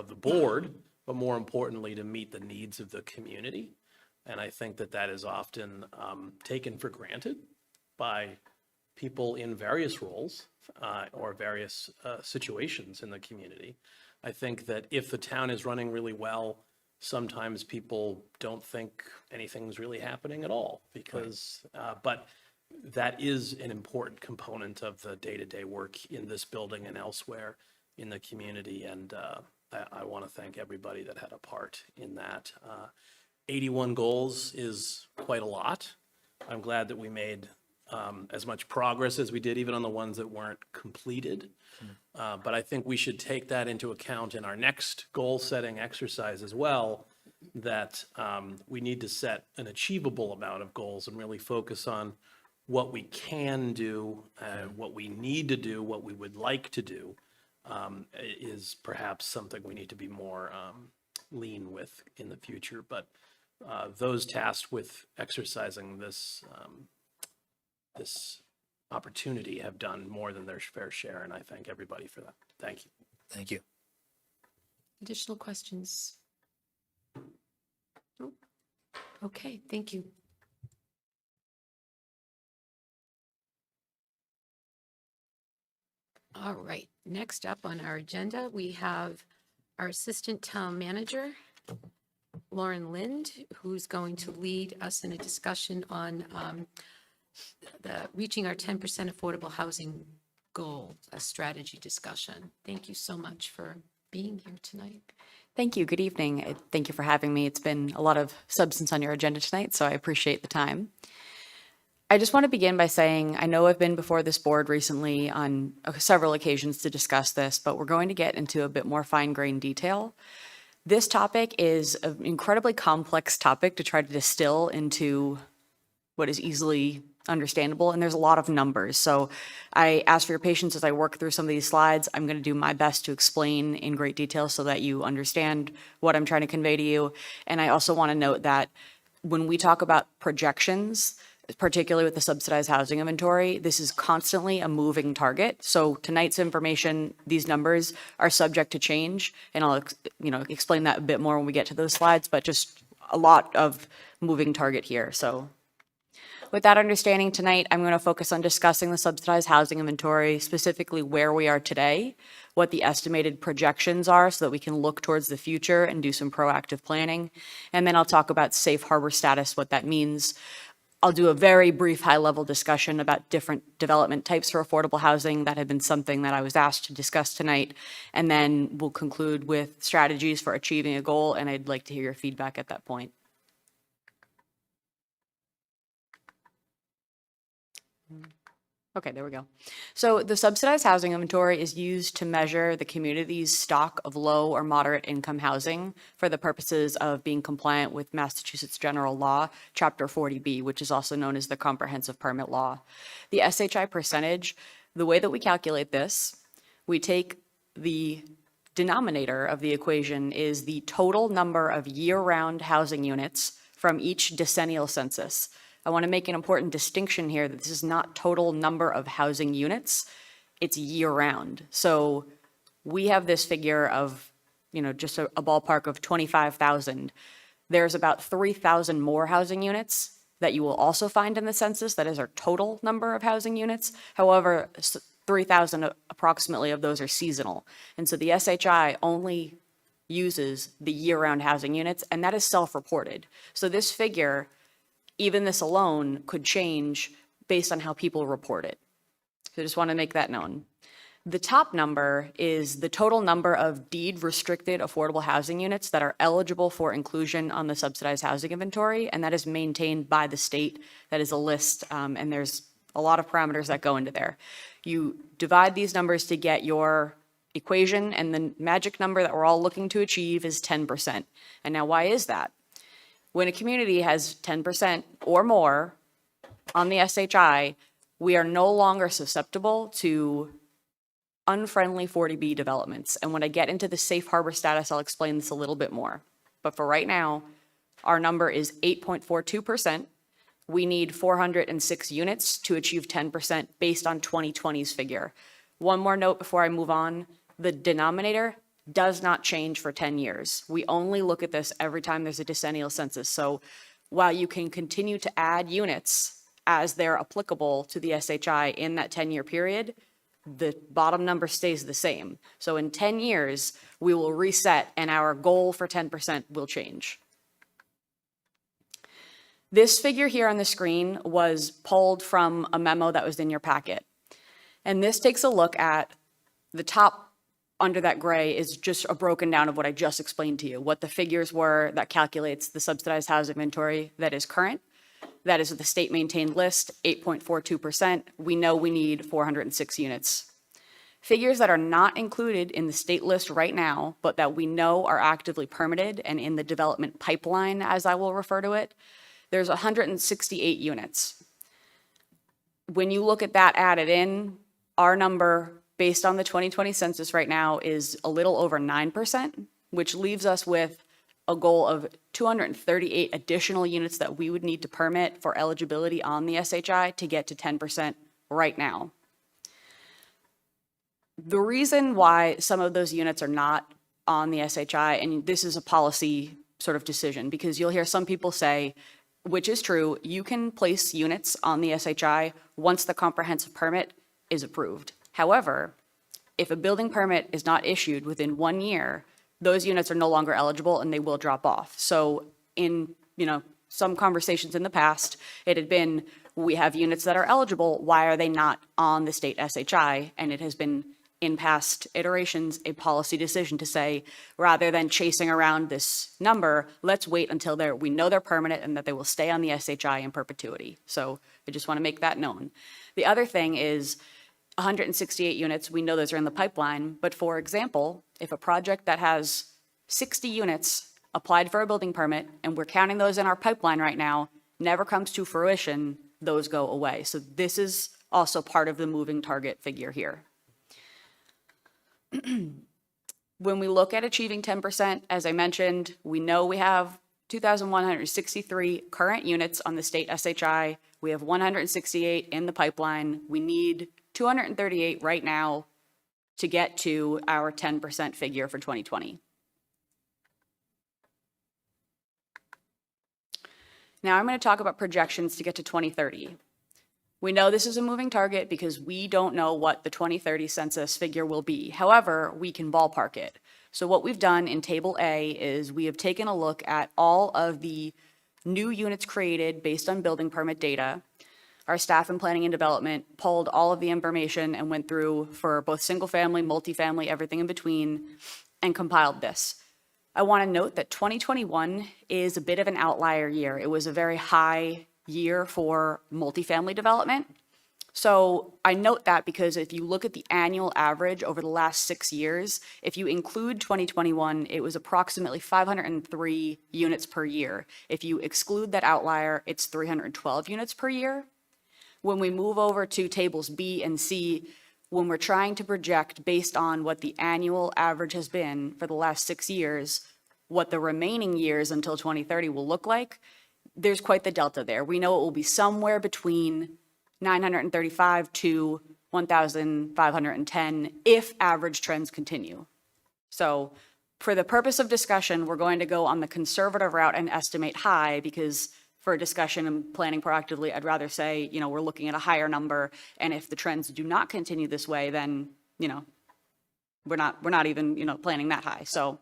the board, but more importantly, to meet the needs of the community. And I think that is often taken for granted by people in various roles or various situations in the community. I think that if the town is running really well, sometimes people don't think anything's really happening at all, because, but that is an important component of the day-to-day work in this building and elsewhere in the community. And I want to thank everybody that had a part in that. 81 goals is quite a lot. I'm glad that we made as much progress as we did, even on the ones that weren't completed. But I think we should take that into account in our next goal-setting exercise as well, that we need to set an achievable amount of goals and really focus on what we can do, what we need to do, what we would like to do, is perhaps something we need to be more lean with in the future. But those tasked with exercising this opportunity have done more than their fair share, and I thank everybody for that. Thank you.
Thank you.
Additional questions? Nope. Okay, thank you. All right, next up on our agenda, we have our Assistant Town Manager, Lauren Lind, who's going to lead us in a discussion on reaching our 10% affordable housing goal, a strategy discussion. Thank you so much for being here tonight.
Thank you. Good evening. Thank you for having me. It's been a lot of substance on your agenda tonight, so I appreciate the time. I just want to begin by saying I know I've been before this board recently on several occasions to discuss this, but we're going to get into a bit more fine-grained detail. This topic is an incredibly complex topic to try to distill into what is easily understandable, and there's a lot of numbers. So I ask for your patience as I work through some of these slides. I'm going to do my best to explain in great detail so that you understand what I'm trying to convey to you. And I also want to note that when we talk about projections, particularly with the subsidized housing inventory, this is constantly a moving target. So tonight's information, these numbers are subject to change, and I'll explain that a bit more when we get to those slides, but just a lot of moving target here. So with that understanding, tonight I'm going to focus on discussing the subsidized housing inventory, specifically where we are today, what the estimated projections are so that we can look towards the future and do some proactive planning. And then I'll talk about safe harbor status, what that means. I'll do a very brief high-level discussion about different development types for affordable housing. That had been something that I was asked to discuss tonight. And then we'll conclude with strategies for achieving a goal, and I'd like to hear your feedback at that point. Okay, there we go. So the subsidized housing inventory is used to measure the community's stock of low or moderate income housing for the purposes of being compliant with Massachusetts General Law, Chapter 40B, which is also known as the Comprehensive Permit Law. The SHI percentage, the way that we calculate this, we take the denominator of the equation is the total number of year-round housing units from each decennial census. I want to make an important distinction here that this is not total number of housing units, it's year-round. So we have this figure of, just a ballpark of 25,000. There's about 3,000 more housing units that you will also find in the census. That is our total number of housing units. However, 3,000 approximately of those are seasonal. And so the SHI only uses the year-round housing units, and that is self-reported. So this figure, even this alone, could change based on how people report it. So I just want to make that known. The top number is the total number of deed-restricted affordable housing units that are eligible for inclusion on the subsidized housing inventory, and that is maintained by the state. That is a list, and there's a lot of parameters that go into there. You divide these numbers to get your equation, and the magic number that we're all looking to achieve is 10%. And now, why is that? When a community has 10% or more on the SHI, we are no longer susceptible to unfriendly 40B developments. And when I get into the safe harbor status, I'll explain this a little bit more. But for right now, our number is 8.42%. We need 406 units to achieve 10% based on 2020's figure. One more note before I move on. The denominator does not change for 10 years. We only look at this every time there's a decennial census. So while you can continue to add units as they're applicable to the SHI in that 10-year period, the bottom number stays the same. So in 10 years, we will reset and our goal for 10% will change. This figure here on the screen was pulled from a memo that was in your packet. And this takes a look at the top under that gray is just a broken down of what I just explained to you, what the figures were that calculates the subsidized housing inventory that is current. That is the state maintained list, 8.42%. We know we need 406 units. Figures that are not included in the state list right now, but that we know are actively permitted and in the development pipeline, as I will refer to it, there's 168 units. When you look at that added in, our number based on the 2020 census right now is a little over 9%, which leaves us with a goal of 238 additional units that we would need to permit for eligibility on the SHI to get to 10% right now. The reason why some of those units are not on the SHI, and this is a policy sort of decision, because you'll hear some people say, which is true, you can place units on the SHI once the comprehensive permit is approved. However, if a building permit is not issued within 1 year, those units are no longer eligible and they will drop off. So in some conversations in the past, it had been, we have units that are eligible, why are they not on the state SHI? And it has been in past iterations, a policy decision to say, rather than chasing around this number, let's wait until we know they're permanent and that they will stay on the SHI in perpetuity. So I just want to make that known. The other thing is 168 units, we know those are in the pipeline, but for example, if a project that has 60 units applied for a building permit, and we're counting those in our pipeline right now, never comes to fruition, those go away. So this is also part of the moving target figure here. When we look at achieving 10%, as I mentioned, we know we have 2,163 current units on the state SHI. We have 168 in the pipeline. We need 238 right now to get to our 10% figure for 2020. Now I'm going to talk about projections to get to 2030. We know this is a moving target because we don't know what the 2030 census figure will be. However, we can ballpark it. So what we've done in Table A is we have taken a look at all of the new units created based on building permit data. Our staff in planning and development pulled all of the information and went through for both single family, multifamily, everything in between, and compiled this. I want to note that 2021 is a bit of an outlier year. It was a very high year for multifamily development. So I note that because if you look at the annual average over the last 6 years, if you include 2021, it was approximately 503 units per year. If you exclude that outlier, it's 312 units per year. When we move over to tables B and C, when we're trying to project based on what the annual average has been for the last 6 years, what the remaining years until 2030 will look like, there's quite the delta there. We know it will be somewhere between 935 to 1,510 if average trends continue. So for the purpose of discussion, we're going to go on the conservative route and estimate high, because for discussion and planning proactively, I'd rather say, we're looking at a higher number. And if the trends do not continue this way, then, we're not even, planning that high. So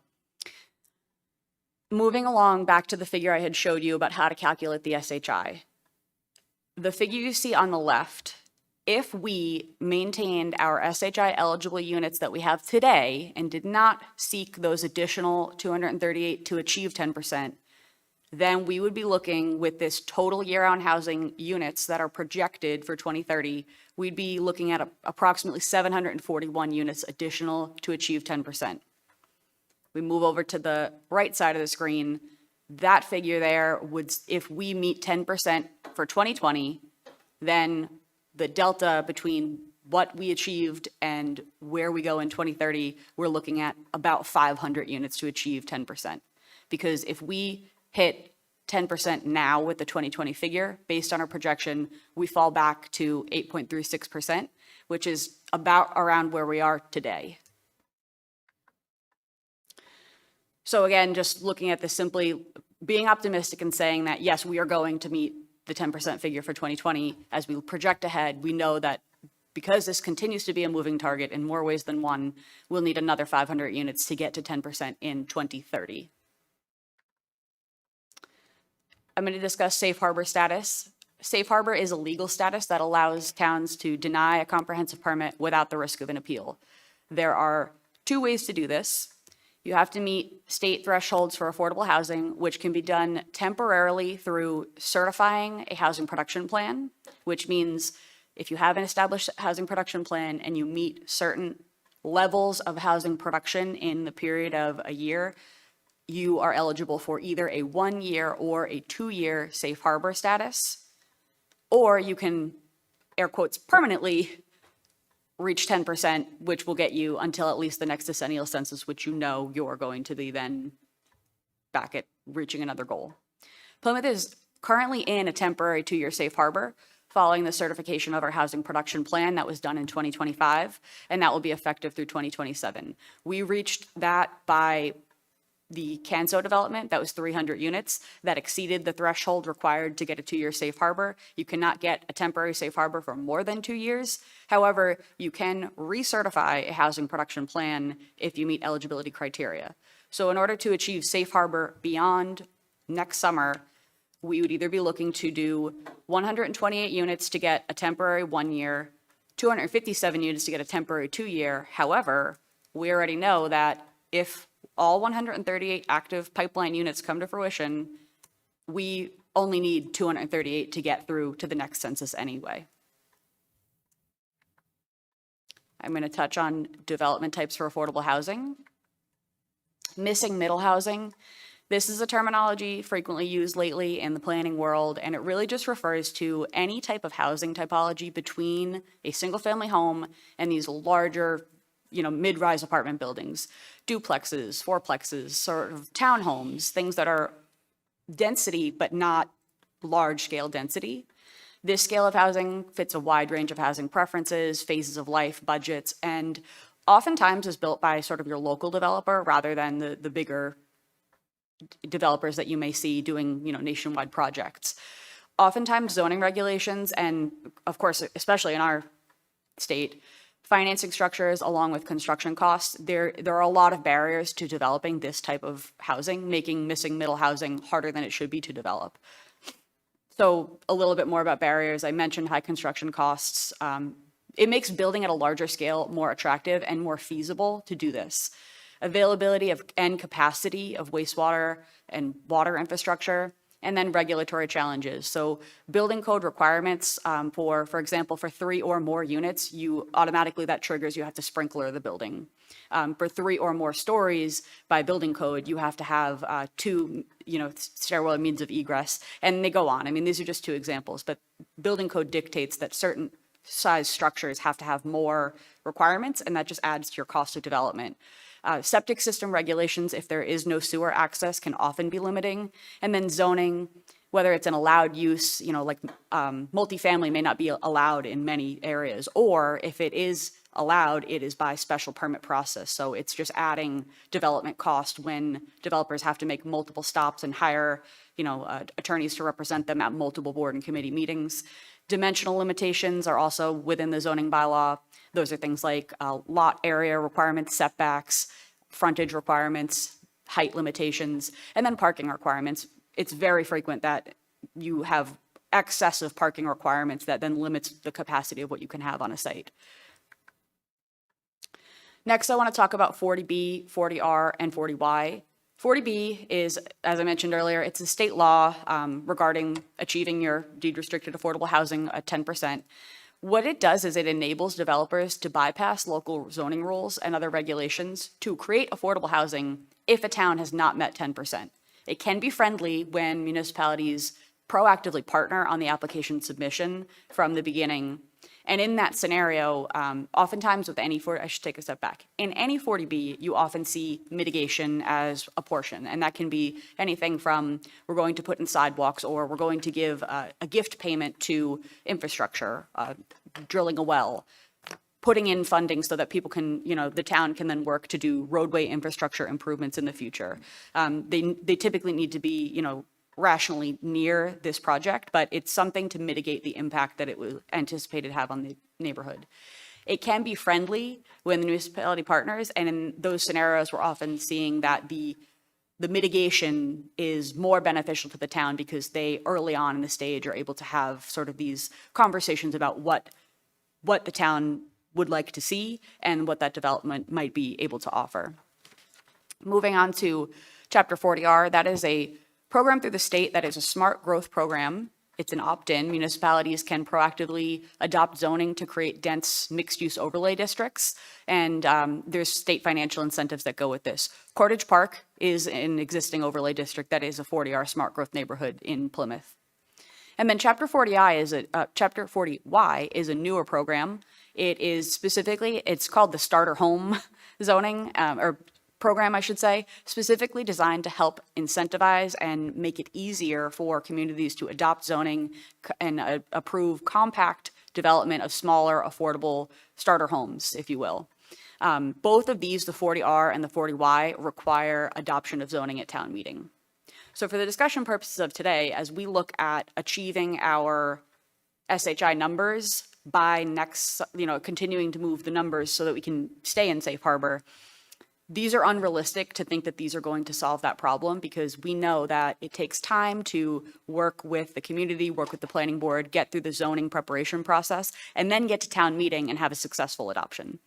moving along back to the figure I had showed you about how to calculate the SHI. The figure you see on the left, if we maintained our SHI eligible units that we have today and did not seek those additional 238 to achieve 10%, then we would be looking with this total year-round housing units that are projected for 2030, we'd be looking at approximately 741 units additional to achieve 10%. We move over to the right side of the screen, that figure there would, if we meet 10% for 2020, then the delta between what we achieved and where we go in 2030, we're looking at about 500 units to achieve 10%. Because if we hit 10% now with the 2020 figure, based on our projection, we fall back to 8.36%, which is about around where we are today. So again, just looking at this simply, being optimistic and saying that, yes, we are going to meet the 10% figure for 2020. As we project ahead, we know that because this continues to be a moving target in more ways than one, we'll need another 500 units to get to 10% in 2030. I'm going to discuss safe harbor status. Safe harbor is a legal status that allows towns to deny a comprehensive permit without the risk of an appeal. There are 2 ways to do this. You have to meet state thresholds for affordable housing, which can be done temporarily through certifying a housing production plan, which means if you have an established housing production plan and you meet certain levels of housing production in the period of a year, you are eligible for either a 1-year or a 2-year safe harbor status, or you can, air quotes, permanently reach 10%, which will get you until at least the next decennial census, which you're going to be then back at reaching another goal. Plymouth is currently in a temporary 2-year safe harbor following the certification of our housing production plan that was done in 2025, and that will be effective through 2027. We reached that by the Canso development, that was 300 units, that exceeded the threshold required to get a 2-year safe harbor. You cannot get a temporary safe harbor for more than 2 years. However, you can recertify a housing production plan if you meet eligibility criteria. So in order to achieve safe harbor beyond next summer, we would either be looking to do 128 units to get a temporary 1-year, 257 units to get a temporary 2-year. However, we already know that if all 138 active pipeline units come to fruition, we only need 238 to get through to the next census anyway. I'm going to touch on development types for affordable housing. Missing middle housing. This is a terminology frequently used lately in the planning world, and it really just refers to any type of housing typology between a single-family home and these larger, mid-rise apartment buildings, duplexes, fourplexes, sort of townhomes, things that are density but not large-scale density. This scale of housing fits a wide range of housing preferences, phases of life, budgets, and oftentimes is built by sort of your local developer rather than the bigger developers that you may see doing, nationwide projects. Oftentimes zoning regulations, and of course, especially in our state, financing structures along with construction costs, there are a lot of barriers to developing this type of housing, making missing middle housing harder than it should be to develop. So a little bit more about barriers. I mentioned high construction costs. It makes building at a larger scale more attractive and more feasible to do this. Availability of and capacity of wastewater and water infrastructure, and then regulatory challenges. So building code requirements for example, for 3 or more units, that triggers you have to sprinkler the building. For 3 or more stories by building code, you have to have 2, stairwell means of egress, and they go on. I mean, these are just 2 examples, but building code dictates that certain size structures have to have more requirements, and that just adds to your cost of development. Septic system regulations, if there is no sewer access, can often be limiting. And then zoning, whether it's an allowed use, like multifamily may not be allowed in many areas, or if it is allowed, it is by special permit process. So it's just adding development cost when developers have to make multiple stops and hire, attorneys to represent them at multiple board and committee meetings. Dimensional limitations are also within the zoning bylaw. Those are things like lot area requirements, setbacks, frontage requirements, height limitations, and then parking requirements. It's very frequent that you have excessive parking requirements that then limits the capacity of what you can have on a site. Next, I want to talk about 40B, 40R, and 40Y. 40B is, as I mentioned earlier, it's a state law regarding achieving your deed-restricted affordable housing at 10%. What it does is it enables developers to bypass local zoning rules and other regulations to create affordable housing if a town has not met 10%. It can be friendly when municipalities proactively partner on the application submission from the beginning. And in that scenario, oftentimes with any I should take a step back. In any 40B, you often see mitigation as a portion. And that can be anything from we're going to put in sidewalks, or we're going to give a gift payment to infrastructure, drilling a well, putting in funding so that people can, the town can then work to do roadway infrastructure improvements in the future. They typically need to be, rationally near this project, but it's something to mitigate the impact that it was anticipated to have on the neighborhood. It can be friendly when the municipality partners, and in those scenarios, we're often seeing that the mitigation is more beneficial to the town because they early on in the stage are able to have sort of these conversations about what the town would like to see and what that development might be able to offer. Moving on to Chapter 40R, that is a program through the state that is a smart growth program. It's an opt-in. Municipalities can proactively adopt zoning to create dense mixed-use overlay districts, and there's state financial incentives that go with this. Cottage Park is an existing overlay district that is a 40R smart growth neighborhood in Plymouth. And then Chapter 40Y is a newer program. It is specifically, it's called the starter home zoning, or program, I should say, specifically designed to help incentivize and make it easier for communities to adopt zoning and approve compact development of smaller, affordable starter homes, if you will. Both of these, the 40R and the 40Y, require adoption of zoning at town meeting. So for the discussion purposes of today, as we look at achieving our SHI numbers by next, continuing to move the numbers so that we can stay in safe harbor, these are unrealistic to think that these are going to solve that problem, because we know that it takes time to work with the community, work with the planning board, get through the zoning preparation process, and then get to town meeting and have a successful adoption.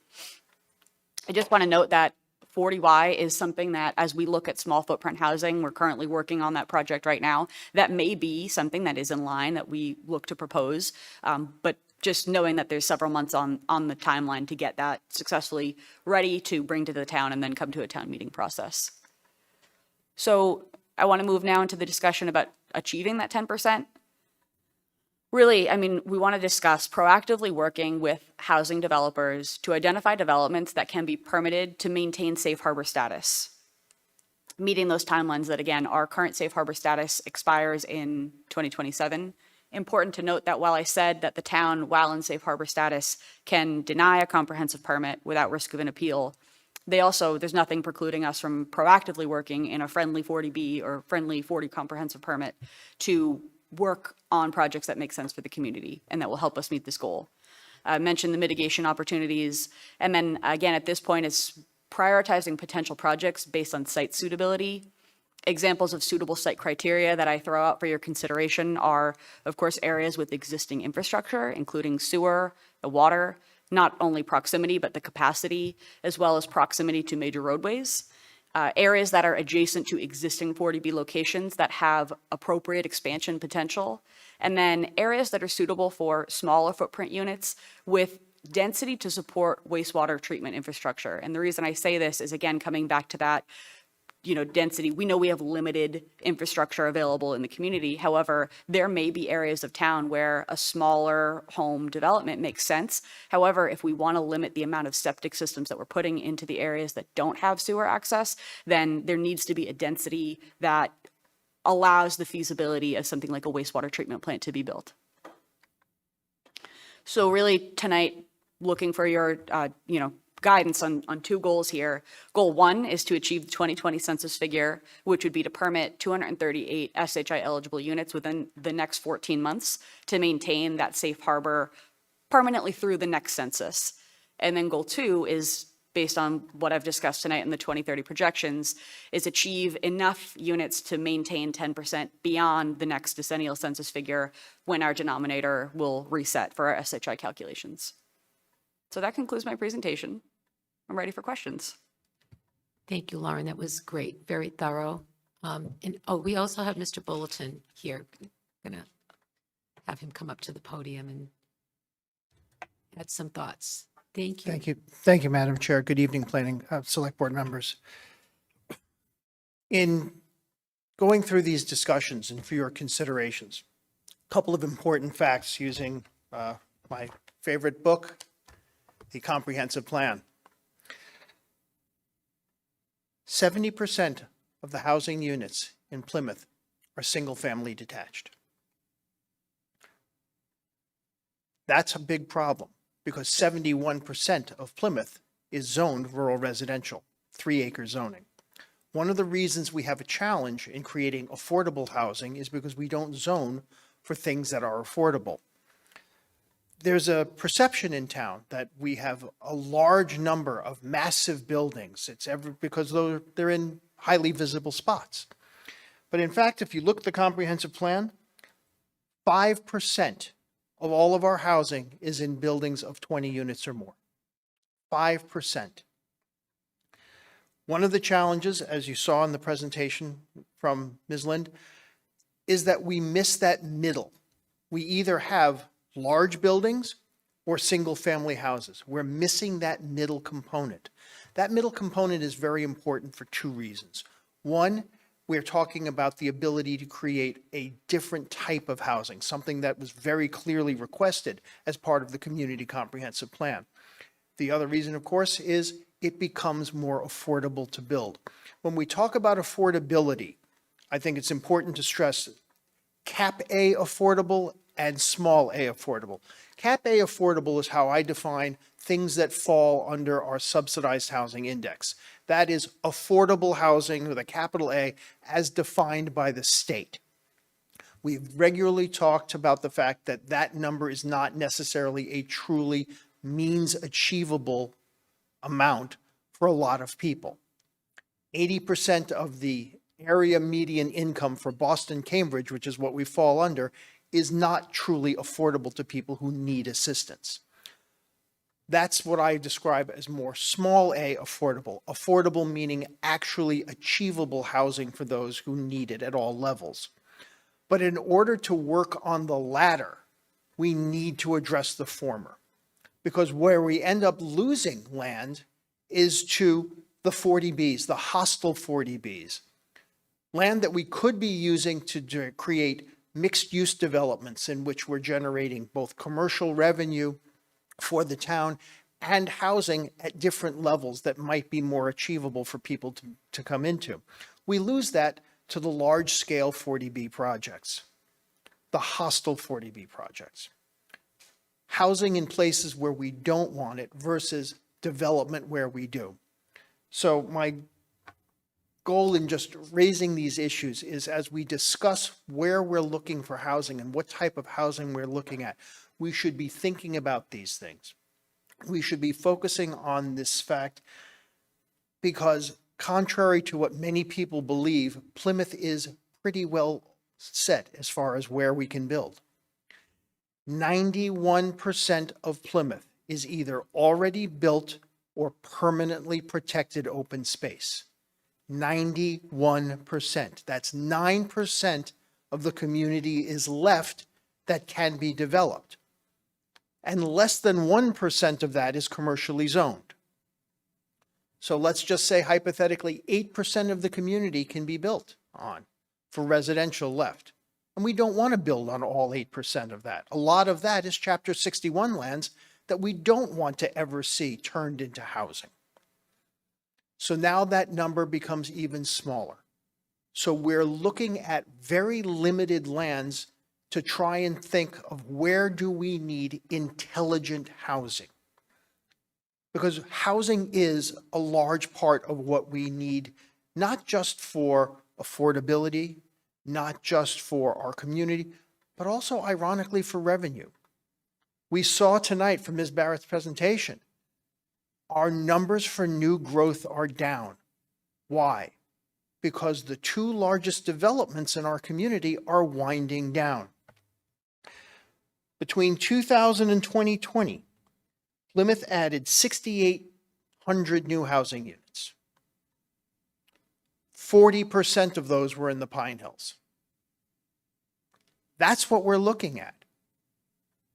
I just want to note that 40Y is something that, as we look at small footprint housing, we're currently working on that project right now. That may be something that is in line that we look to propose, but just knowing that there's several months on the timeline to get that successfully ready to bring to the town and then come to a town meeting process. So I want to move now into the discussion about achieving that 10%. Really, I mean, we want to discuss proactively working with housing developers to identify developments that can be permitted to maintain safe harbor status, meeting those timelines that, again, our current safe harbor status expires in 2027. Important to note that while I said that the town, while in safe harbor status, can deny a comprehensive permit without risk of an appeal, there's nothing precluding us from proactively working in a friendly 40B or friendly 40 comprehensive permit to work on projects that make sense for the community and that will help us meet this goal. I mentioned the mitigation opportunities. And then again, at this point, it's prioritizing potential projects based on site suitability. Examples of suitable site criteria that I throw out for your consideration are, of course, areas with existing infrastructure, including sewer, the water, not only proximity, but the capacity, as well as proximity to major roadways. Areas that are adjacent to existing 40B locations that have appropriate expansion potential. And then areas that are suitable for smaller footprint units with density to support wastewater treatment infrastructure. And the reason I say this is, again, coming back to that, density. We know we have limited infrastructure available in the community. However, there may be areas of town where a smaller home development makes sense. However, if we want to limit the amount of septic systems that we're putting into the areas that don't have sewer access, then there needs to be a density that allows the feasibility of something like a wastewater treatment plant to be built. So really tonight, looking for your, guidance on two goals here. Goal one is to achieve the 2020 census figure, which would be to permit 238 SHI eligible units within the next 14 months to maintain that safe harbor permanently through the next census. And then goal two is, based on what I've discussed tonight in the 2030 projections, is achieve enough units to maintain 10% beyond the next decennial census figure when our denominator will reset for our SHI calculations. So that concludes my presentation. I'm ready for questions.
Thank you, Lauren. That was great, very thorough. We also have Mr. Bulletin here. I'm going to have him come up to the podium and add some thoughts. Thank you.
Thank you. Thank you, Madam Chair. Good evening, Planning Select Board members. In going through these discussions and for your considerations, a couple of important facts using my favorite book, The Comprehensive Plan. 70% of the housing units in Plymouth are single-family detached. That's a big problem because 71% of Plymouth is zoned rural residential, 3-acre zoning. One of the reasons we have a challenge in creating affordable housing is because we don't zone for things that are affordable. There's a perception in town that we have a large number of massive buildings. Because they're in highly visible spots. But in fact, if you look at the comprehensive plan, 5% of all of our housing is in buildings of 20 units or more. 5%. One of the challenges, as you saw in the presentation from Ms. Lind, is that we miss that middle. We either have large buildings or single-family houses. We're missing that middle component. That middle component is very important for two reasons. One, we're talking about the ability to create a different type of housing, something that was very clearly requested as part of the Community Comprehensive Plan. The other reason, of course, is it becomes more affordable to build. When we talk about affordability, I think it's important to stress Cap A affordable and small a affordable. Cap A affordable is how I define things that fall under our subsidized housing index. That is affordable housing with a capital A as defined by the state. We've regularly talked about the fact that that number is not necessarily a truly means achievable amount for a lot of people. 80% of the area median income for Boston, Cambridge, which is what we fall under, is not truly affordable to people who need assistance. That's what I describe as more small a affordable. Affordable meaning actually achievable housing for those who need it at all levels. But in order to work on the latter, we need to address the former. Because where we end up losing land is to the 40Bs, the hostile 40Bs. Land that we could be using to create mixed-use developments in which we're generating both commercial revenue for the town and housing at different levels that might be more achievable for people to come into. We lose that to the large-scale 40B projects, the hostile 40B projects. Housing in places where we don't want it versus development where we do. So my goal in just raising these issues is, as we discuss where we're looking for housing and what type of housing we're looking at, we should be thinking about these things. We should be focusing on this fact because, contrary to what many people believe, Plymouth is pretty well set as far as where we can build. 91% of Plymouth is either already built or permanently protected open space. 91%. That's 9% of the community is left that can be developed. And less than 1% of that is commercially zoned. So let's just say hypothetically 8% of the community can be built on for residential left. And we don't want to build on all 8% of that. A lot of that is Chapter 61 lands that we don't want to ever see turned into housing. So now that number becomes even smaller. So we're looking at very limited lands to try and think of where do we need intelligent housing. Because housing is a large part of what we need, not just for affordability, not just for our community, but also ironically for revenue. We saw tonight from Ms. Barrett's presentation, our numbers for new growth are down. Why? Because the two largest developments in our community are winding down. Between 2000 and 2020, Plymouth added 6,800 new housing units. 40% of those were in the Pine Hills. That's what we're looking at.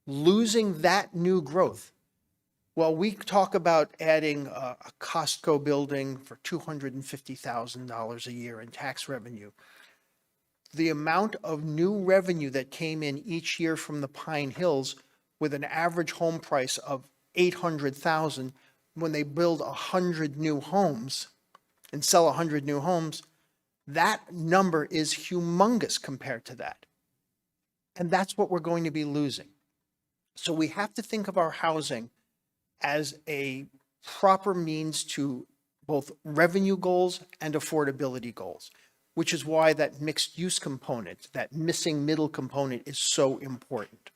Losing that new growth. Well, we talk about adding a Costco building for $250,000 a year in tax revenue. The amount of new revenue that came in each year from the Pine Hills with an average home price of $800,000, when they build 100 new homes and sell 100 new homes, that number is humongous compared to that. And that's what we're going to be losing. So we have to think of our housing as a proper means to both revenue goals and affordability goals, which is why that mixed use component, that missing middle component, is so important.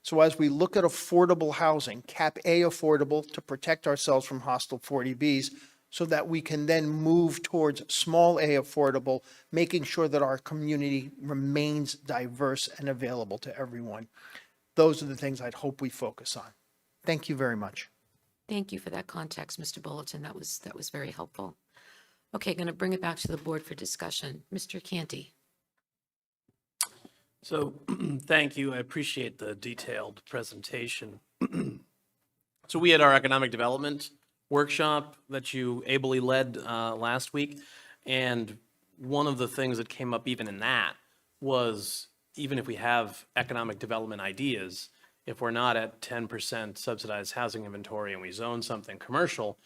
So as we look at affordable housing, cap A affordable to protect ourselves from hostile 40Bs, so that we can then move towards small a affordable, making sure that our community remains diverse and available to everyone. Those are the things I'd hope we focus on. Thank you very much.
Thank you for that context, Mr. Bulletin. That was very helpful. Okay, going to bring it back to the board for discussion. Mr. Canty.
So, thank you. I appreciate the detailed presentation. So we had our economic development workshop that you ably led last week. And one of the things that came up even in that was, even if we have economic development ideas, if we're not at 10% subsidized housing inventory and we zone something commercial,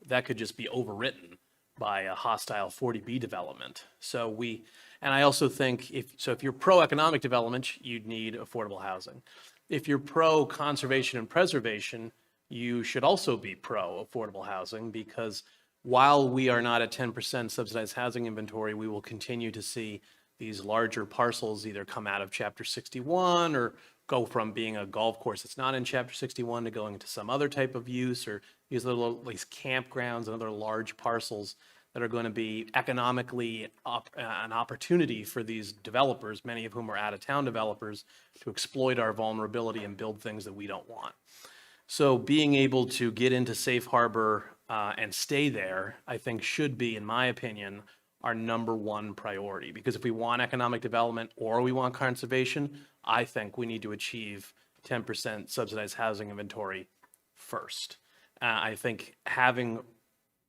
that could just be overwritten by a hostile 40B development. And I also think if you're pro-economic development, you'd need affordable housing. If you're pro-conservation and preservation, you should also be pro-affordable housing, because while we are not at 10% subsidized housing inventory, we will continue to see these larger parcels either come out of Chapter 61 or go from being a golf course that's not in Chapter 61 to going into some other type of use, or these little, these campgrounds and other large parcels that are going to be economically an opportunity for these developers, many of whom are out-of-town developers, to exploit our vulnerability and build things that we don't want. So being able to get into safe harbor and stay there, I think should be, in my opinion, our number one priority. Because if we want economic development or we want conservation, I think we need to achieve 10% subsidized housing inventory first. I think having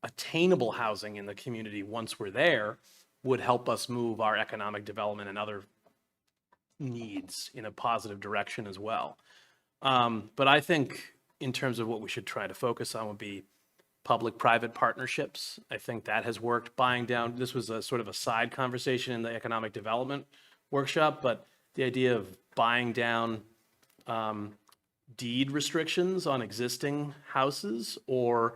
attainable housing in the community once we're there would help us move our economic development and other needs in a positive direction as well. But I think in terms of what we should try to focus on would be public-private partnerships. I think that has worked. Buying down, this was a sort of a side conversation in the economic development workshop, but the idea of buying down deed restrictions on existing houses or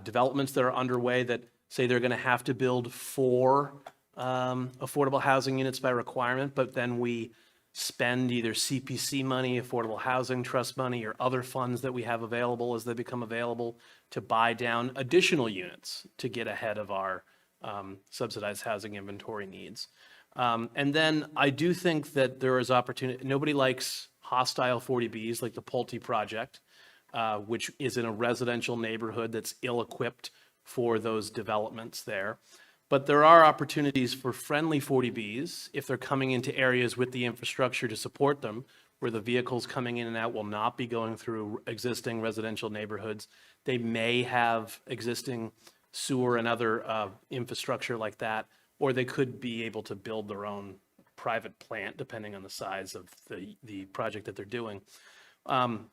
developments that are underway that say they're going to have to build 4 affordable housing units by requirement, but then we spend either CPC money, affordable housing trust money, or other funds that we have available as they become available to buy down additional units to get ahead of our subsidized housing inventory needs. And then I do think that there is opportunity. Nobody likes hostile 40Bs like the Pulte project, which is in a residential neighborhood that's ill-equipped for those developments there. But there are opportunities for friendly 40Bs if they're coming into areas with the infrastructure to support them, where the vehicles coming in and out will not be going through existing residential neighborhoods. They may have existing sewer and other infrastructure like that, or they could be able to build their own private plant, depending on the size of the project that they're doing. But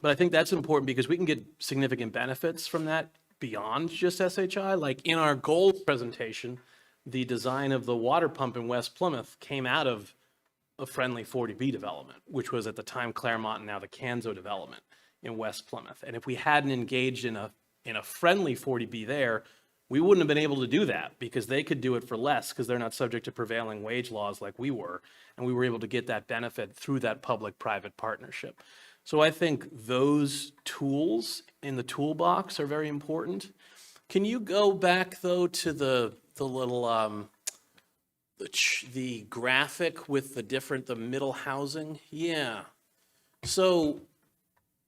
I think that's important because we can get significant benefits from that beyond just SHI. Like in our goals presentation, the design of the water pump in West Plymouth came out of a friendly 40B development, which was at the time Claremont and now the Canzo development in West Plymouth. And if we hadn't engaged in a friendly 40B there, we wouldn't have been able to do that because they could do it for less because they're not subject to prevailing wage laws like we were. And we were able to get that benefit through that public-private partnership. So I think those tools in the toolbox are very important. Can you go back though to the little the graphic with the middle housing? Yeah. So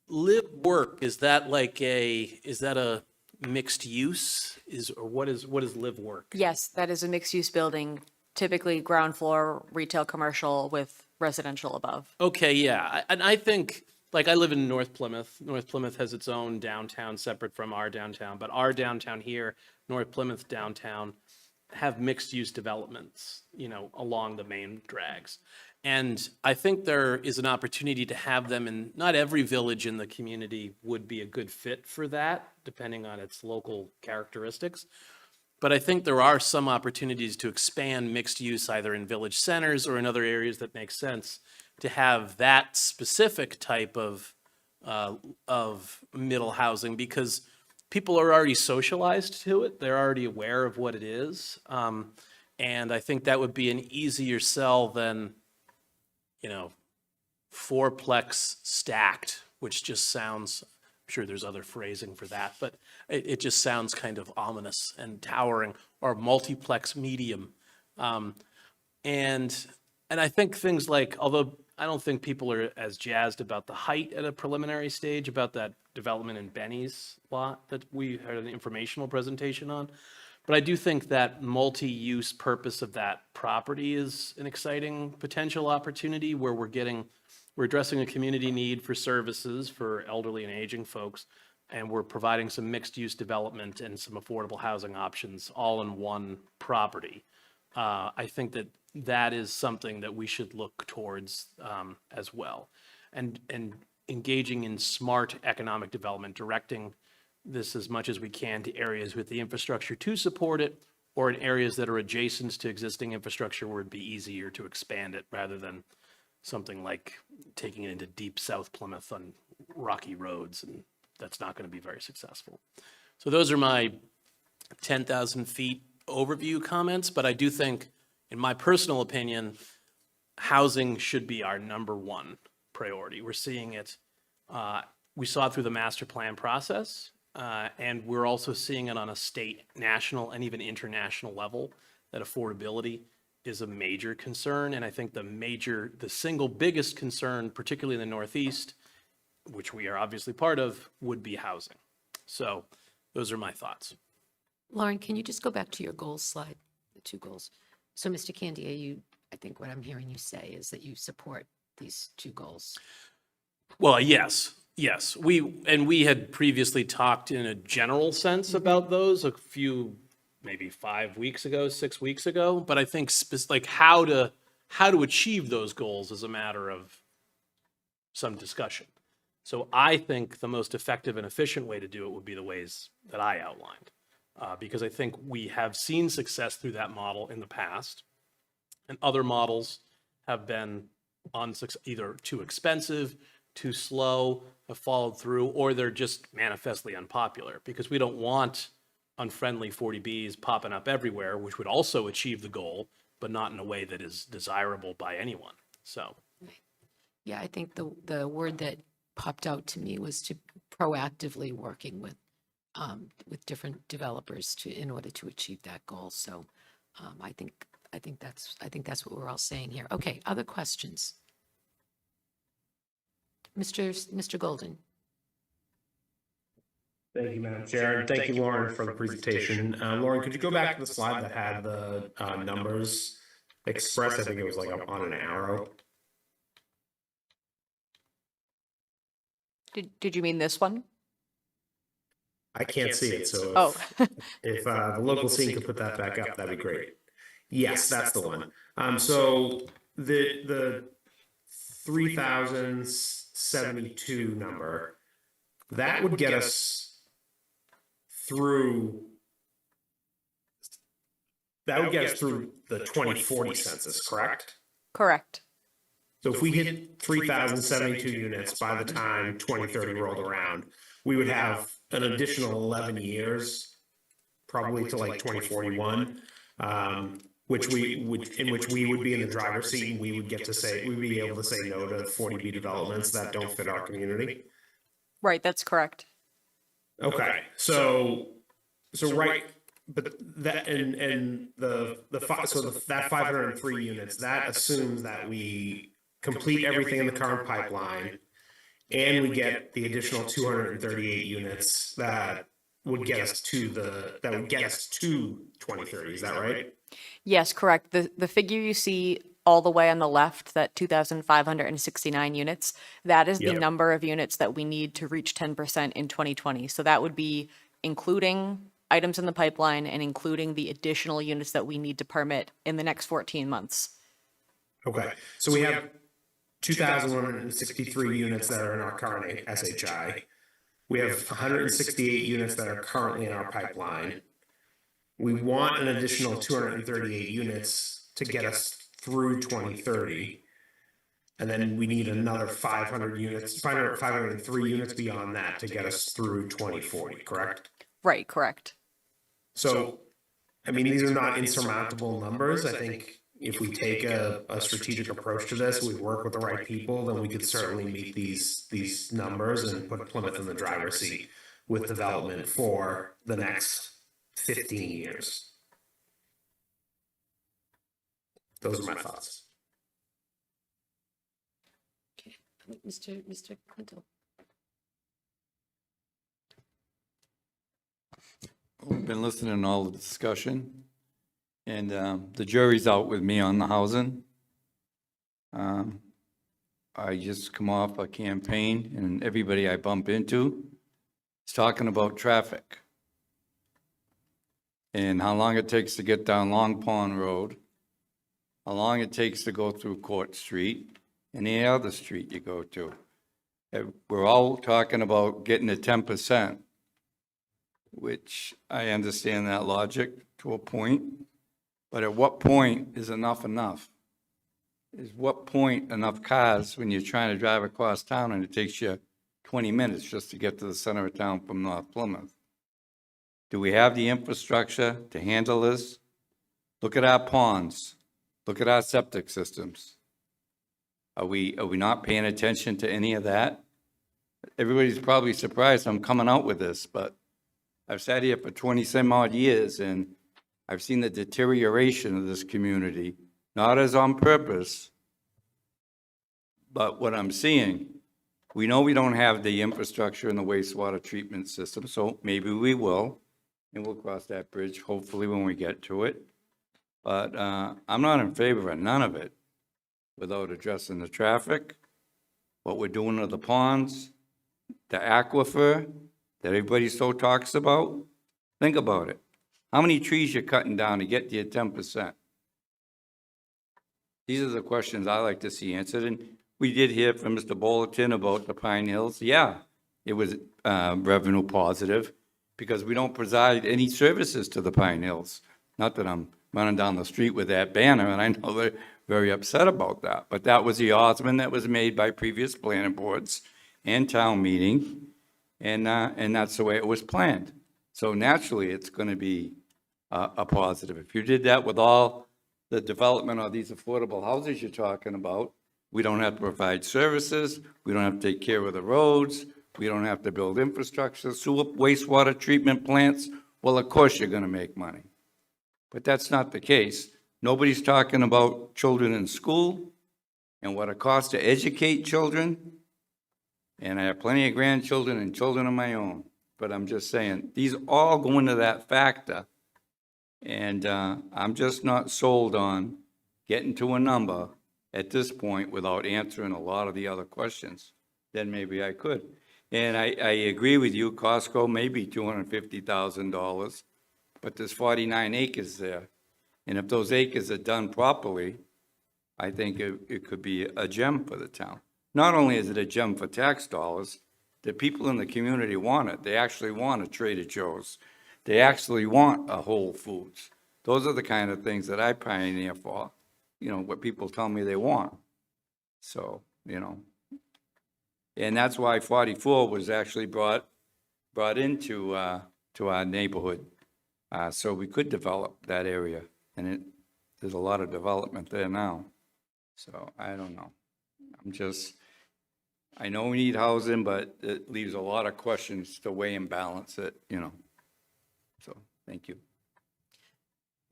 live work, is that a mixed use? What is live work?
Yes, that is a mixed-use building, typically ground floor, retail, commercial with residential above.
Okay, yeah. And I think, like, I live in North Plymouth. North Plymouth has its own downtown separate from our downtown, but our downtown here, North Plymouth downtown, have mixed-use developments, along the main drags. And I think there is an opportunity to have them in, not every village in the community would be a good fit for that, depending on its local characteristics. But I think there are some opportunities to expand mixed use either in village centers or in other areas that make sense to have that specific type of middle housing, because people are already socialized to it. They're already aware of what it is. And I think that would be an easier sell than, fourplex stacked, which just sounds, I'm sure there's other phrasing for that, but it just sounds kind of ominous and towering, or multiplex medium. And I think things like, although I don't think people are as jazzed about the height at a preliminary stage about that development in Benny's lot that we had an informational presentation on. But I do think that multi-use purpose of that property is an exciting potential opportunity where we're addressing a community need for services for elderly and aging folks, and we're providing some mixed-use development and some affordable housing options all in one property. I think that is something that we should look towards as well. And engaging in smart economic development, directing this as much as we can to areas with the infrastructure to support it, or in areas that are adjacent to existing infrastructure where it'd be easier to expand it rather than something like taking it into deep South Plymouth on rocky roads, and that's not going to be very successful. So those are my 10,000 feet overview comments, but I do think, in my personal opinion, housing should be our number one priority. We're seeing it, we saw it through the master plan process, And we're also seeing it on a state, national, and even international level, that affordability is a major concern. And I think the single biggest concern, particularly in the Northeast, which we are obviously part of, would be housing. So those are my thoughts.
Lauren, can you just go back to your goals slide, the two goals? So, Mr. Candia, I think what I'm hearing you say is that you support these two goals.
Well, yes. We had previously talked in a general sense about those a few, maybe 5 weeks ago, 6 weeks ago. But I think like how to achieve those goals is a matter of some discussion. So I think the most effective and efficient way to do it would be the ways that I outlined. Because I think we have seen success through that model in the past, and other models have been either too expensive, too slow, have followed through, or they're just manifestly unpopular, because we don't want unfriendly 40Bs popping up everywhere, which would also achieve the goal, but not in a way that is desirable by anyone. So,
Yeah, I think the word that popped out to me was to proactively working with different developers in order to achieve that goal. So I think that's what we're all saying here. Okay, other questions? Mr. Golden.
Thank you, Madam Chair, and thank you, Lauren, for the presentation. Lauren, could you go back to the slide that had the numbers expressed? I think it was like on an arrow.
Did you mean this one?
I can't see it, so if the local scene could put that back up, that'd be great. Yes, that's the one. So the 3,072 number, that would get us through. That would get us through the 2040 census, correct?
Correct.
So if we hit 3,072 units by the time 2030 rolled around, we would have an additional 11 years, probably to like 2041, in which we would be in the driver's seat, and we would be able to say no to 40B developments that don't fit our community.
Right, that's correct.
Okay, so right, but that and that 503 units, that assumes that we complete everything in the current pipeline, and we get the additional 238 units that would get us to 2030. Is that right?
Yes, correct. The figure you see all the way on the left, that 2,569 units, that is the number of units that we need to reach 10% in 2020. So that would be including items in the pipeline and including the additional units that we need to permit in the next 14 months.
Okay, so we have 2,163 units that are in our current SHI. We have 168 units that are currently in our pipeline. We want an additional 238 units to get us through 2030. And then we need another 503 units beyond that to get us through 2040, correct?
Right, correct.
So, I mean, these are not insurmountable numbers. I think if we take a strategic approach to this, we work with the right people, then we could certainly meet these numbers and put Plymouth in the driver's seat with development for the next 15 years. Those are my thoughts.
Okay, Mr. Quintel.
We've been listening to all the discussion, and the jury's out with me on the housing. I just come off a campaign, and everybody I bump into is talking about traffic and how long it takes to get down Long Pond Road, how long it takes to go through Court Street, any other street you go to. We're all talking about getting to 10%, which I understand that logic to a point, but at what point is enough enough? Is what point enough cars when you're trying to drive across town and it takes you 20 minutes just to get to the center of town from North Plymouth? Do we have the infrastructure to handle this? Look at our ponds. Look at our septic systems. Are we not paying attention to any of that? Everybody's probably surprised I'm coming out with this, but I've sat here for 20 some odd years, and I've seen the deterioration of this community, not as on purpose, but what I'm seeing, we know we don't have the infrastructure in the wastewater treatment system, so maybe we will, and we'll cross that bridge hopefully when we get to it. But I'm not in favor of none of it without addressing the traffic, what we're doing to the ponds, the aquifer that everybody so talks about. Think about it. How many trees you're cutting down to get to your 10%? These are the questions I like to see answered, and we did hear from Mr. Bulletin about the Pine Hills. Yeah, it was revenue positive because we don't provide any services to the Pine Hills. Not that I'm running down the street with that banner, and I know they're very upset about that, but that was the argument that was made by previous planning boards and town meeting, and that's the way it was planned. So naturally, it's going to be a positive. If you did that with all the development of these affordable houses you're talking about, we don't have to provide services, we don't have to take care of the roads, we don't have to build infrastructure, sewer, wastewater treatment plants. Well, of course you're going to make money. But that's not the case. Nobody's talking about children in school and what it costs to educate children. And I have plenty of grandchildren and children of my own. But I'm just saying, these all go into that factor. And I'm just not sold on getting to a number at this point without answering a lot of the other questions. Then maybe I could. And I agree with you, Costco may be $250,000, but there's 49 acres there. And if those acres are done properly, I think it could be a gem for the town. Not only is it a gem for tax dollars, the people in the community want it. They actually want a Trader Joe's. They actually want a Whole Foods. Those are the kind of things that I pioneer for, you know, what people tell me they want. So, you know, and that's why 44 was actually brought into to our neighborhood, so we could develop that area, and there's a lot of development there now. So I don't know. I know we need housing, but it leaves a lot of questions to weigh and balance it, you know. So, thank you.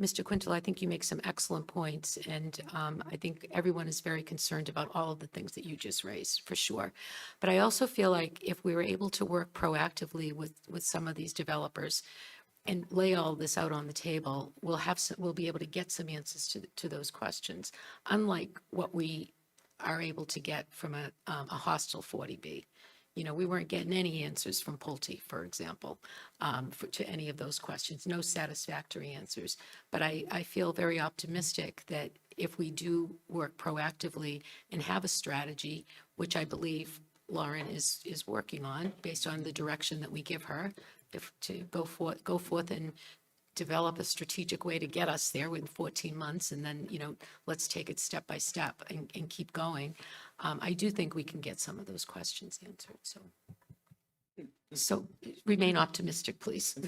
Mr. Quintal, I think you make some excellent points, and I think everyone is very concerned about all of the things that you just raised, for sure. But I also feel like if we were able to work proactively with some of these developers and lay all this out on the table, we'll be able to get some answers to those questions, unlike what we are able to get from a hostile 40B. You know, we weren't getting any answers from Pulte, for example, to any of those questions, no satisfactory answers. But I feel very optimistic that if we do work proactively and have a strategy, which I believe Lauren is working on based on the direction that we give her, to go forth and develop a strategic way to get us there within 14 months, and then, you know, let's take it step by step and keep going. I do think we can get some of those questions answered, so remain optimistic, please.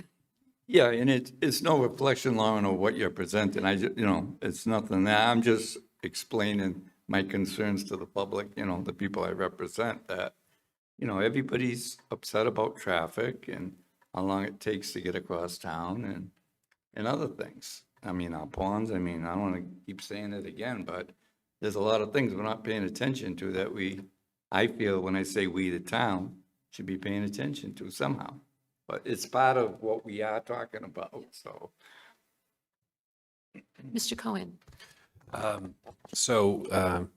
Yeah, and it's no reflection, Lauren, of what you're presenting. You know, it's nothing that, I'm just explaining my concerns to the public, you know, the people I represent, that, you know, everybody's upset about traffic and how long it takes to get across town and other things. I mean, our ponds, I mean, I don't want to keep saying it again, but there's a lot of things we're not paying attention to that I feel when I say we, the town, should be paying attention to somehow. But it's part of what we are talking about, so.
Mr. Cohen.
Mr.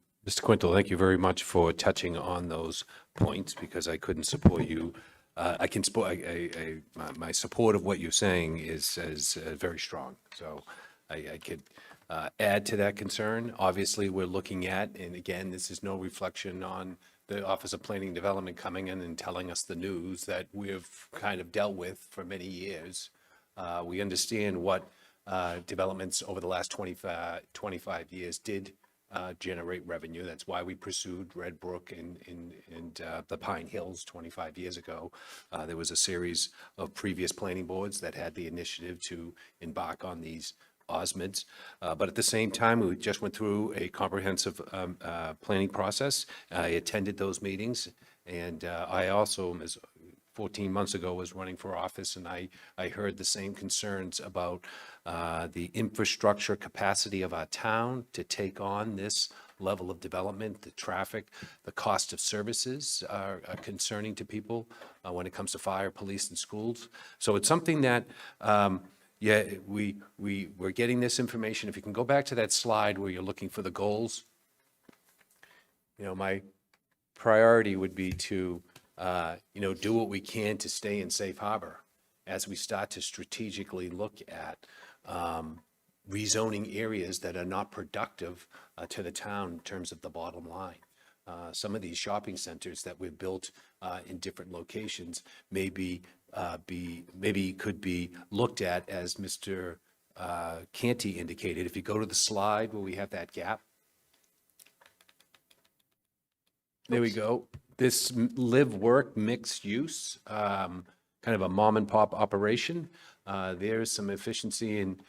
Quintal, thank you very much for touching on those points, because I couldn't support you. I can support, my support of what you're saying is very strong. So I could add to that concern. Obviously, we're looking at, and again, this is no reflection on the Office of Planning and Development coming in and telling us the news that we've kind of dealt with for many years. We understand what developments over the last 25 years did generate revenue. That's why we pursued Red Brook and the Pine Hills 25 years ago. There was a series of previous planning boards that had the initiative to embark on these OSMIDs. But at the same time, we just went through a comprehensive planning process. I attended those meetings, and I also am as 14 months ago was running for office, and I heard the same concerns about the infrastructure capacity of our town to take on this level of development, the traffic, the cost of services are concerning to people when it comes to fire, police, and schools. So it's something that, yeah, we're getting this information. If you can go back to that slide where you're looking for the goals, you know, my priority would be to, you know, do what we can to stay in safe harbor as we start to strategically look at rezoning areas that are not productive to the town in terms of the bottom line. Some of these shopping centers that we've built in different locations maybe could be looked at, as Mr. Canty indicated. If you go to the slide where we have that gap, there we go. This live-work mixed use, kind of a mom and pop operation. There's some efficiency in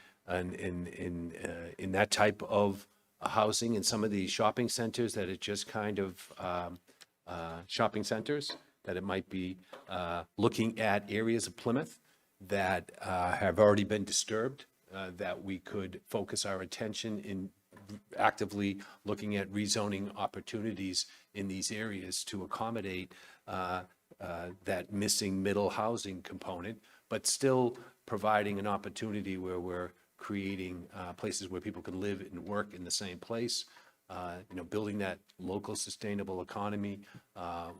that type of housing in some of the shopping centers that are just kind of shopping centers, that it might be looking at areas of Plymouth that have already been disturbed, that we could focus our attention in actively looking at rezoning opportunities in these areas to accommodate that missing middle housing component, but still providing an opportunity where we're creating places where people can live and work in the same place, you know, building that local sustainable economy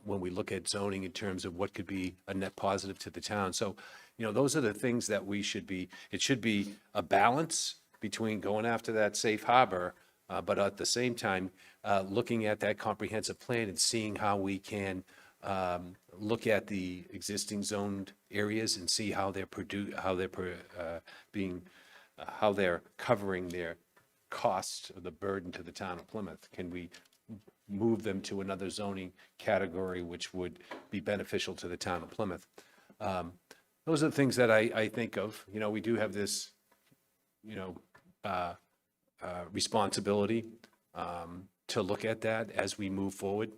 when we look at zoning in terms of what could be a net positive to the town. So, you know, those are the things that we should be, it should be a balance between going after that safe harbor, but at the same time, looking at that comprehensive plan and seeing how we can look at the existing zoned areas and see how they're how they're covering their costs or the burden to the town of Plymouth. Can we move them to another zoning category which would be beneficial to the town of Plymouth? Those are the things that I think of. You know, we do have this, you know, responsibility to look at that as we move forward.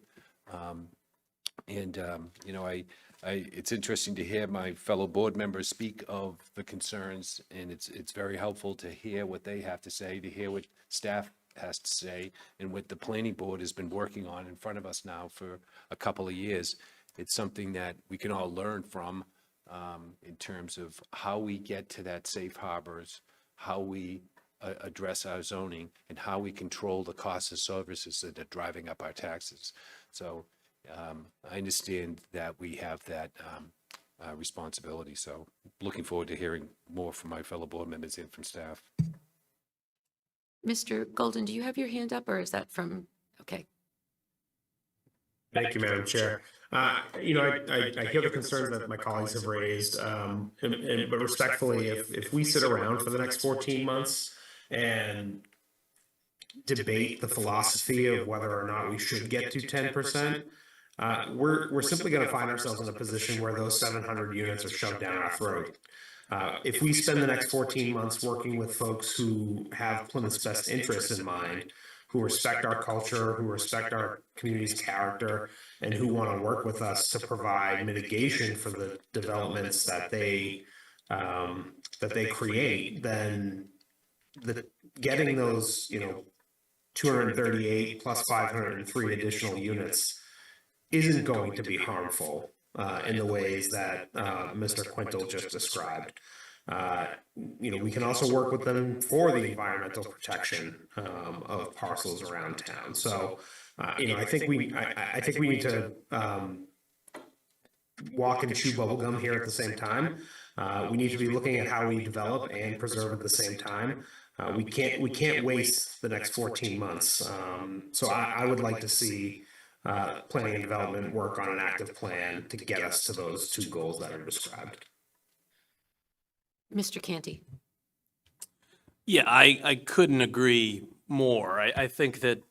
You know, it's interesting to hear my fellow board members speak of the concerns, and it's very helpful to hear what they have to say, to hear what staff has to say, and what the planning board has been working on in front of us now for a couple of years. It's something that we can all learn from in terms of how we get to that safe harbors, how we address our zoning, and how we control the costs of services that are driving up our taxes. So I understand that we have that responsibility. So looking forward to hearing more from my fellow board members and from staff.
Mr. Golden, do you have your hand up, or is that from, okay.
Thank you, Madam Chair. You know, I hear the concerns that my colleagues have raised, but respectfully, if we sit around for the next 14 months and debate the philosophy of whether or not we should get to 10%, we're simply going to find ourselves in a position where those 700 units are shoved down our throat. If we spend the next 14 months working with folks who have Plymouth's best interests in mind, who respect our culture, who respect our community's character, and who want to work with us to provide mitigation for the developments that they create, then getting those, you know, 238 plus 503 additional units isn't going to be harmful in the ways that Mr. Quintal just described. You know, we can also work with them for the environmental protection of parcels around town. So, you know, I think we need to walk and chew bubblegum here at the same time. We need to be looking at how we develop and preserve at the same time. We can't waste the next 14 months. So I would like to see planning and development work on an active plan to get us to those two goals that are described.
Mr. Canty.
Yeah, I couldn't agree more. I think that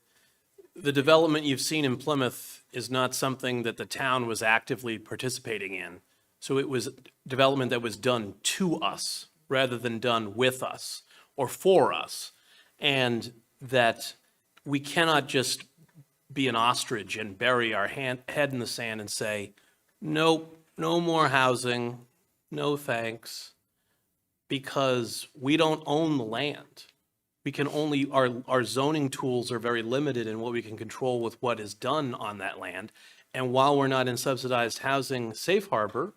the development you've seen in Plymouth is not something that the town was actively participating in. So it was development that was done to us rather than done with us or for us. And that we cannot just be an ostrich and bury our head in the sand and say, nope, no more housing, no thanks, because we don't own the land. We can only, our zoning tools are very limited in what we can control with what is done on that land. And while we're not in subsidized housing safe harbor,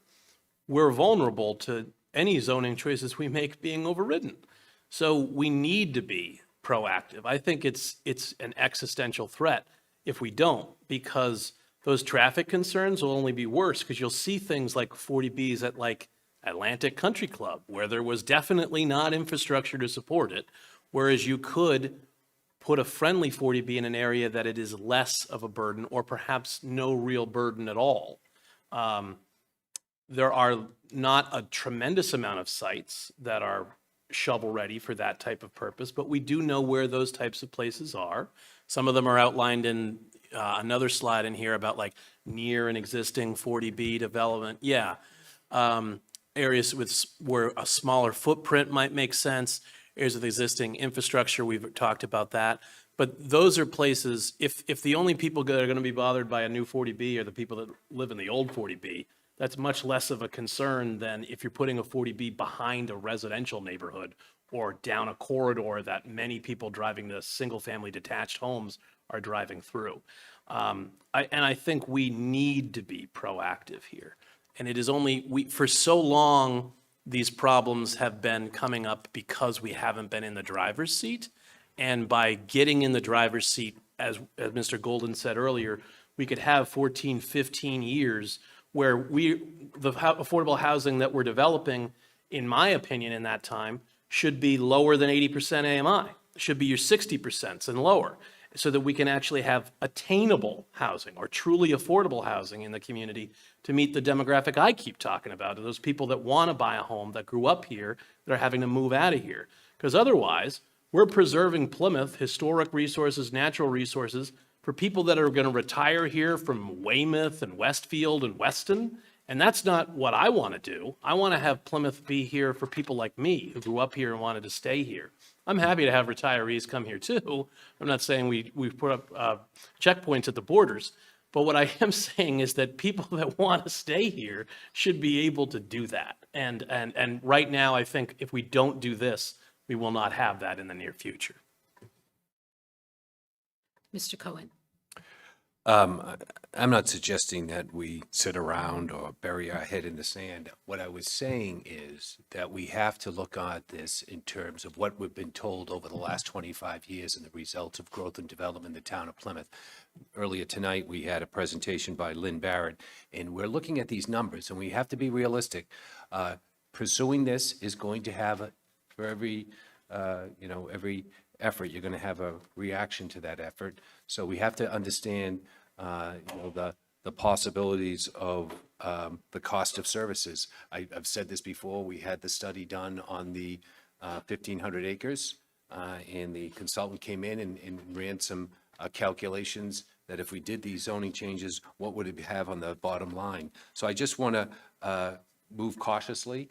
we're vulnerable to any zoning choices we make being overridden. So we need to be proactive. I think it's an existential threat if we don't, because those traffic concerns will only be worse, because you'll see things like 40Bs at like Atlantic Country Club, where there was definitely not infrastructure to support it, whereas you could put a friendly 40B in an area that it is less of a burden, or perhaps no real burden at all. There are not a tremendous amount of sites that are shovel-ready for that type of purpose, but we do know where those types of places are. Some of them are outlined in another slide in here about like near an existing 40B development. Yeah. Areas where a smaller footprint might make sense, areas with existing infrastructure, we've talked about that. But those are places, if the only people that are going to be bothered by a new 40B are the people that live in the old 40B, that's much less of a concern than if you're putting a 40B behind a residential neighborhood or down a corridor that many people driving to single-family detached homes are driving through. I think we need to be proactive here. And it is only, for so long, these problems have been coming up because we haven't been in the driver's seat. And by getting in the driver's seat, as Mr. Golden said earlier, we could have 14, 15 years where the affordable housing that we're developing, in my opinion, in that time, should be lower than 80% AMI. It should be your 60% and lower, so that we can actually have attainable housing or truly affordable housing in the community to meet the demographic I keep talking about, of those people that want to buy a home, that grew up here, that are having to move out of here. Because otherwise, we're preserving Plymouth, historic resources, natural resources, for people that are going to retire here from Weymouth and Westfield and Weston. And that's not what I want to do. I want to have Plymouth be here for people like me who grew up here and wanted to stay here. I'm happy to have retirees come here too. I'm not saying we put up checkpoints at the borders, but what I am saying is that people that want to stay here should be able to do that. And right now, I think if we don't do this, we will not have that in the near future.
Mr. Cohen.
I'm not suggesting that we sit around or bury our head in the sand. What I was saying is that we have to look at this in terms of what we've been told over the last 25 years and the results of growth and development in the town of Plymouth. Earlier tonight, we had a presentation by Lynn Barrett, and we're looking at these numbers, and we have to be realistic. Pursuing this is going to have, for every effort, you're going to have a reaction to that effort. So we have to understand the possibilities of the cost of services. I've said this before. We had the study done on the 1,500 acres, and the consultant came in and ran some calculations that if we did these zoning changes, what would it have on the bottom line? So I just want to move cautiously.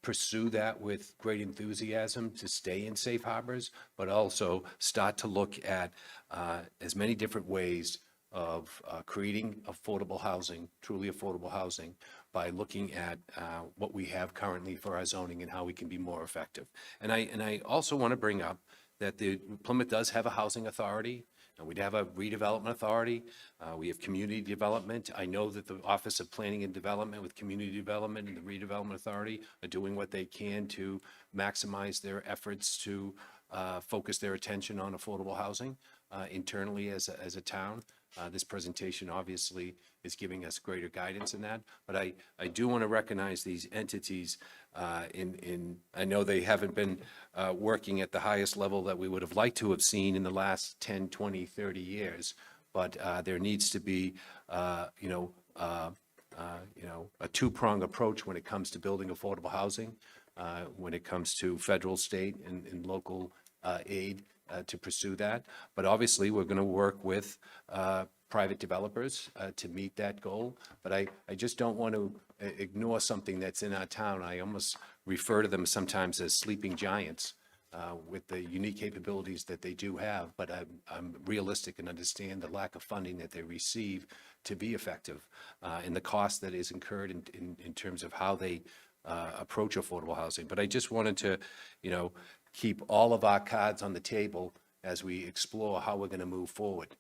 Pursue that with great enthusiasm to stay in safe harbors, but also start to look at as many different ways of creating affordable housing, truly affordable housing, by looking at what we have currently for our zoning and how we can be more effective. And I also want to bring up that Plymouth does have a housing authority. And we'd have a redevelopment authority. We have community development. I know that the Office of Planning and Development with Community Development and the Redevelopment Authority are doing what they can to maximize their efforts to focus their attention on affordable housing internally as a town. This presentation obviously is giving us greater guidance in that, but I do want to recognize these entities I know they haven't been working at the highest level that we would have liked to have seen in the last 10, 20, 30 years, but there needs to be, a two-pronged approach when it comes to building affordable housing, when it comes to federal, state, and local aid to pursue that. But obviously, we're going to work with private developers to meet that goal. But I just don't want to ignore something that's in our town. I almost refer to them sometimes as sleeping giants. with the unique capabilities that they do have, but I'm realistic and understand the lack of funding that they receive to be effective, and the cost that is incurred in terms of how they approach affordable housing. But I just wanted to, keep all of our cards on the table as we explore how we're going to move forward.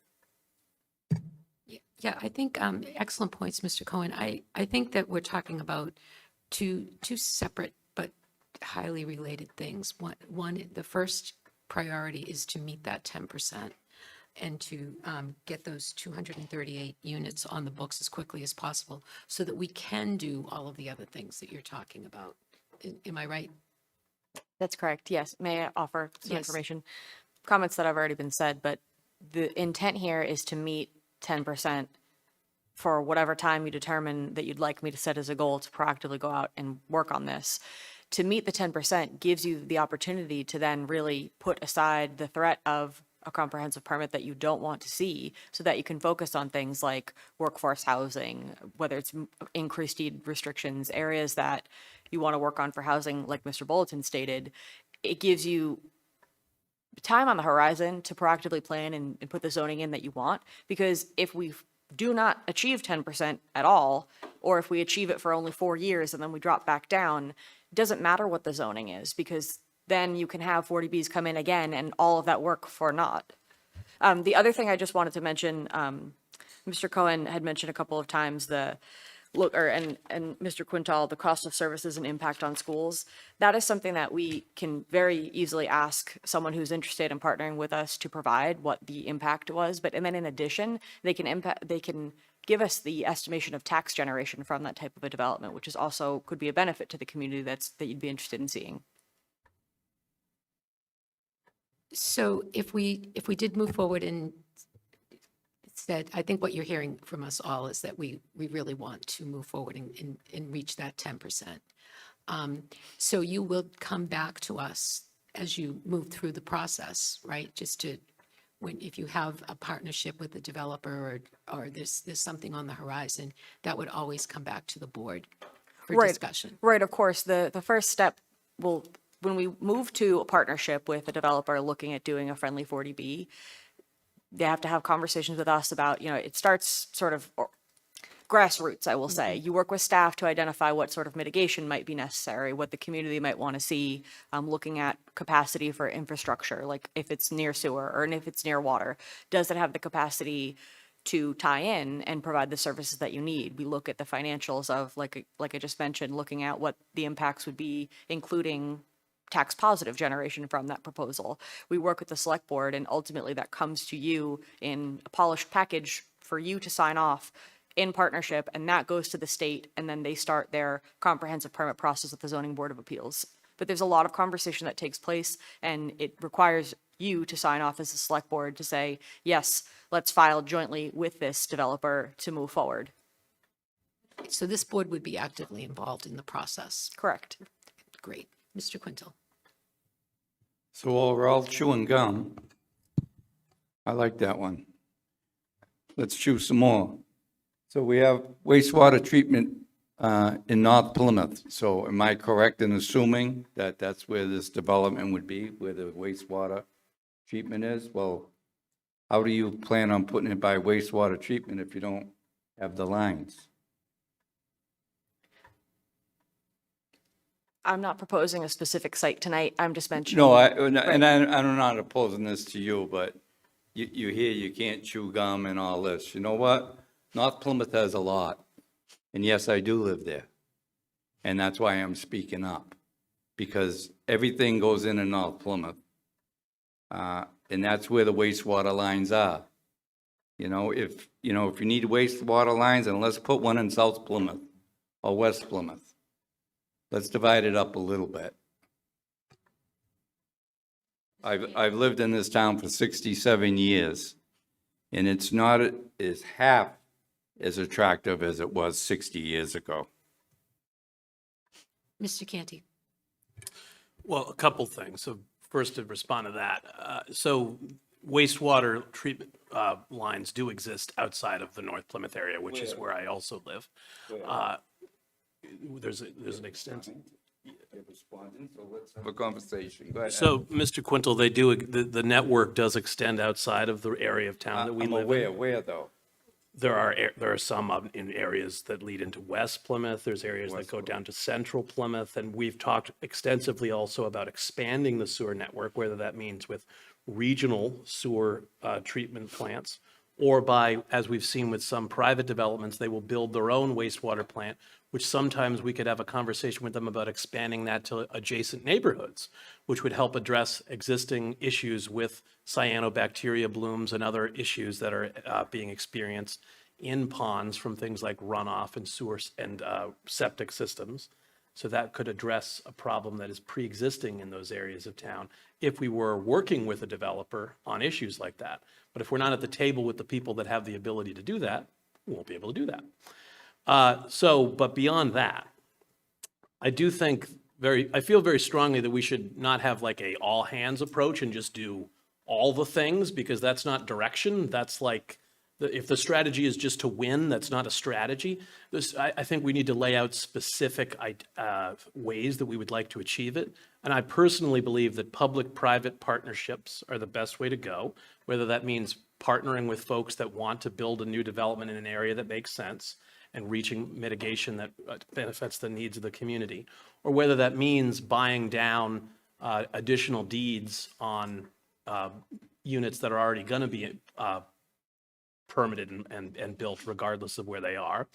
Yeah, I think, excellent points, Mr. Cohen. I think that we're talking about two separate but highly related things. One, the first priority is to meet that 10% and to get those 238 units on the books as quickly as possible so that we can do all of the other things that you're talking about. Am I right?
That's correct. Yes. May I offer some
Yes.
information? Comments that have already been said, but the intent here is to meet 10% for whatever time you determine that you'd like me to set as a goal to proactively go out and work on this. To meet the 10% gives you the opportunity to then really put aside the threat of a comprehensive permit that you don't want to see so that you can focus on things like workforce housing, whether it's increased deed restrictions, areas that you want to work on for housing, like Mr. Bulletin stated. It gives you time on the horizon to proactively plan and put the zoning in that you want. Because if we do not achieve 10% at all, or if we achieve it for only 4 years and then we drop back down, it doesn't matter what the zoning is, because then you can have 40Bs come in again and all of that work for naught. The other thing I just wanted to mention, Mr. Cohen had mentioned a couple of times and Mr. Quintal, the cost of services and impact on schools. That is something that we can very easily ask someone who's interested in partnering with us to provide what the impact was. But and then in addition, they can give us the estimation of tax generation from that type of a development, which is also could be a benefit to the community that you'd be interested in seeing.
So if we did move forward and said, I think what you're hearing from us all is that we really want to move forward and reach that 10%. So you will come back to us as you move through the process, right? Just to, if you have a partnership with the developer or there's something on the horizon, that would always come back to the board for discussion.
Right, of course. The first step will, when we move to a partnership with a developer looking at doing a friendly 40B, they have to have conversations with us about, it starts sort of grassroots, I will say. You work with staff to identify what sort of mitigation might be necessary, what the community might want to see, looking at capacity for infrastructure, like if it's near sewer or if it's near water, does it have the capacity to tie in and provide the services that you need? We look at the financials of, like I just mentioned, looking at what the impacts would be, including tax positive generation from that proposal. We work with the select board, and ultimately that comes to you in a polished package for you to sign off in partnership, and that goes to the state, and then they start their comprehensive permit process with the zoning board of appeals. But there's a lot of conversation that takes place, and it requires you to sign off as a select board to say, yes, let's file jointly with this developer to move forward.
So this board would be actively involved in the process.
Correct.
Great. Mr. Quintal.
So while we're all chewing gum, I like that one. Let's chew some more. So we have wastewater treatment in North Plymouth. So am I correct in assuming that that's where this development would be, where the wastewater treatment is? Well, how do you plan on putting it by wastewater treatment if you don't have the lines?
I'm not proposing a specific site tonight. I'm just mentioning.
No, I'm not opposing this to you, but you hear you can't chew gum and all this. You know what? North Plymouth has a lot. And yes, I do live there. And that's why I'm speaking up. Because everything goes in North Plymouth. And that's where the wastewater lines are. If you need wastewater lines, then let's put one in South Plymouth or West Plymouth. Let's divide it up a little bit. I've lived in this town for 67 years, and it's not as half as attractive as it was 60 years ago.
Mr. Canty.
Well, a couple things. So first, to respond to that, so wastewater treatment lines do exist outside of the North Plymouth area, which is where I also live. There's an extensive,
they're responding, so let's have a conversation. Go ahead.
So, Mr. Quintel, they do, the network does extend outside of the area of town that we
I'm
live
aware,
in.
where though?
There are some in areas that lead into West Plymouth. There's areas that
West
go down to Central Plymouth. And we've talked extensively also about expanding the sewer network, whether that means with regional sewer treatment plants or by, as we've seen with some private developments, they will build their own wastewater plant, which sometimes we could have a conversation with them about expanding that to adjacent neighborhoods, which would help address existing issues with cyanobacteria blooms and other issues that are being experienced in ponds from things like runoff and sewer and septic systems. So that could address a problem that is pre-existing in those areas of town if we were working with a developer on issues like that. But if we're not at the table with the people that have the ability to do that, we won't be able to do that. But beyond that, I do think I feel very strongly that we should not have like a all hands approach and just do all the things, because that's not direction. That's like, if the strategy is just to win, that's not a strategy. I think we need to lay out specific ways that we would like to achieve it. And I personally believe that public-private partnerships are the best way to go, whether that means partnering with folks that want to build a new development in an area that makes sense and reaching mitigation that benefits the needs of the community, or whether that means buying down additional deeds on units that are already going to be permitted and built regardless of where they are.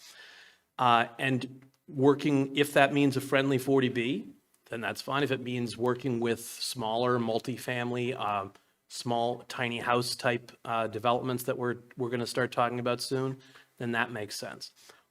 And working, if that means a friendly 40B, then that's fine. If it means working with smaller multifamily, small tiny house type developments that we're going to start talking about soon, then that makes sense.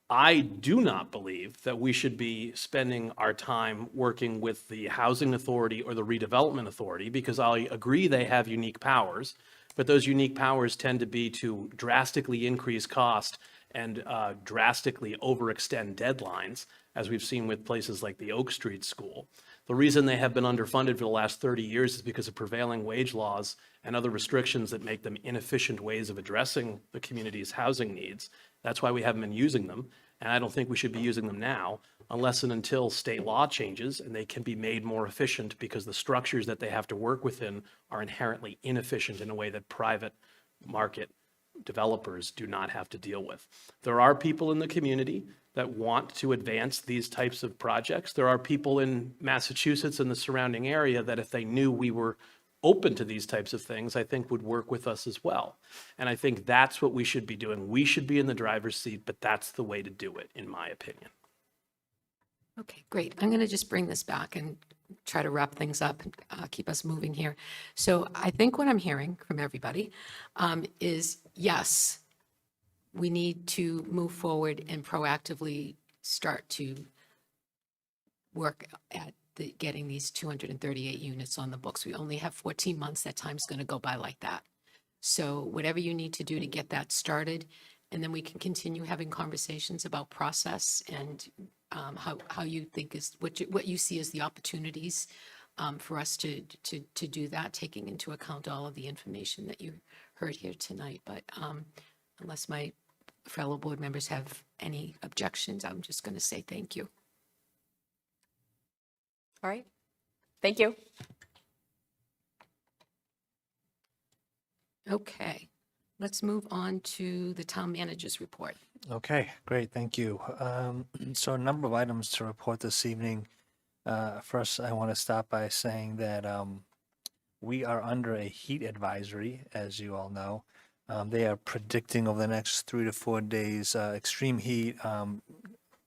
I do not believe that we should be spending our time working with the housing authority or the redevelopment authority, because I agree they have unique powers, but those unique powers tend to be to drastically increase cost and drastically overextend deadlines, as we've seen with places like the Oak Street School. The reason they have been underfunded for the last 30 years is because of prevailing wage laws and other restrictions that make them inefficient ways of addressing the community's housing needs. That's why we haven't been using them, and I don't think we should be using them now unless and until state law changes and they can be made more efficient, because the structures that they have to work within are inherently inefficient in a way that private market developers do not have to deal with. There are people in the community that want to advance these types of projects. There are people in Massachusetts and the surrounding area that if they knew we were open to these types of things, I think would work with us as well. And I think that's what we should be doing. We should be in the driver's seat, but that's the way to do it, in my opinion.
Okay, great. I'm going to just bring this back and try to wrap things up and keep us moving here. So I think what I'm hearing from everybody is, yes, we need to move forward and proactively start to work at getting these 238 units on the books. We only have 14 months. That time's going to go by like that. So whatever you need to do to get that started, and then we can continue having conversations about process and how you think is what you see as the opportunities for us to do that, taking into account all of the information that you heard here tonight. But unless my fellow board members have any objections, I'm just going to say thank you.
All right. Thank you.
Okay, let's move on to the town manager's report.
Okay, great, thank you. So a number of items to report this evening. First, I want to start by saying that we are under a heat advisory, as you all know. They are predicting over the next 3 to 4 days extreme heat,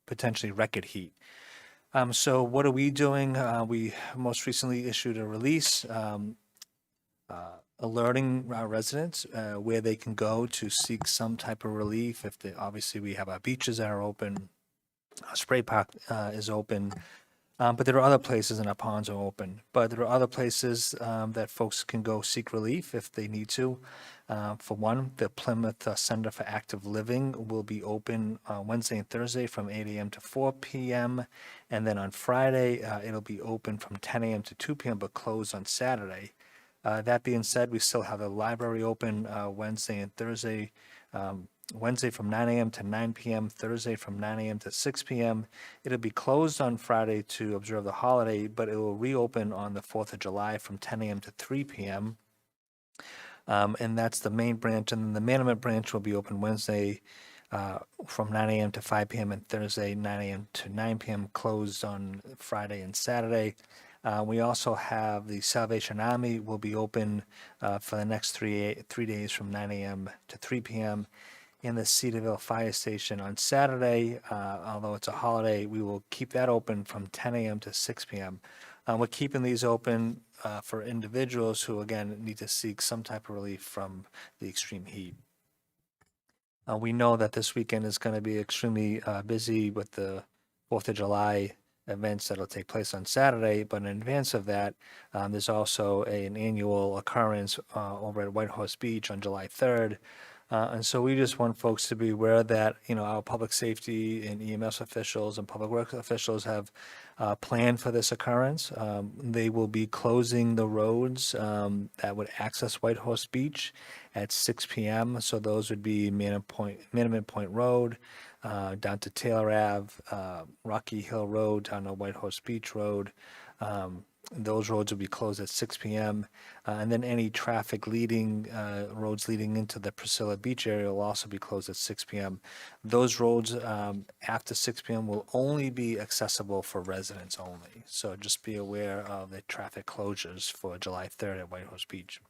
potentially record heat. So what are we doing? We most recently issued a release alerting our residents where they can go to seek some type of relief. If they, obviously we have our beaches that are open, our spray park is open, but there are other places, and our ponds are open. But there are other places that folks can go seek relief if they need to. For one, the Plymouth Center for Active Living will be open Wednesday and Thursday from 8 a.m. to 4 p.m. And then on Friday, it'll be open from 10 a.m. to 2 p.m., but closed on Saturday. That being said, we still have the library open Wednesday and Thursday Wednesday from 9 a.m. to 9 p.m., Thursday from 9 a.m. to 6 p.m. It'll be closed on Friday to observe the holiday, but it will reopen on the 4th of July from 10 a.m. to 3 p.m. And that's the main branch. And then the Manamet branch will be open Wednesday from 9 a.m. to 5 p.m. and Thursday 9 a.m. to 9 p.m. closed on Friday and Saturday. We also have the Salvation Army will be open for the next three days from 9 a.m. to 3 p.m. In the Cedarville Fire Station on Saturday, although it's a holiday, we will keep that open from 10 a.m. to 6 p.m. We're keeping these open for individuals who, again, need to seek some type of relief from the extreme heat. We know that this weekend is going to be extremely busy with the 4th of July events that'll take place on Saturday, but in advance of that, there's also an annual occurrence over at White Horse Beach on July 3rd. And so we just want folks to be aware that, our public safety and EMS officials and public works officials have planned for this occurrence. They will be closing the roads that would access White Horse Beach at 6 p.m. So those would be Manamet Point Road, down to Taylor Ave, Rocky Hill Road, down to White Horse Beach Road. Those roads will be closed at 6 p.m. And then any traffic roads leading into the Priscilla Beach area will also be closed at 6 p.m. Those roads after 6 p.m. will only be accessible for residents only. So just be aware of the traffic closures for July 3rd at White Horse Beach.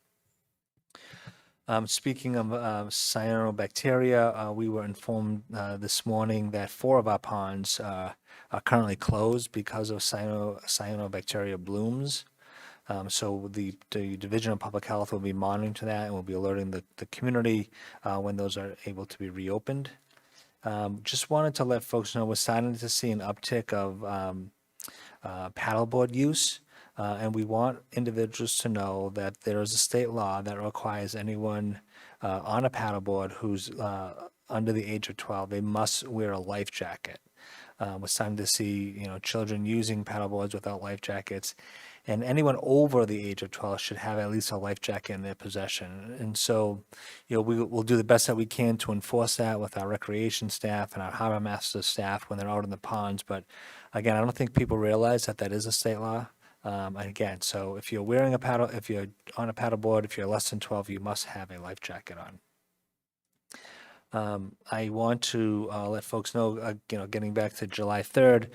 Speaking of cyanobacteria, we were informed this morning that 4 of our ponds are currently closed because of cyanobacteria blooms. So the Division of Public Health will be monitoring to that and will be alerting the community when those are able to be reopened. Just wanted to let folks know we're starting to see an uptick of paddleboard use. And we want individuals to know that there is a state law that requires anyone on a paddleboard who's under the age of 12, they must wear a life jacket. We're starting to see, children using paddleboards without life jackets. And anyone over the age of 12 should have at least a life jacket in their possession. And so, we'll do the best that we can to enforce that with our recreation staff and our harbor master staff when they're out in the ponds. But again, I don't think people realize that is a state law. And again, so if you're wearing if you're on a paddleboard, if you're less than 12, you must have a life jacket on. I want to let folks know, getting back to July 3rd,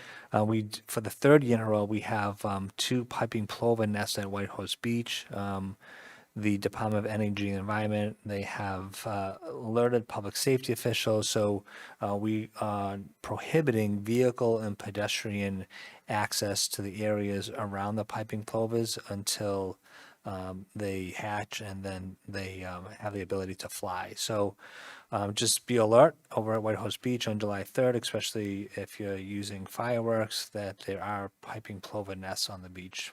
for the 3rd year in a row, we have 2 piping plover nests at White Horse Beach. The Department of Energy and Environment, they have alerted public safety officials, so we are prohibiting vehicle and pedestrian access to the areas around the piping plovers until they hatch and then they have the ability to fly. So just be alert over at White Horse Beach on July 3rd, especially if you're using fireworks, that there are piping plover nests on the beach.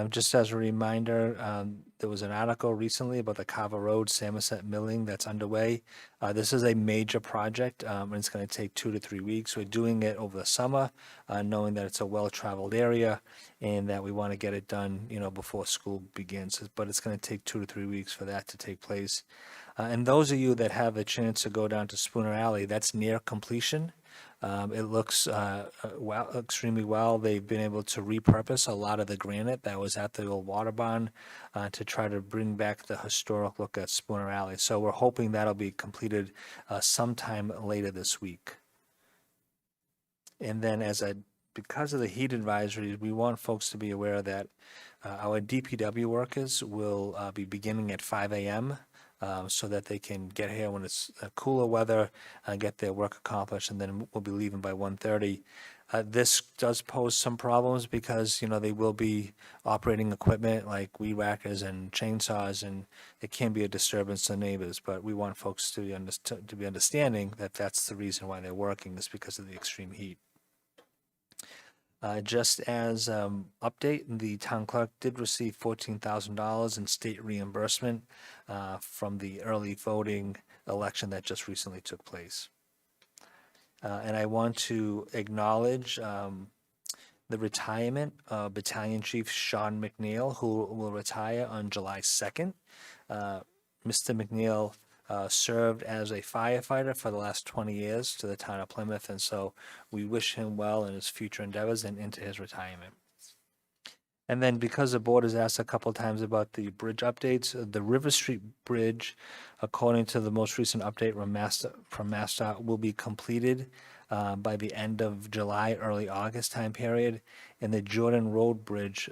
Just as a reminder, there was an article recently about the Carver Road Samoset milling that's underway. This is a major project, and it's going to take 2 to 3 weeks. We're doing it over the summer, knowing that it's a well-traveled area and that we want to get it done, before school begins. But it's going to take 2 to 3 weeks for that to take place. And those of you that have a chance to go down to Spooner Alley, that's near completion. It looks extremely well. They've been able to repurpose a lot of the granite that was at the old water barn to try to bring back the historic look at Spooner Alley. So we're hoping that'll be completed sometime later this week. And then because of the heat advisories, we want folks to be aware that our DPW workers will be beginning at 5 a.m. So that they can get here when it's cooler weather and get their work accomplished, and then we'll be leaving by 1:30. This does pose some problems because, they will be operating equipment like weed whackers and chainsaws, and it can be a disturbance to neighbors, but we want folks to be understanding that that's the reason why they're working, is because of the extreme heat. Just as update, the town clerk did receive $14,000 in state reimbursement from the early voting election that just recently took place. And I want to acknowledge the retirement of Battalion Chief Sean McNeil, who will retire on July 2nd. Mr. McNeil served as a firefighter for the last 20 years to the town of Plymouth, and so we wish him well in his future endeavors and into his retirement. And then because the board has asked a couple times about the bridge updates, the River Street Bridge, according to the most recent update from MassDOT, will be completed by the end of July, early August time period. And the Jordan Road Bridge,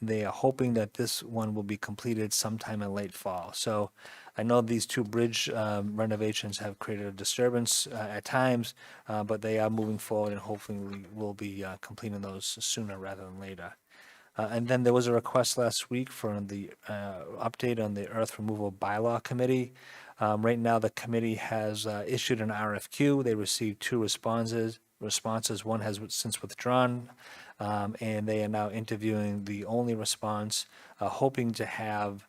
they are hoping that this one will be completed sometime in late fall. So I know these two bridge renovations have created a disturbance at times, but they are moving forward and hopefully we will be completing those sooner rather than later. And then there was a request last week for the update on the earth removal bylaw committee. Right now, the committee has issued an RFQ. They received 2 responses. One has since withdrawn, and they are now interviewing the only response, hoping to have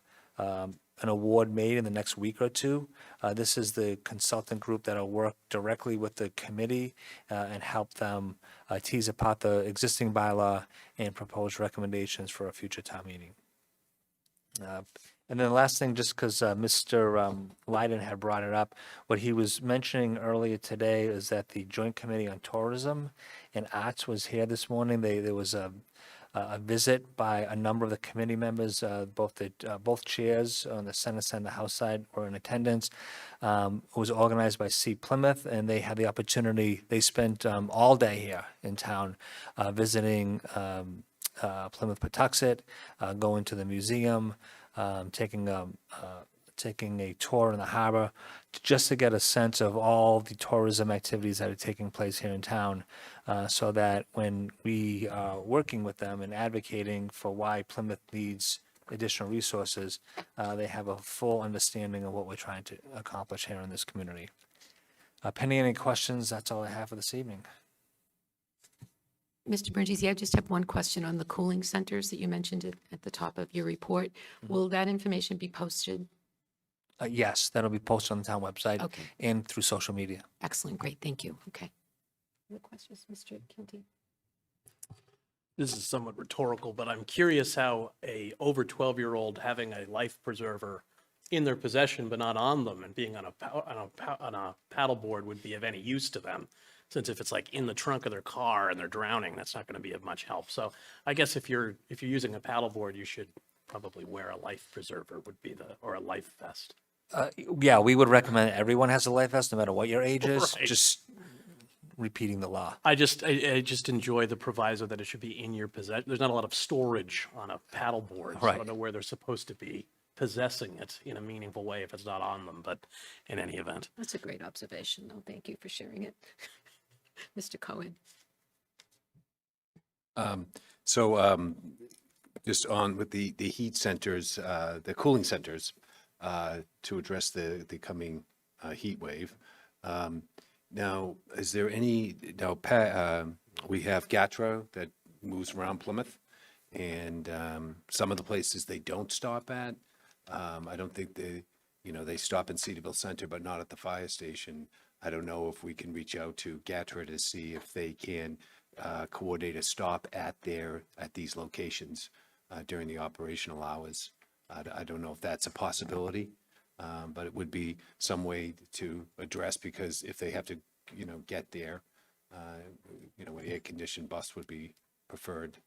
an award made in the next week or two. This is the consultant group that'll work directly with the committee and help them tease apart the existing bylaw and propose recommendations for a future town meeting. And then the last thing, just because Mr. Leiden had brought it up, what he was mentioning earlier today is that the Joint Committee on Tourism and Arts was here this morning. There was a visit by a number of the committee members, both chairs on the Senate side and the House side were in attendance. It was organized by C. Plymouth, and they had the opportunity, they spent all day here in town visiting Plymouth Patuxent, going to the museum, taking a tour in the harbor, just to get a sense of all the tourism activities that are taking place here in town, so that when we are working with them and advocating for why Plymouth needs additional resources, they have a full understanding of what we're trying to accomplish here in this community. Pending any questions, that's all I have for this evening.
Mr. Brindisi, I just have one question on the cooling centers that you mentioned at the top of your report. Will that information be posted?
Yes, that'll be posted on the town website
Okay.
and through social media.
Excellent, great, thank you. Okay. Other questions, Mr. Kilty?
This is somewhat rhetorical, but I'm curious how a over 12-year-old having a life preserver in their possession but not on them and being on a paddleboard would be of any use to them. Since if it's like in the trunk of their car and they're drowning, that's not going to be of much help. So I guess if you're using a paddleboard, you should probably wear a life preserver or a life vest.
Yeah, we would recommend everyone has a life vest, no matter what your age is.
Right.
Just repeating the law.
I just enjoy the proviso that it should be in your possession. There's not a lot of storage on a paddleboard. So I
Right.
don't know where they're supposed to be possessing it in a meaningful way if it's not on them, but in any event.
That's a great observation, though. Thank you for sharing it. Mr. Cohen?
Just on with the heat centers, the cooling centers, to address the coming heat wave. Now, is there any, we have GATRA that moves around Plymouth, and some of the places they don't stop at. I don't think they stop in Cedarville Center, but not at the fire station. I don't know if we can reach out to GATRA to see if they can coordinate a stop at these locations during the operational hours. I don't know if that's a possibility, but it would be some way to address, because if they have to, get there, an air-conditioned bus would be preferred.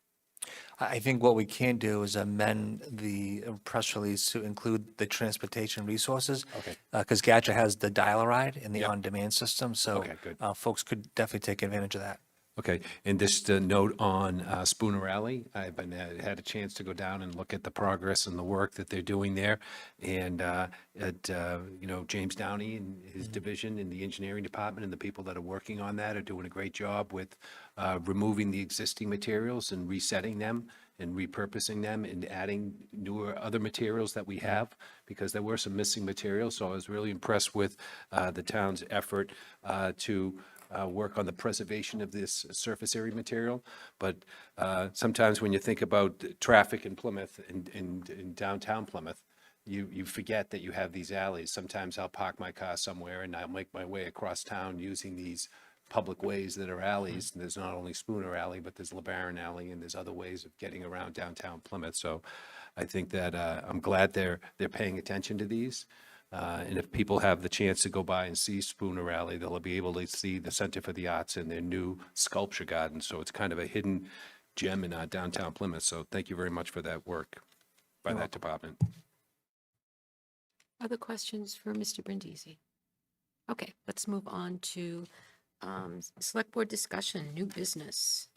I think what we can do is amend the press release to include the transportation resources.
Okay.
Because GATRA has the dial-a-ride in the
Yep.
on-demand system, so
Okay, good.
folks could definitely take advantage of that.
Okay, and just a note on Spooner Alley, I've had a chance to go down and look at the progress and the work that they're doing there. And James Downey and his division in the engineering department and the people that are working on that are doing a great job with removing the existing materials and resetting them and repurposing them and adding newer other materials that we have, because there were some missing materials. So I was really impressed with the town's effort to work on the preservation of this surface area material. But sometimes when you think about traffic in Plymouth, in downtown Plymouth, you forget that you have these alleys. Sometimes I'll park my car somewhere and I'll make my way across town using these public ways that are alleys. And there's not only Spooner Alley, but there's LeBaron Alley, and there's other ways of getting around downtown Plymouth. So I think that I'm glad they're paying attention to these. And if people have the chance to go by and see Spooner Alley, they'll be able to see the Center for the Arts and their new sculpture garden. So it's kind of a hidden gem in downtown Plymouth. So thank you very much for that work by that department.
Other questions for Mr. Brindisi? Okay, let's move on to Select Board discussion, new business.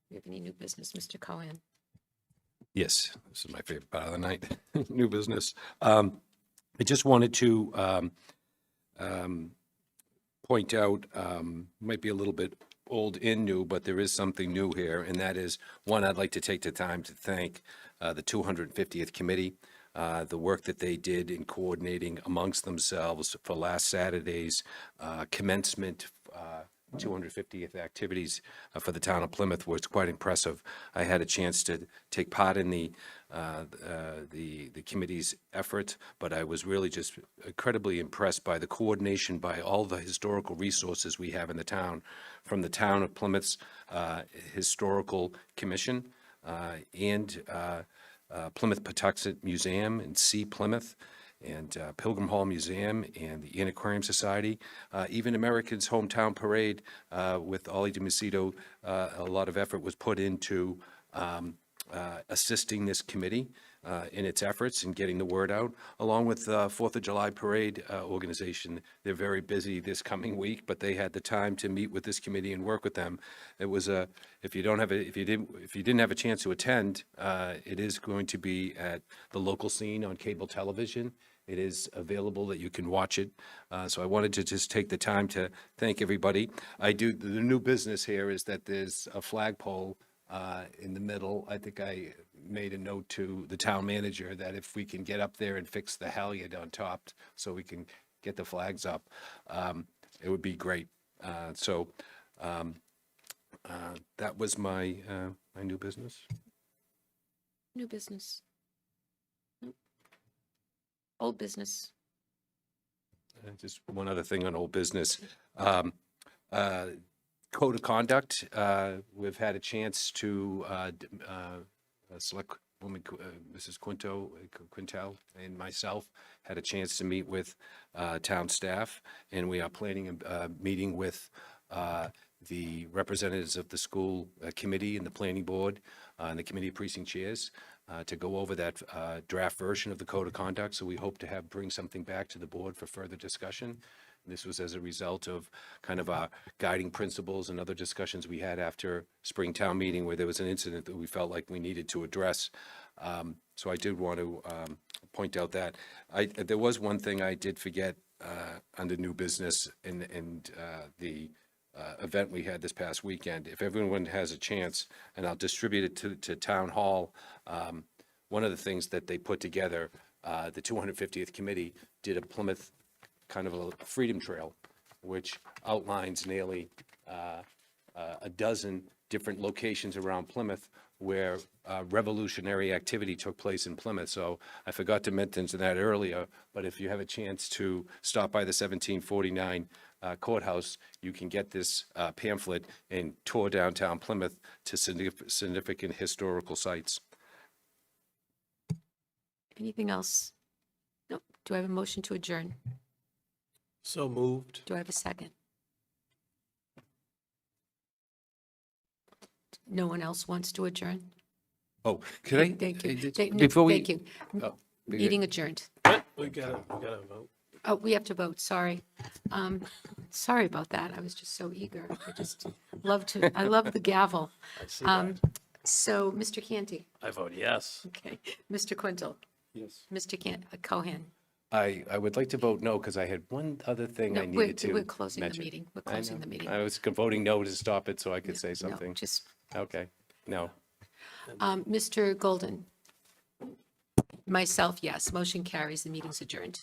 Do you have any new business, Mr. Cohen?
Yes, this is my favorite part of the night, new business. I just wanted to point out, might be a little bit old and new, but there is something new here, and that is, one, I'd like to take the time to thank the 250th Committee, the work that they did in coordinating amongst themselves for last Saturday's commencement 250th activities for the town of Plymouth was quite impressive. I had a chance to take part in the committee's effort, but I was really just incredibly impressed by the coordination by all the historical resources we have in the town, from the town of Plymouth's Historical Commission and Plymouth Patuxent Museum and See Plymouth, and Pilgrim Hall Museum and the Antiquarian Society, even America's Hometown Parade with Ollie DiMacedo. A lot of effort was put into assisting this committee in its efforts in getting the word out, along with the 4th of July Parade organization. They're very busy this coming week, but they had the time to meet with this committee and work with them. It was if you didn't have a chance to attend, it is going to be at the local scene on cable television. It is available that you can watch it. So I wanted to just take the time to thank everybody. The new business here is that there's a flagpole in the middle. I think I made a note to the town manager that if we can get up there and fix the halyard on top so we can get the flags up, it would be great. That was my my new business.
New business? Nope. Old business?
Just one other thing on old business. Code of conduct, we've had a chance to select woman, Mrs. Quintel and myself had a chance to meet with town staff, and we are planning a meeting with the representatives of the school committee and the planning board and the committee of precinct chairs to go over that draft version of the code of conduct. So we hope to bring something back to the board for further discussion. This was as a result of kind of our guiding principles and other discussions we had after Springtown meeting, where there was an incident that we felt like we needed to address. So I did want to point out that there was one thing I did forget under new business in the event we had this past weekend. If everyone has a chance, and I'll distribute it to Town Hall, one of the things that they put together, the 250th Committee did a Plymouth kind of a freedom trail, which outlines nearly a dozen different locations around Plymouth where revolutionary activity took place in Plymouth. So I forgot to mention that earlier, but if you have a chance to stop by the 1749 courthouse, you can get this pamphlet and tour downtown Plymouth to significant historical sites.
Anything else? Nope. Do I have a motion to adjourn?
So moved.
Do I have a second? No one else wants to adjourn?
Oh, could I?
Thank you.
Before we.
Thank you.
Oh,
Meeting adjourned.
We gotta vote.
Oh, we have to vote, sorry. Sorry about that, I was just so eager. I love the gavel.
I see that.
So, Mr. Canty?
I vote yes.
Okay. Mr. Quintel?
Yes.
Mr. Cohen?
I would like to vote no, because I had one other thing
No,
I needed to
we're closing the
mention.
meeting. We're
I
closing
know.
the meeting.
I was voting no to stop it so I could say something.
No, just,
Okay, no.
Mr. Golden? Myself, yes. Motion carries. The meeting's adjourned.